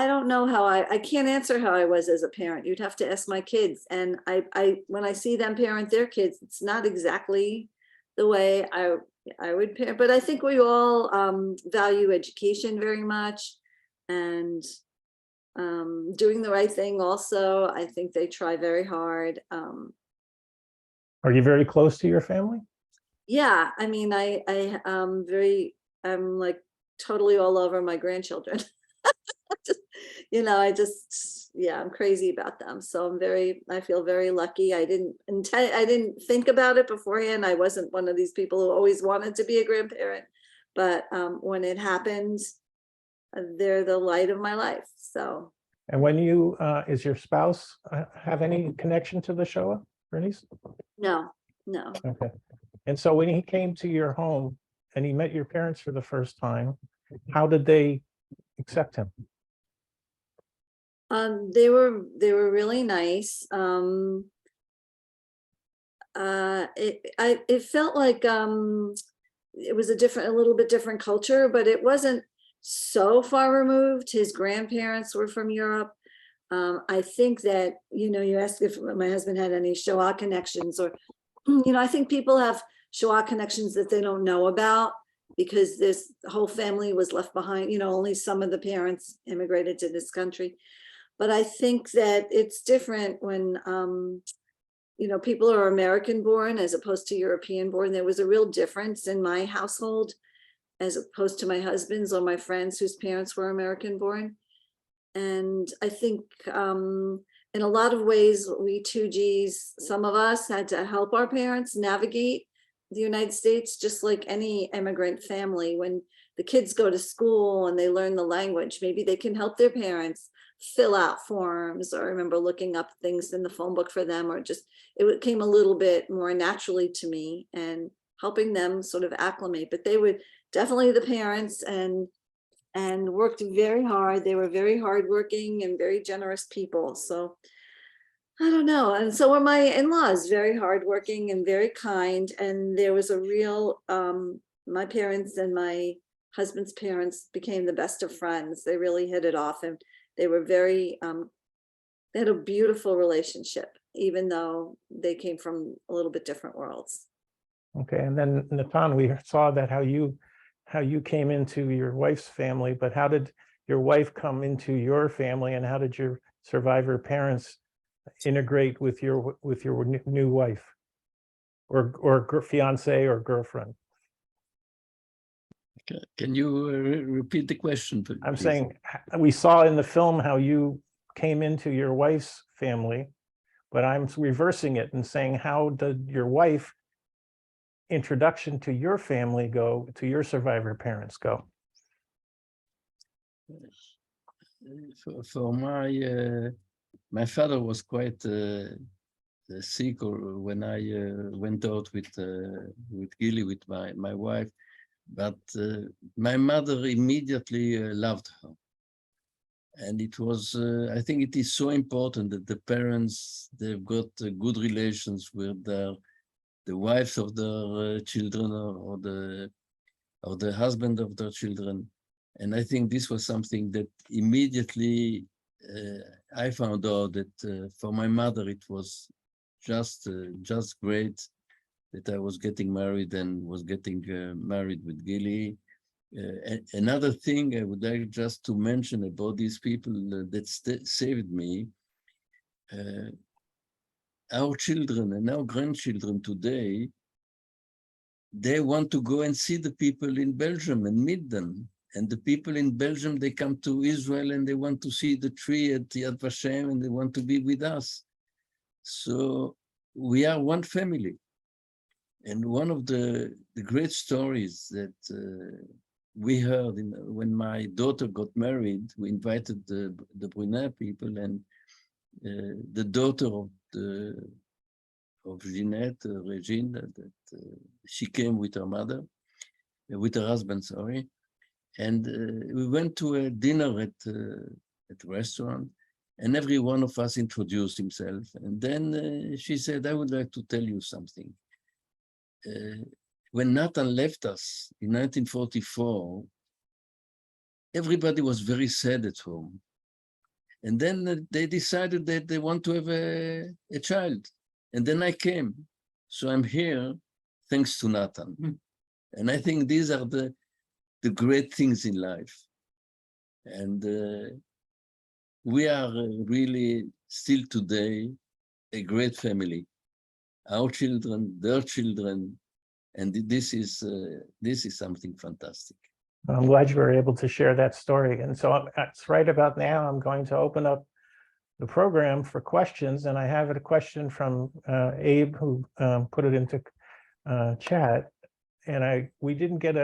don't know how I can't answer how I was as a parent. You'd have to ask my kids. And when I see them parent their kids, it's not exactly the way I would parent, but I think we all value education very much, and doing the right thing also. I think they try very hard. Are you very close to your family? Yeah, I mean, I'm like totally all over my grandchildren. Just, yeah, I'm crazy about them. So I feel very lucky. I didn't think about it beforehand. I wasn't one of these people who always wanted to be a grandparent, but when it happens, they're the light of my life. So. And when you, is your spouse have any connection to the Shoah, Bernice? No. Okay. And so when he came to your home and he met your parents for the first time, how did they accept him? They were really nice. It felt like it was a little bit different culture, but it wasn't so far removed. His grandparents were from Europe. I think that, you asked if my husband had any Shoah connections, or, I think people have Shoah connections that they don't know about, because this whole family was left behind. Only some of the parents immigrated to this country. But I think that it's different when, people are American born as opposed to European born. There was a real difference in my household as opposed to my husband's or my friends whose parents were American born. And I think in a lot of ways, we 2Gs, some of us had to help our parents navigate the United States, just like any immigrant family. When the kids go to school and they learn the language, maybe they can help their parents fill out forms, or I remember looking up things in the phone book for them, or just it came a little bit more naturally to me and helping them sort of acclimate. But they would definitely, the parents, and worked very hard. They were very hardworking and very generous people. So I don't know. And so were my in-laws, very hardworking and very kind. And there was a real, my parents and my husband's parents became the best of friends. They really hit it off, and they were very, they had a beautiful relationship, even though they came from a little bit different worlds. Okay, and then Natan, we saw that how you came into your wife's family, but how did your wife come into your family, and how did your survivor parents integrate with your new wife, or fiance or girlfriend? Can you repeat the question, please? I'm saying, we saw in the film how you came into your wife's family, but I'm reversing it and saying, how did your wife introduction to your family go, to your survivor parents go? For my father was quite sick, or when I went out with Gilly, with my wife, but my mother immediately loved her. And it was, I think it is so important that the parents, they've got good relations with the wives of their children, or the husband of their children. And I think this was something that immediately I found out that for my mother, it was just great that I was getting married and was getting married with Gilly. Another thing I would like just to mention about these people that saved me, our children and our grandchildren today, they want to go and see the people in Belgium and meet them. And the people in Belgium, they come to Israel and they want to see the tree at Yad Vashem, and they want to be with us. So we are one family. And one of the great stories that we heard when my daughter got married, we invited the Brunei people, and the daughter of Jeanette, Regine, that she came with her mother, with her husband, sorry. And we went to a dinner at a restaurant, and every one of us introduced himself. And then she said, I would like to tell you something. When Natan left us in 1944, everybody was very sad at home. And then they decided that they want to have a child. And then I came. So I'm here thanks to Natan. Mm. And I think these are the great things in life. And we are really still today a great family. Our children, their children, And this is something fantastic. I'm glad you were able to share that story. And so it's right about now, I'm going to open up the program for questions. And I have a question from Abe, who put it into chat. And we didn't get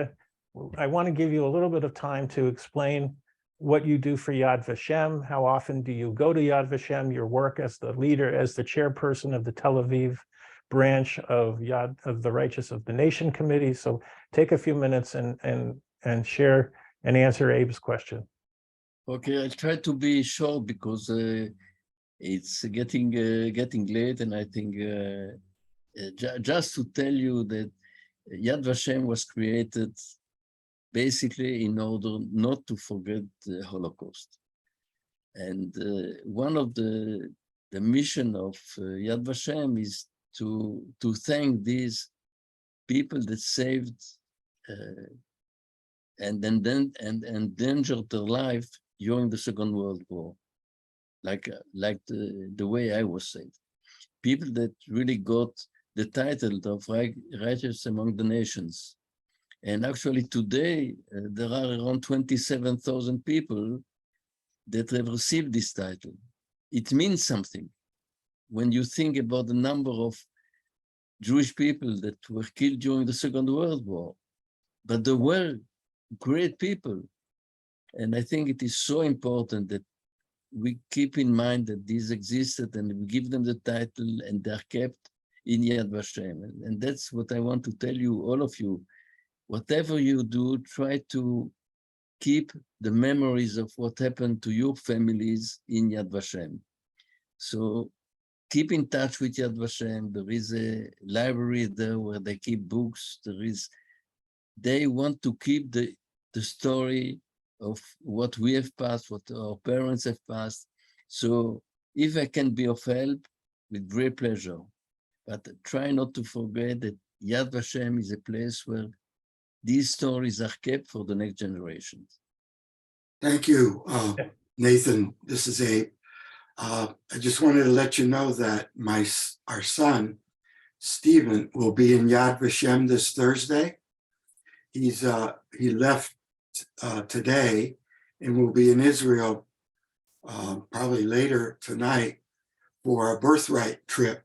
I want to give you a little bit of time to explain what you do for Yad Vashem. How often do you go to Yad Vashem, your work as the leader, as the chairperson of the Tel Aviv branch of the Righteous of the Nation Committee? So take a few minutes and share and answer Abe's question. Okay, I'll try to be short because it's getting late, and I think just to tell you that Yad Vashem was created basically in order not to forget the Holocaust. And one of the mission of Yad Vashem is to thank these people that saved and endangered their life during the Second World War, like the way I was saved. People that really got the title of Righteous Among the Nations. And actually today, there are around 27,000 people that have received this title. It means something. When you think about the number of Jewish people that were killed during the Second World War, but there were great people. And I think it is so important that we keep in mind that these existed and we give them the title and they're kept in Yad Vashem. And that's what I want to tell you, all of you. Whatever you do, try to keep the memories of what happened to your families in Yad Vashem. So keep in touch with Yad Vashem. There is a library there where they keep books. They want to keep the story of what we have passed, what our parents have passed. So if I can be of help, with great pleasure. But try not to forget that Yad Vashem is a place where these stories are kept for the next generations. Thank you, Nathan. This is Abe. I just wanted to let you know that our son, Stephen, will be in Yad Vashem this Thursday. He left today and will be in Israel probably later tonight for a birthright trip.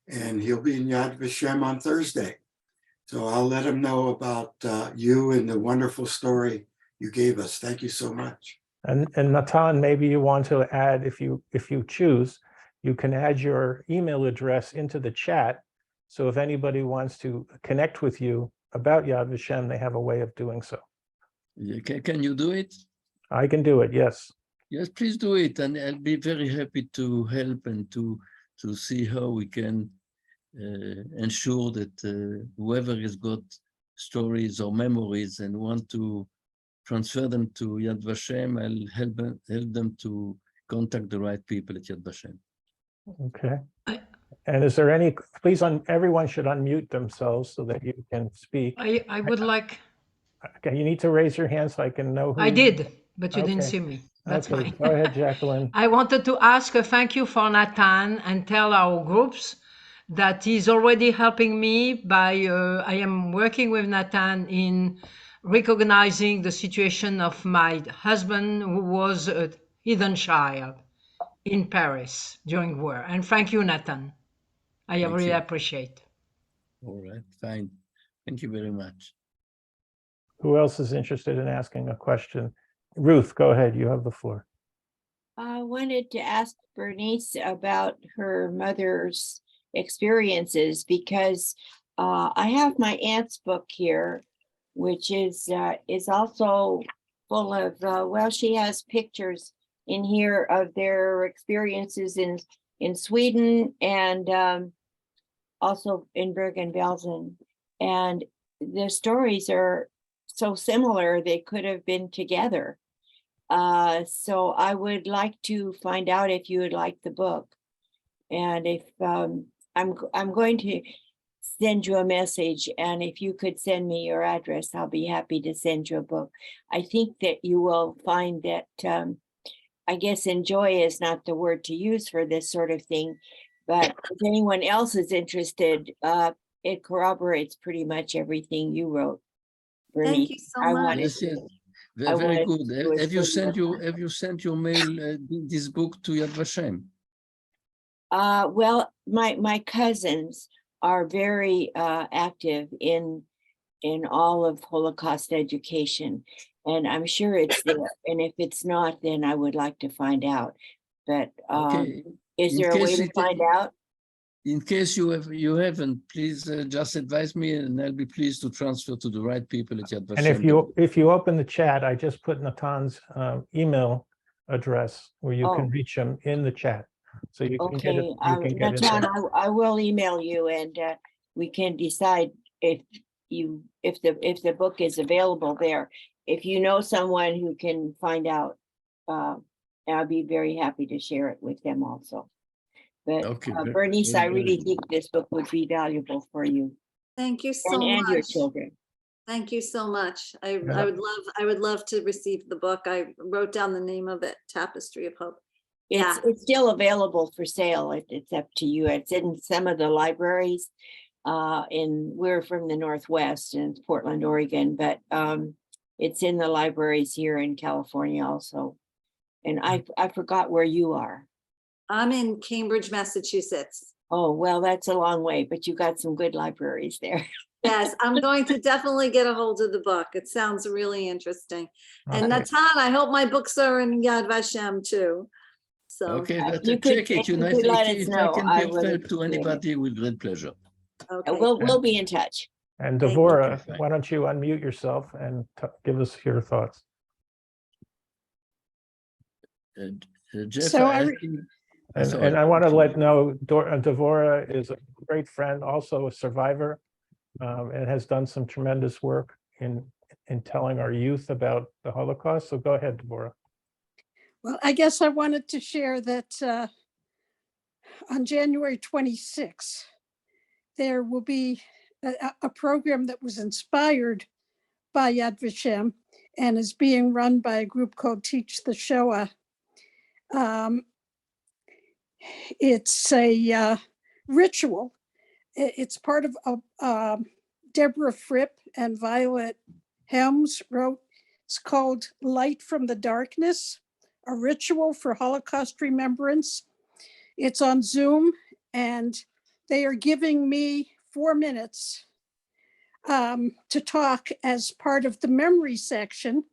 And he'll be in Yad Vashem on Thursday. So I'll let him know about you and the wonderful story you gave us. Thank you so much. And Natan, maybe you want to add, if you choose, you can add your email address into the chat. So if anybody wants to connect with you about Yad Vashem, they have a way of doing so. Can you do it? I can do it, yes. Yes, please do it. And I'll be very happy to help and to see how we can ensure that whoever has got stories or memories and want to transfer them to Yad Vashem, I'll help them to contact the right people at Yad Vashem. Okay. And is there any, please, everyone should unmute themselves so that you can speak. I would like. Okay, you need to raise your hand so I can know who. I did, but you didn't Okay. see me. That's Okay, fine. go ahead, Jacqueline. I wanted to ask a thank you for Nathan and tell our groups that he's already helping me by, I am working with Nathan in recognizing the situation of my husband who was a hidden child in Paris during war. And thank you, Nathan. I Thank really you. appreciate. All right, fine. Thank you very much. Who else is interested in asking a question? Ruth, go ahead. You have the floor. I wanted to ask Bernice about her mother's experiences because I have my aunt's book here, which is also full of, well, she has pictures in here of their experiences in Sweden and also in Bergen-Belsen. And the stories are so similar, they could have been together. So I would like to find out if you would like the book. And if I'm going to send you a message, and if you could send me your address, I'll be happy to send you a book. I think that you will find that, I guess enjoy is not the word to use for this sort of thing, but if anyone else is interested, it corroborates pretty much everything you wrote, Thank Bernice. you so I much. wanted Yes, yes. I Very wanted good. to Have you assure sent have you sent your mail this book to Yad Vashem? Well, my cousins are very active in all of Holocaust education, and I'm sure it's there. And if it's not, then I would like to find out. But Okay. is In there a way case to find out? In case you haven't, please just advise me, and I'll be pleased to transfer to the right people at Yad Vashem. And if you open the chat, I just put Natan's email address where you can reach him in the chat, so you can get it. Okay, You can get it Natan, there. I will email you, and we can decide if the book is available there. If you know someone who can find out, I'll be very happy to share it with them also. But Okay, Bernice, I very really good. think this book would be valuable for you Thank you so and your much. children. Thank you so much. I Yeah. would love to receive the book. I wrote down the name of it, Tapestry of Hope. It's still available for sale. It's up to you. It's in some of the libraries. We're from the Northwest in Portland, Oregon, but it's in the libraries here in California also. And I forgot where you are. I'm in Cambridge, Massachusetts. Oh, well, that's a long way, but you got some good libraries there. Yes, I'm going to definitely get a hold of the book. It sounds really interesting. And Okay. Natan, I hope my books are in Yad Vashem too. So, Okay, but You could- check it. if you If could let us if I know, can I be of would help to appreciate it. anybody, with great pleasure. okay. We'll be in touch. And Thank you. Devora, Okay, fine. why don't you unmute yourself and give us your thoughts? Jeff, So And I want to let know Devora is a great friend, also a survivor, and has done some tremendous work in telling our youth about the Holocaust. So go ahead, Devora. Well, I guess I wanted to share that on January 26th, there will be a program that was inspired by Yad Vashem and is being run by a group called Teach the Shoah. It's a ritual. It's part of Deborah Fripp and Violet Helms wrote. It's called Light from the Darkness, a ritual for Holocaust remembrance. It's on Zoom, and they are giving me 4 minutes to talk as part of the memory section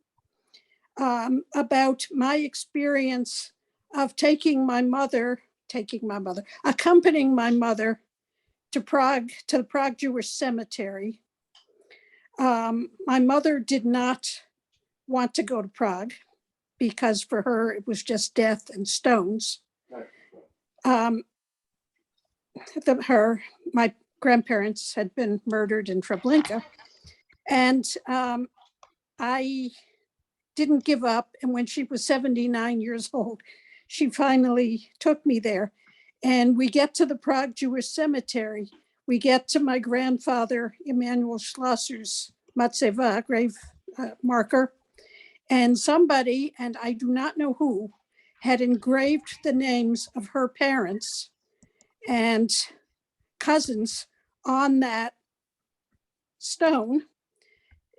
about my experience of accompanying my mother to Prague, to the Prague Jewish Cemetery. My mother did not want to go to Prague because for her it was just death and stones. My grandparents had been murdered in Treblinka, and I didn't give up. And when she was 79 years old, she finally took me there. And we get to the Prague Jewish Cemetery. We get to my grandfather, Emanuel Schlosser's Matseva, grave marker. And somebody, and I do not know who, had engraved the names of her parents and cousins on that stone.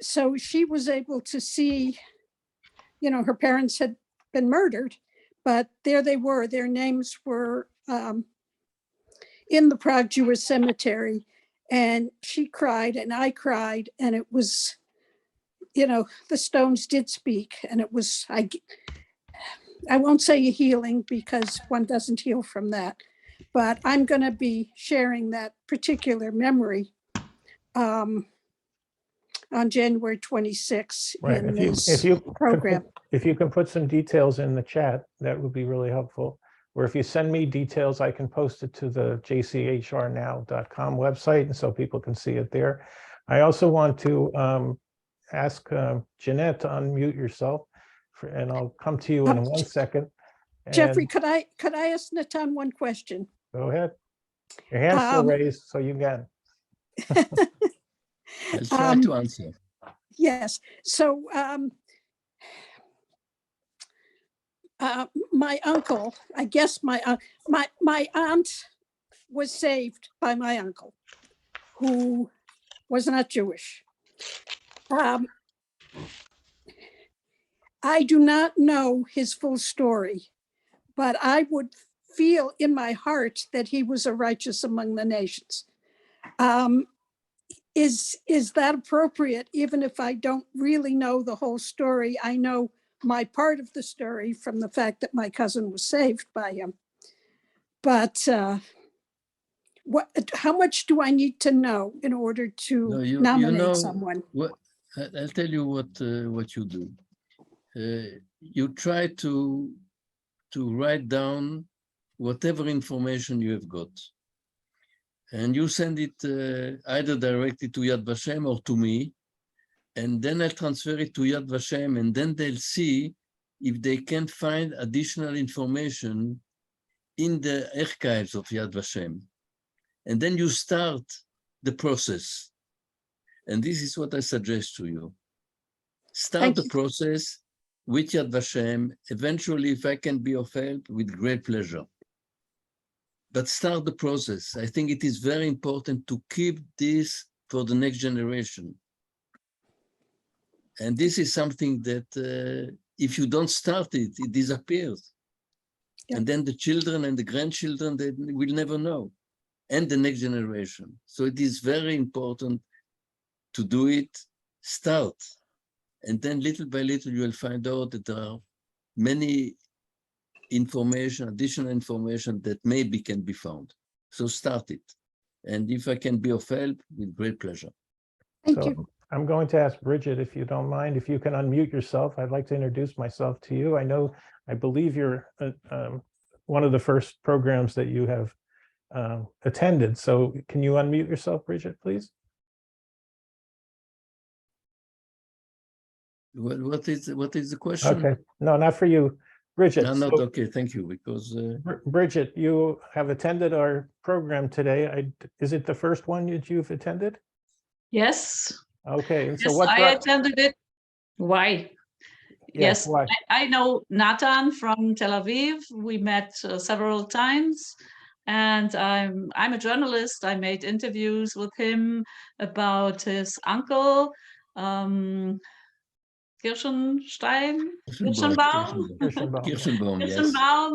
So she was able to see, her parents had been murdered, but there they were. Their names were in the Prague Jewish Cemetery. And she cried and I cried, and it was, the stones did speak, and it was, I won't say a healing because one doesn't heal from that, but I'm going to be sharing that particular memory on January 26th Right. in this program. If you can put some details in the chat, that would be really helpful. Or if you send me details, I can post it to the JCHRnow.com website, and so people can see it there. I also want to ask Jeanette to unmute yourself, and I'll come to you in 1 second. Jeffrey, could I ask Natan one question? Go ahead. Your hand's still raised, so you can. I'll try to answer. Yes. So my uncle, I guess my aunt was saved by my uncle. who was not Jewish. I do not know his full story, but I would feel in my heart that he was a righteous among the nations. Is that appropriate? Even if I don't really know the whole story, I know my part of the story from the fact that my cousin was saved by him. But how much do I need to know in order to No, nominate know someone? what, I'll tell you what you do. You try to write down whatever information you have got. And you send it either directly to Yad Vashem or to me, and then I'll transfer it to Yad Vashem, and then they'll see if they can find additional information in the archives of Yad Vashem. And then you start the process. And this is what I suggest to you. Start the process with Yad Vashem. Eventually, if I can be of help, with great pleasure. But start the process. I think it is very important to keep this for the next generation. And this is something that if you don't start it, it disappears. Yeah. And then the children and the grandchildren, they will never know. And the next generation. So it is very important to do it, start. And then little by little, you will find out that there are many information, additional information that maybe can be found. So start it. And if I can be of help, with great pleasure. Thank you. I'm going to ask Bridget, if you don't mind, if you can unmute yourself. I'd like to introduce myself to you. I believe you're one of the first programs that you have attended. So can you unmute yourself, Bridget, please? What is the question? Okay, no, not for you. Bridget. No, not okay, thank you, because... Bridget, you have attended our program today. Is it the first one that you've attended? Yes. Okay, so yes, what I attended it. Why? Yes, why? I know Nathan from Tel Aviv. We met several times, and I'm a journalist. I made interviews with him about his uncle, Kirschenbaum,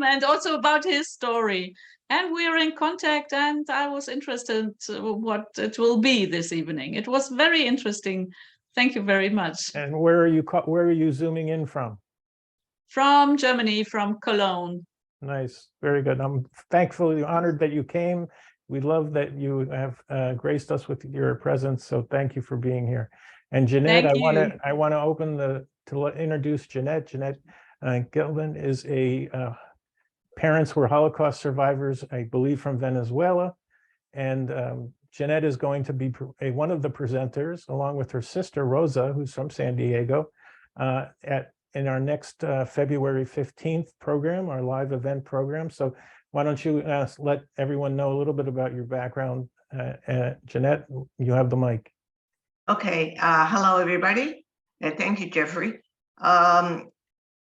and also about his story. And we're in contact, and I was interested what it will be this evening. It was very interesting. Thank you very much. And where are you zooming in from? From Germany, from Cologne. Nice, very good. I'm thankfully honored that you came. We love that you have graced us with your presence. So thank you for being here. And Jeanette, I want to introduce Jeanette. Jeanette Glyn is parents were Holocaust survivors, I believe, from Venezuela. And Jeanette is going to be one of the presenters, along with her sister, Rosa, who's from San Diego, in our next February 15th program, our live event program. So why don't you let everyone know a little bit about your background. Jeanette, you have the mic. Okay, hello, everybody. Thank you, Jeffrey.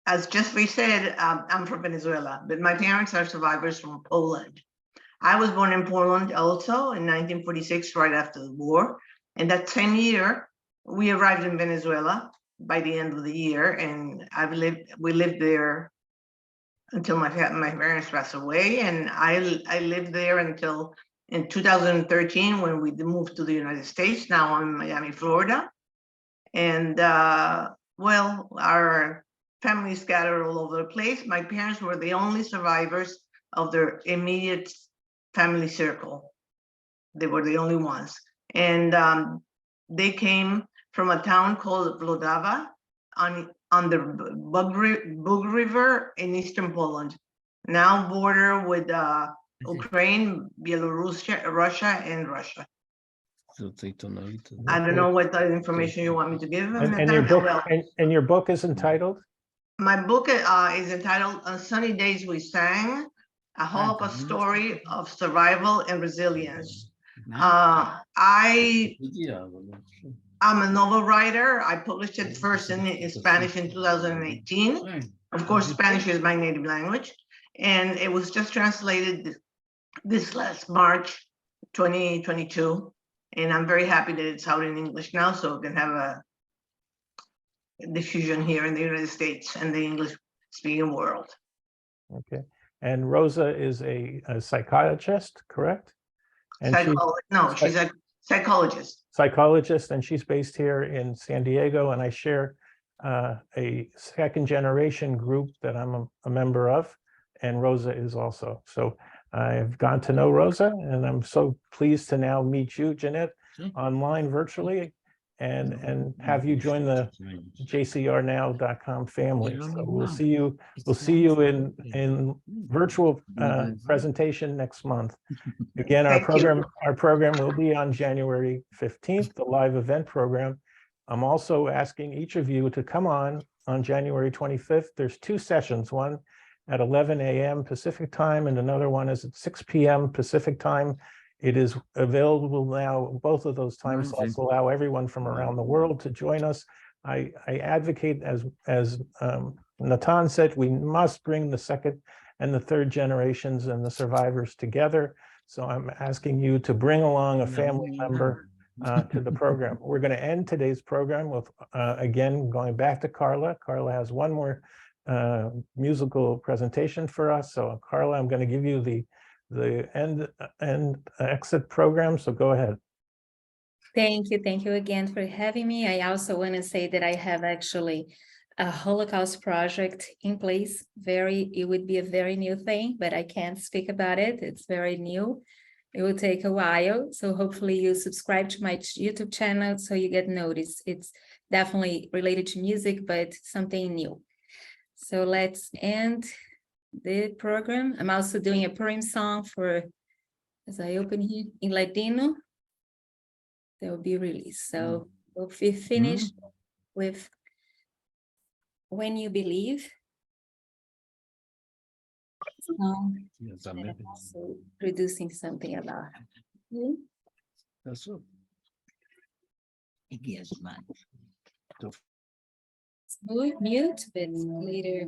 As Jeffrey said, I'm from Venezuela, but my parents are survivors from Poland. I was born in Poland also in 1946, right after the war. And that same year, we arrived in Venezuela by the end of the year, and we lived there until my parents passed away, and I lived there until in 2013 when we moved to the United States. Now I'm in Miami, Florida, and well, our family scattered all over the place. My parents were the only survivors of their immediate family circle. They were the only ones. And they came from a town called Vlodava on the Bug River in eastern Poland, now border with Ukraine, Belarus, Russia, and Russia. I don't know what other information you want me to give. And your book is entitled? My book is entitled On Sunny Days We Sang, A Holocaust Story of Survival and Resilience. I'm a novel writer. I published it first in Spanish in 2018. Of course, Spanish is my native language. And it was just translated this last March 2022. And I'm very happy that it's out in English now, so we can have a diffusion here in the United States and the English-speaking world. Okay. And Rosa is a psychiatrist, correct? And she's a psychologist. Psychologist, and she's based here in San Diego, and I share a second generation group that I'm a member of, and Rosa is also. So I've gotten to know Rosa, and I'm so pleased to now meet you, Jeanette, online virtually, and have you join the JCHRnow.com family. So we'll see you in virtual presentation next month. Again, our program will be on January 15th, the live event program. I'm also asking each of you to come on January 25th. There's 2 sessions, one at 11 a.m. Pacific time, and another one is at 6 p.m. Pacific time. It is available now. Both of those time slots allow everyone from around the world to join us. I advocate, as Natan said, we must bring the second and the third generations and the survivors together. So I'm asking you to bring along a family member to the program. We're going to end today's program with, again, going back to Carla. Carla has one more musical presentation for us. So Carla, I'm going to give you the end exit program. So go ahead. Thank you again for having me. I also want to say that I have actually a Holocaust project in place. It would be a very new thing, but I can't speak about it. It's very new. It will take a while. So hopefully you subscribe to my YouTube channel so you get noticed. It's definitely related to music, but something new. So let's end the program. I'm also doing a Purim song as I open here, in Ladino. That will be released. So we'll be finished with When You Believe. And I'm also producing something about it. That's all. Yes, man. Mute, but later.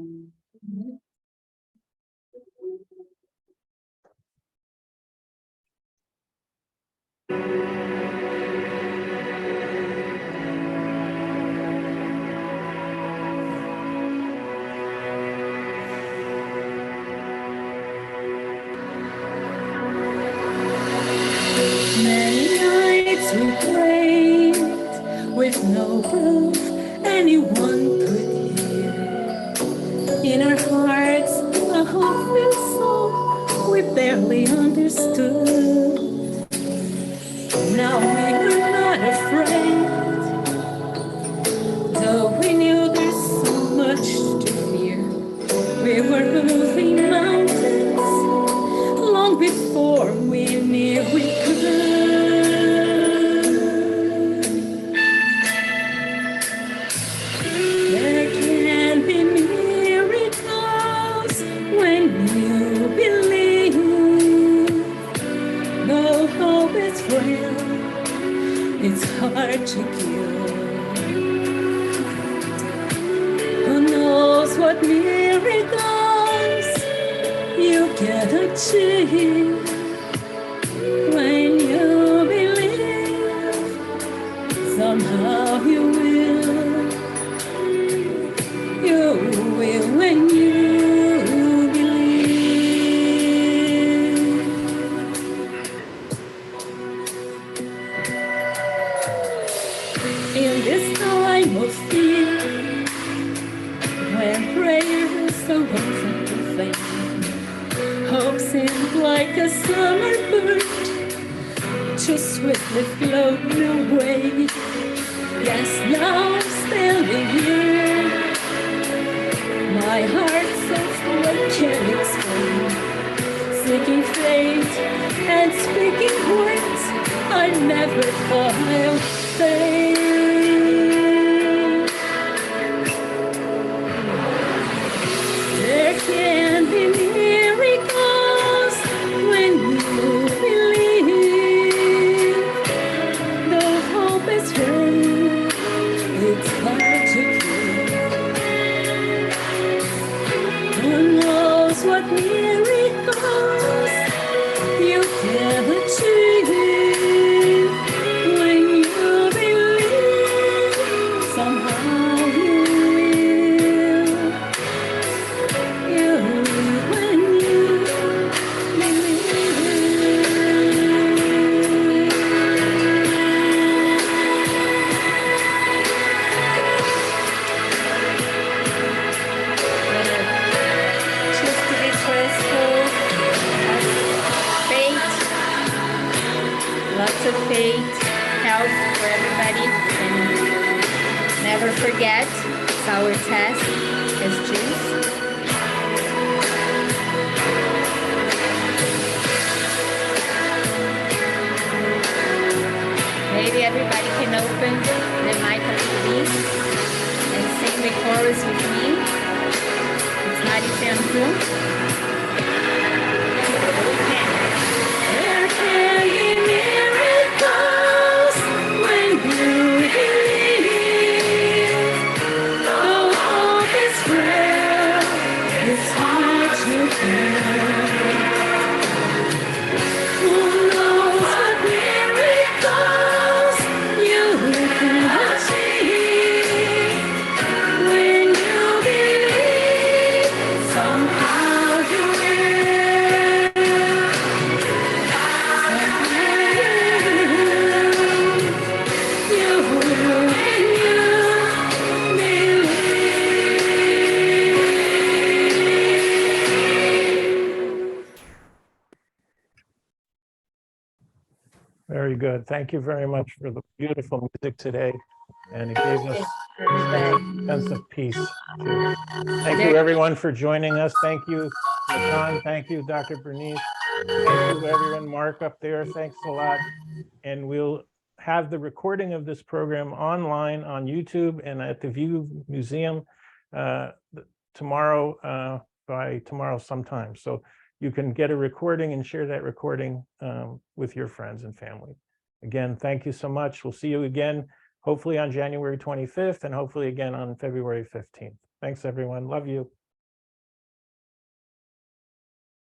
Many nights we prayed with no proof anyone could hear. In our hearts, a hope-filled soul we barely understood. Now we were not afraid, though we knew there's so much to fear. We were moving mountains long before we knew we could. There can be miracles when you believe. Though hope is frail, it's hard to kill. Who knows what miracles you can achieve when you believe? Somehow you will when you believe. In this time of fear, when prayer so often to faint, hope seems like a summer bird, just swiftly floating away. Yes, now I'm standing here, my heart so full I can't explain, seeking faith and speaking words I never thought I'd say. There can be miracles when you believe. Though hope is free, it's hard to keep. Who knows what miracles you can achieve great help for everybody. And never forget, our test is juice. Maybe everybody can open the mic a little bit and sing the chorus with me. It's not easy. There can be miracles when you believe. Though hope is frail, it's hard to bear. Who knows what miracles you can achieve when you believe somehow you will. You will when you believe. Very good. Thank you very much for the beautiful music today. And it gave us a sense of peace too. Thank you everyone for joining us. Thank you, Natan. Thank you, Dr. Bernice. Thank you everyone, Mark up there. Thanks a lot. And we'll have the recording of this program online on YouTube and at the View Museum tomorrow, by tomorrow sometime. So you can get a recording and share that recording with your friends and family. Again, thank you so much. We'll see you again, hopefully on January 25th and hopefully again on February 15th. Thanks everyone. Love you.